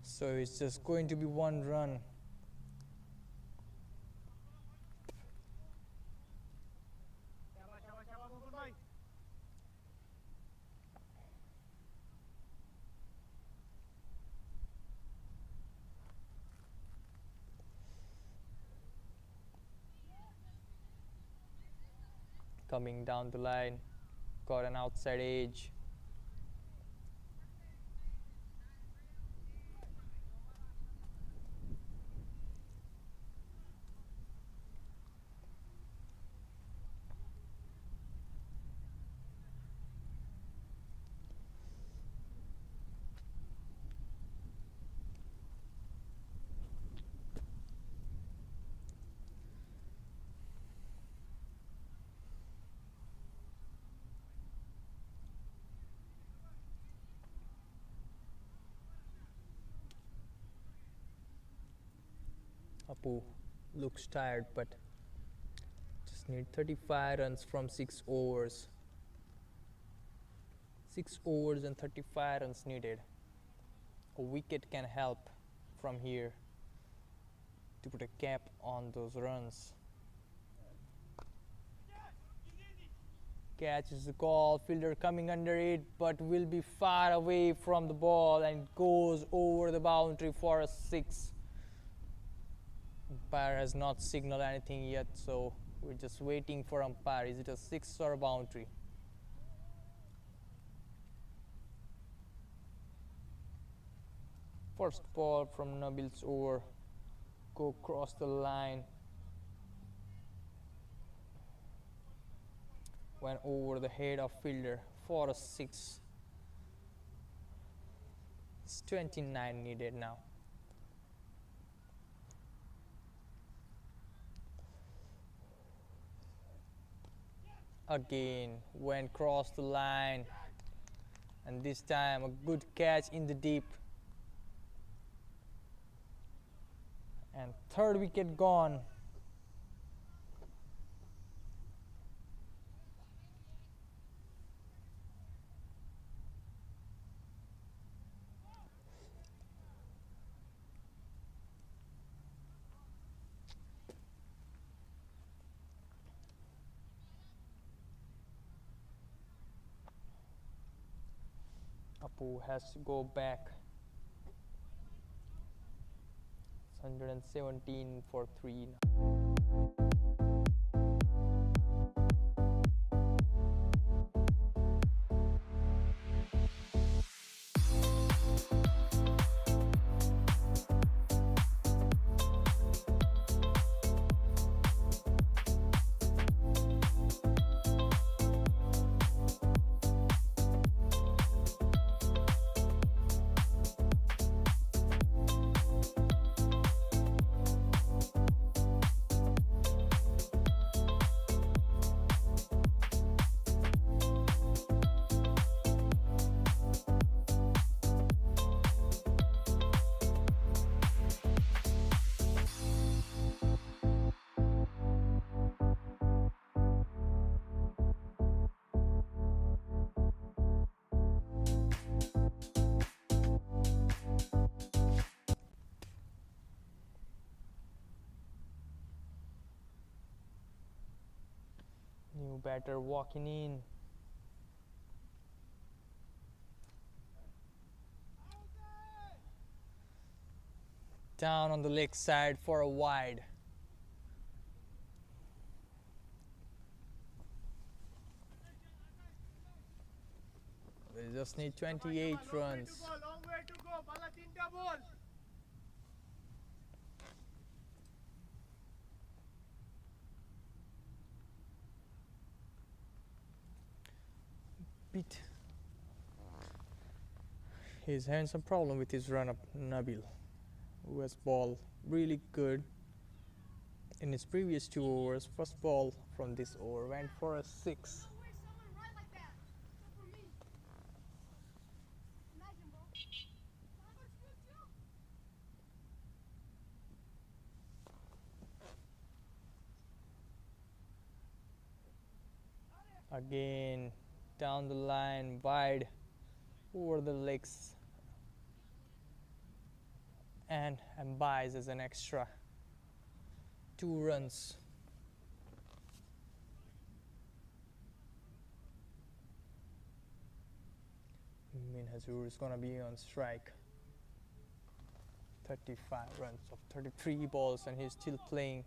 So it's just going to be 1 run. Coming down the line, got an outside edge. Apu looks tired, but just need 35 runs from 6 overs. 6 overs and 35 runs needed. A wicket can help from here to put a cap on those runs. Catches the call, fielder coming under it, but will be far away from the ball and goes over the boundary for a 6. Umpire has not signaled anything yet, so we're just waiting for umpire. Is it a 6 or a boundary? First ball from Nabil's over, go across the line, went over the head of fielder for a 6. It's 29 needed now. Again went across the line, and this time a good catch in the deep, and 3rd wicket gone. Apu has to go back. It's 117 for 3 now. New batter walking in. Down on the leg side for a wide. We just need 28 runs. Long way to go. Bala tinta ball. Bit. He's having some problem with his run up, Nabil, who has ball really good in his previous 2 overs. First ball from this over went for a 6. Again, down the line, wide, over the legs, and buys as an extra 2 runs. Hamidur is gonna be on strike. 35 runs of 33 balls, and he's still playing.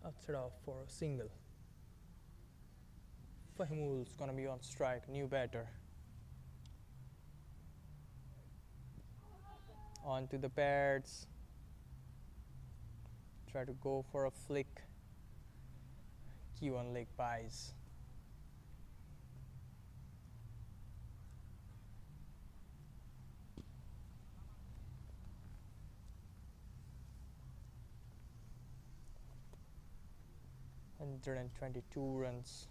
Afser off for a single. Fahimul's gonna be on strike, new batter. On to the pads. Try to go for a flick. Q1 leg buys. And 122 runs.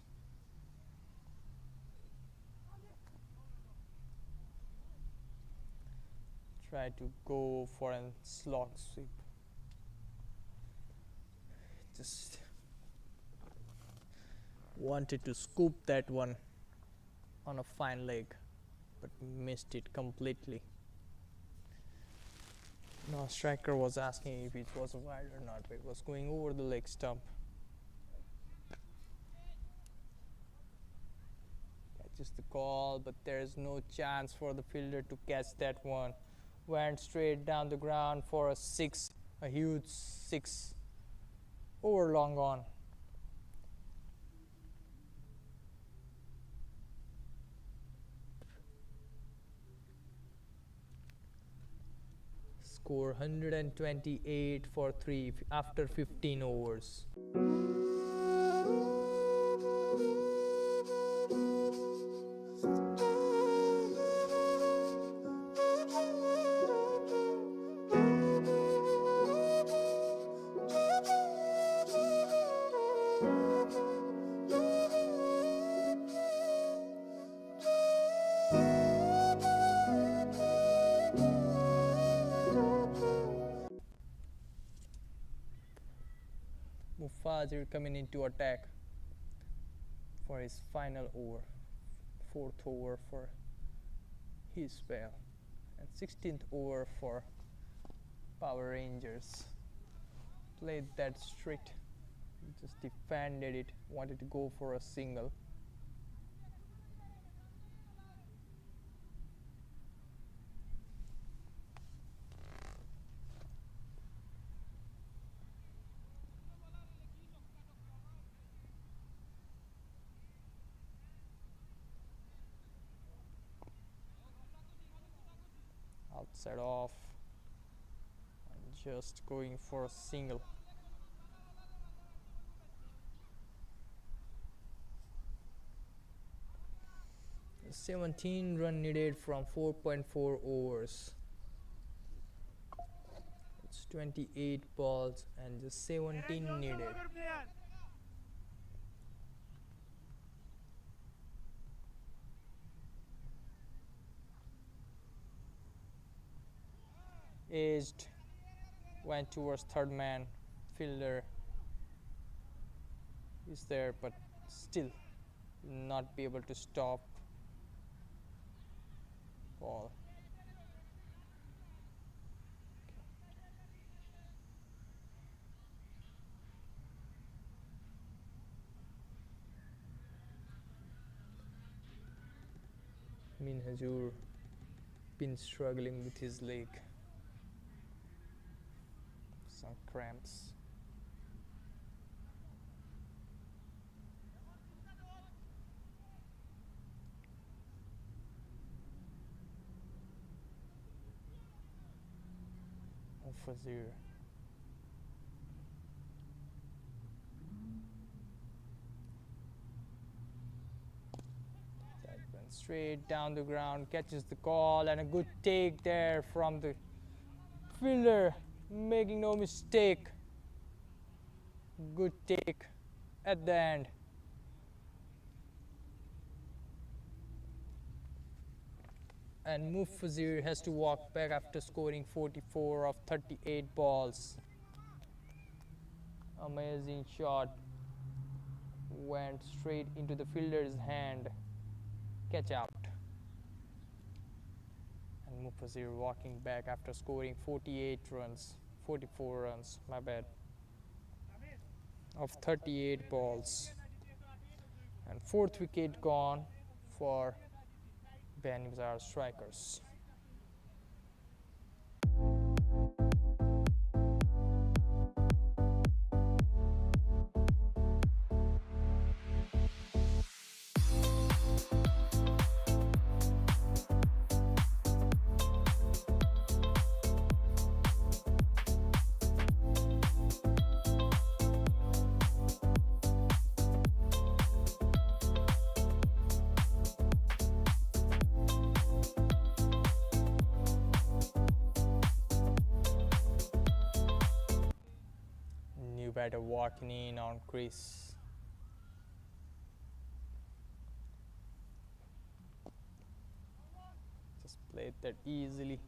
Try to go for a slog sweep. Just wanted to scoop that one on a fine leg, but missed it completely. No, striker was asking if it was wide or not, but it was going over the leg stump. Catches the call, but there's no chance for the fielder to catch that one. Went straight down the ground for a 6, a huge 6. Over long on. score 128 for 3 after 15 overs. Moulvibazar coming into attack for his final over, 4th over for his spell, and 16th over for Power Rangers. Played that strict, just defended it, wanted to go for a single. Outside off and just going for a single. The 17 run needed from 4.4 overs. It's 28 balls and just 17 needed. Aged went towards third man. Fielder is there, but still not be able to stop ball. Hamidur been struggling with his leg. Some cramps. Afser. That went straight down the ground, catches the call, and a good take there from the fielder, making no mistake. Good take at the end. And Moulvibazar has to walk back after scoring 44 of 38 balls. Amazing shot. Went straight into the fielder's hand. Catch out. And Moulvibazar walking back after scoring 44 runs, my bad, of 38 balls. And 4th wicket gone for Beanibazar Strikers. Batter walking in on crease. Just played that easily.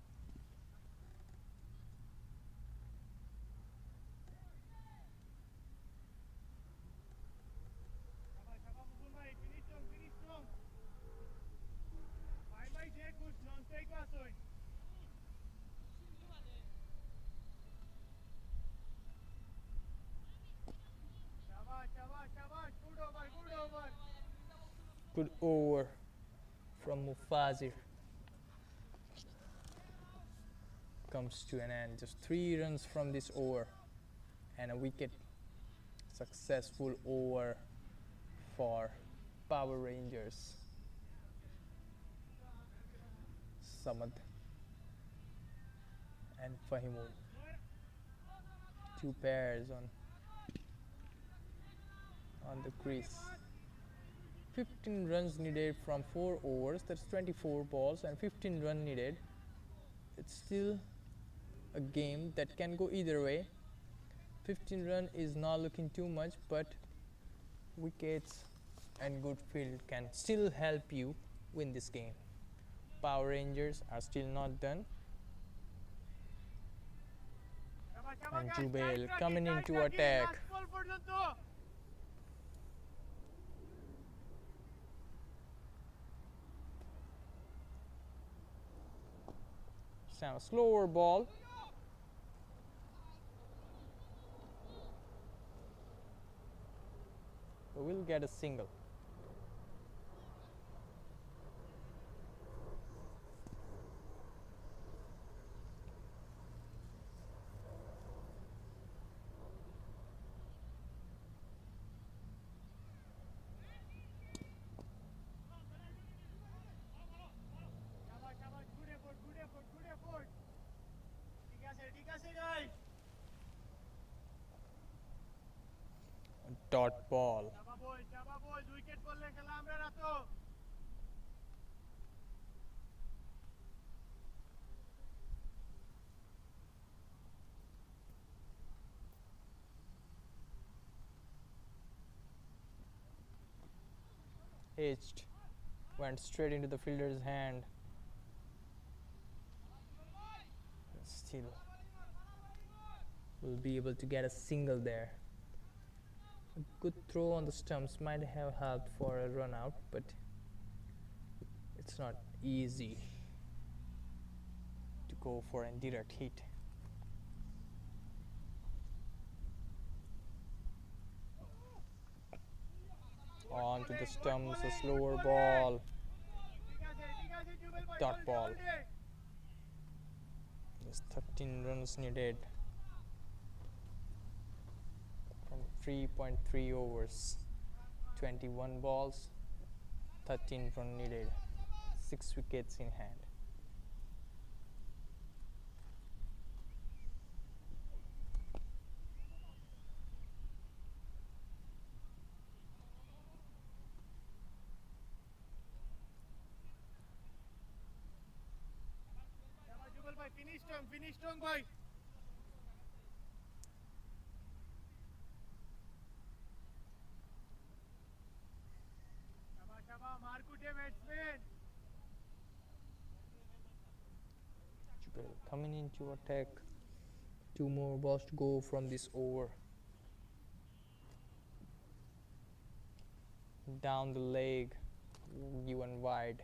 Good over from Moulvibazar. Comes to an end. Just 3 runs from this over and a wicket. Successful over for Power Rangers. Ahmed and Fahimul. Two pairs on the crease. 15 runs needed from 4 overs, that's 24 balls and 15 runs needed. It's still a game that can go either way. 15 run is not looking too much, but wickets and good field can still help you win this game. Power Rangers are still not done. And Jubail coming into attack. Now slower ball. So we'll get a single. Dot ball. Hitched, went straight into the fielder's hand. Still will be able to get a single there. A good throw on the stumps might have helped for a run out, but it's not easy to go for a direct hit. On to the stumps, a slower ball. Dot ball. There's 13 runs needed from 3.3 overs. 21 balls, 13 runs needed. 6 wickets in hand. Finish strong, boy. Coming into attack. 2 more balls to go from this over. Down the leg, given wide.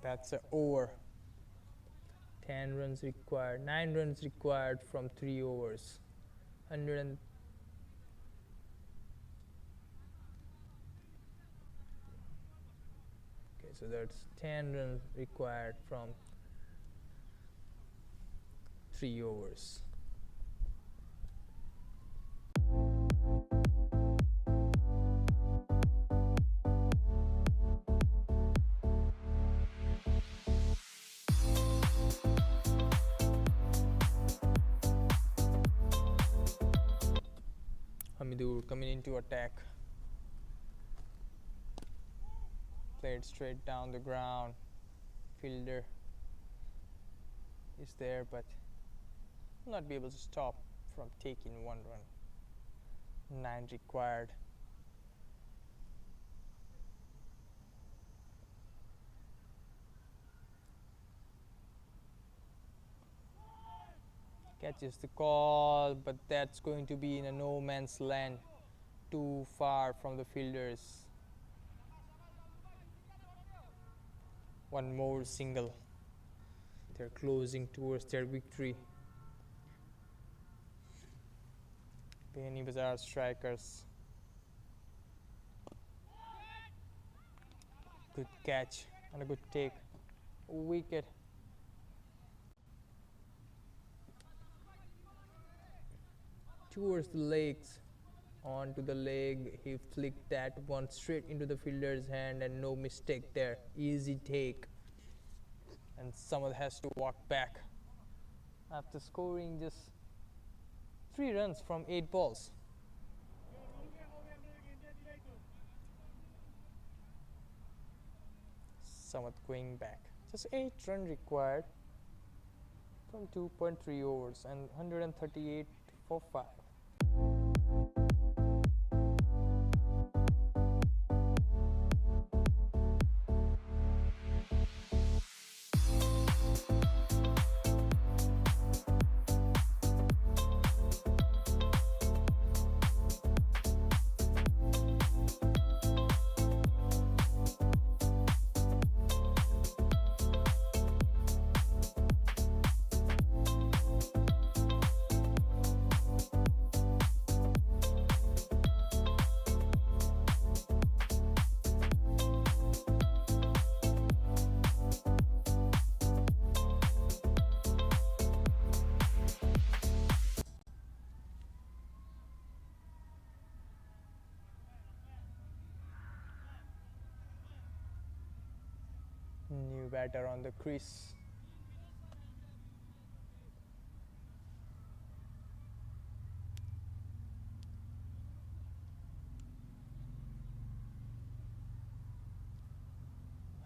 That's an over. 10 runs required, 9 runs required from 3 overs. 100 and okay, so that's 10 runs required from 3 overs. Hamidur coming into attack. Played straight down the ground. Fielder is there, but will not be able to stop from taking 1 run. 9 required. Catches the call, but that's going to be in a no man's land, too far from the fielders. 1 more single. They're closing towards their victory. Beanibazar Strikers. Good catch and a good take. Wicket. Towards the legs. Onto the leg. He flicked that one straight into the fielder's hand and no mistake there. Easy take. And someone has to walk back after scoring just 3 runs from 8 balls. Someone going back. Just 8 runs required from 2.3 overs and 138 for 5. New batter on the crease.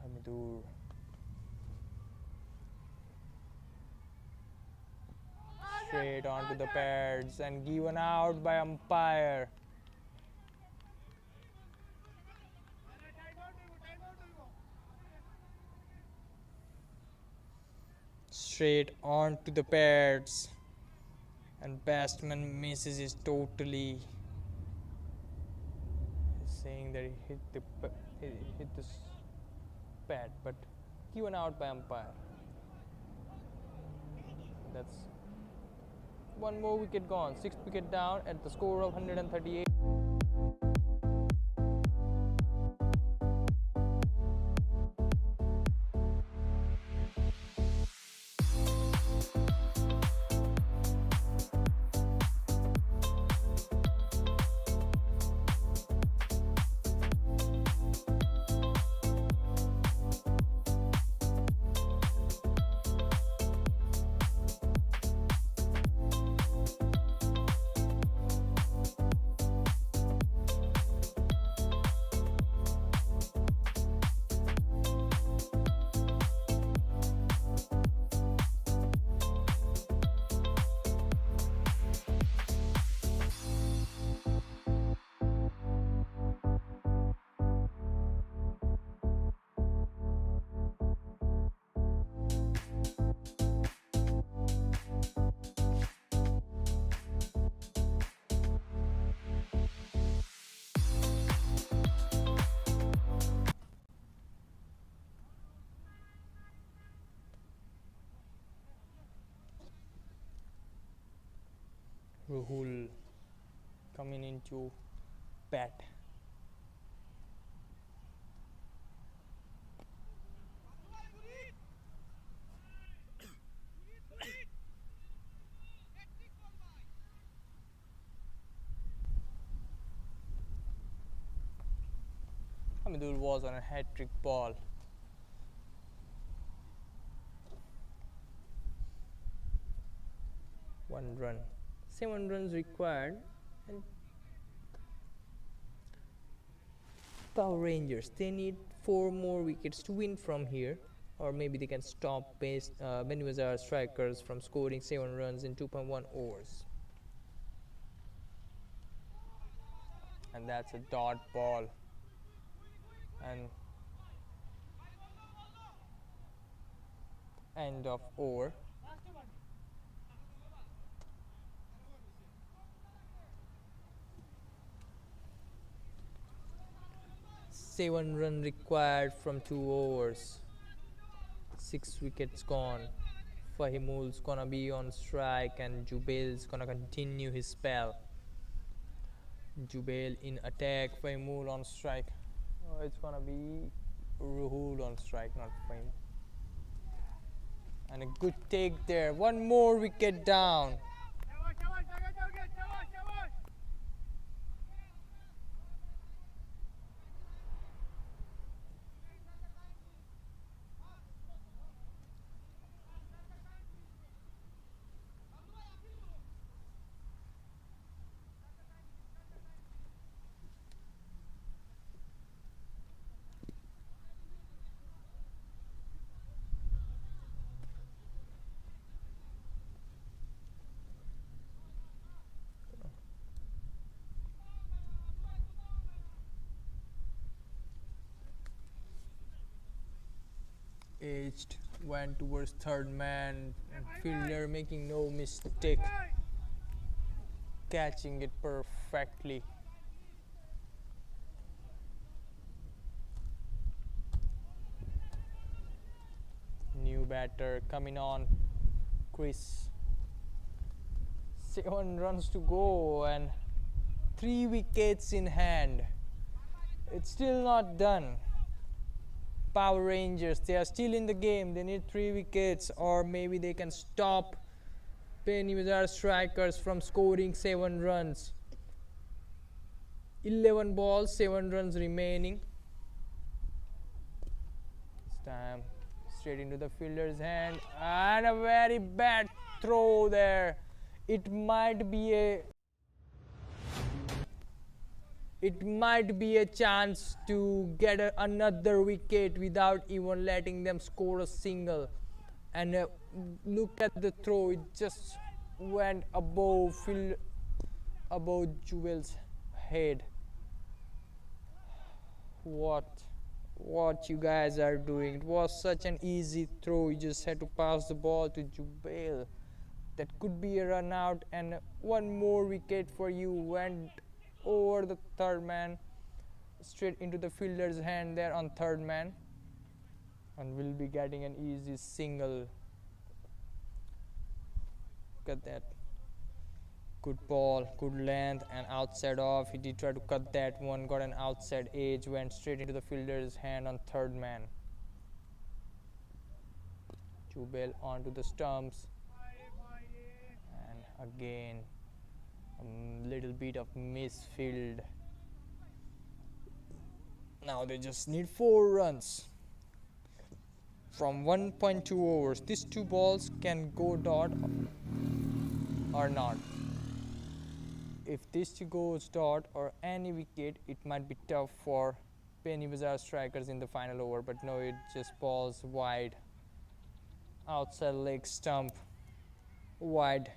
Hamidur. Straight onto the pads and given out by umpire. Straight onto the pads and batsman misses it totally. He's saying that he hit the pad, but given out by umpire. That's one more wicket gone. 6th wicket down at the score of 138. Ruhul coming into bat. Hamidur was on a hat-trick ball. One run. 7 runs required, and Power Rangers, they need 4 more wickets to win from here, or maybe they can stop Beanibazar Strikers from scoring 7 runs in 2.1 overs. And that's a dot ball, and end of over. 7 runs required from 2 overs. 6 wickets gone. Fahimul's gonna be on strike and Jubail's gonna continue his spell. Jubail in attack, Fahimul on strike. Oh, it's gonna be Ruhul on strike, not Fahimul. And a good take there. One more wicket down. Yavaş yavaş Aga geç yavaş yavaş. Aged went towards third man, and fielder making no mistake, catching it perfectly. New batter coming on, Chris. 7 runs to go and 3 wickets in hand. It's still not done. Power Rangers, they are still in the game. They need 3 wickets, or maybe they can stop Beanibazar Strikers from scoring 7 runs. 11 balls, 7 runs remaining. This time straight into the fielder's hand, and a very bad throw there. It might be a chance to get another wicket without even letting them score a single. And look at the throw, it just went above Jubail's head. What you guys are doing? It was such an easy throw. You just had to pass the ball to Jubail. That could be a run out, and one more wicket for you. Went over the third man, straight into the fielder's hand there on third man, and will be getting an easy single. Look at that. Good ball, good length, and outside off. He did try to cut that one, got an outside edge, went straight into the fielder's hand on third man. Jubail onto the stumps, and again a little bit of misfield. Now they just need 4 runs from 1.2 overs. These 2 balls can go dot or not. If this goes dot or any wicket, it might be tough for Beanibazar Strikers in the final over, but no, it just balls wide. Outside leg stump, wide.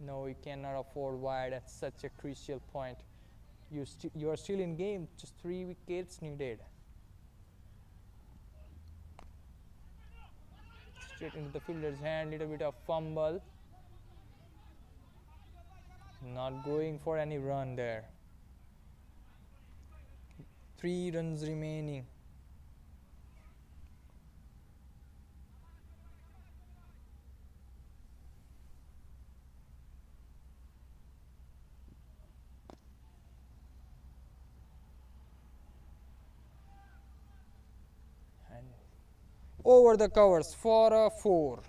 No, you cannot afford wide at such a crucial point. You are still in game, just 3 wickets needed. Straight into the fielder's hand, little bit of fumble. Not going for any run there. 3 runs remaining. And over the covers for a 4.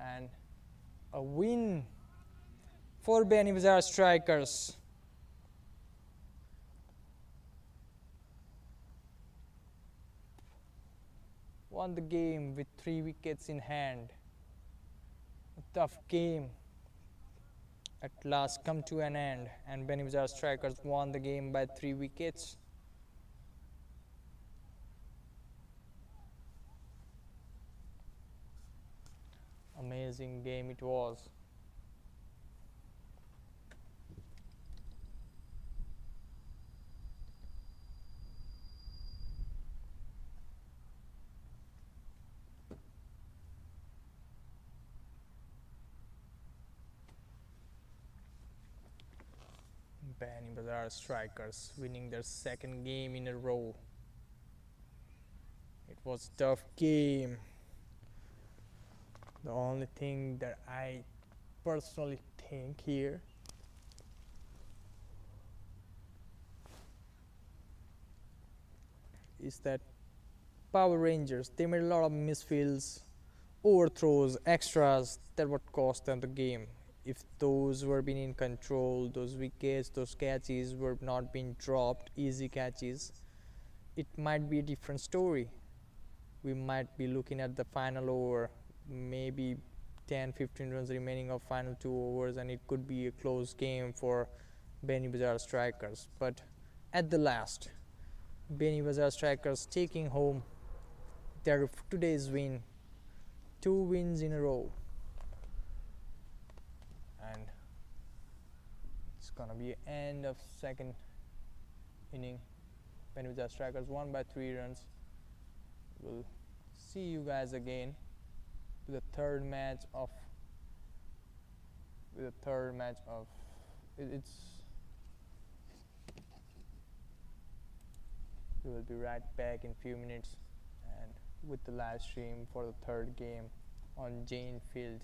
And a win for Beanibazar Strikers. Won the game with 3 wickets in hand. A tough game at last come to an end, and Beanibazar Strikers won the game by 3 wickets. Amazing game it was. Beanibazar Strikers winning their 2nd game in a row. It was a tough game. The only thing that I personally think here is that Power Rangers, they made a lot of misfields, overthrows, extras that would cost them the game. If those were being in control, those wickets, those catches were not being dropped, easy catches, it might be a different story. We might be looking at the final over, maybe 10-15 runs remaining of final 2 overs, and it could be a close game for Beanibazar Strikers. But at the last, Beanibazar Strikers taking home their today's win, 2 wins in a row, and it's gonna be end of second inning. Beanibazar Strikers won by 3 runs. We'll see you guys again with the third match of it's we will be right back in few minutes and with the live stream for the third game on Jayne field.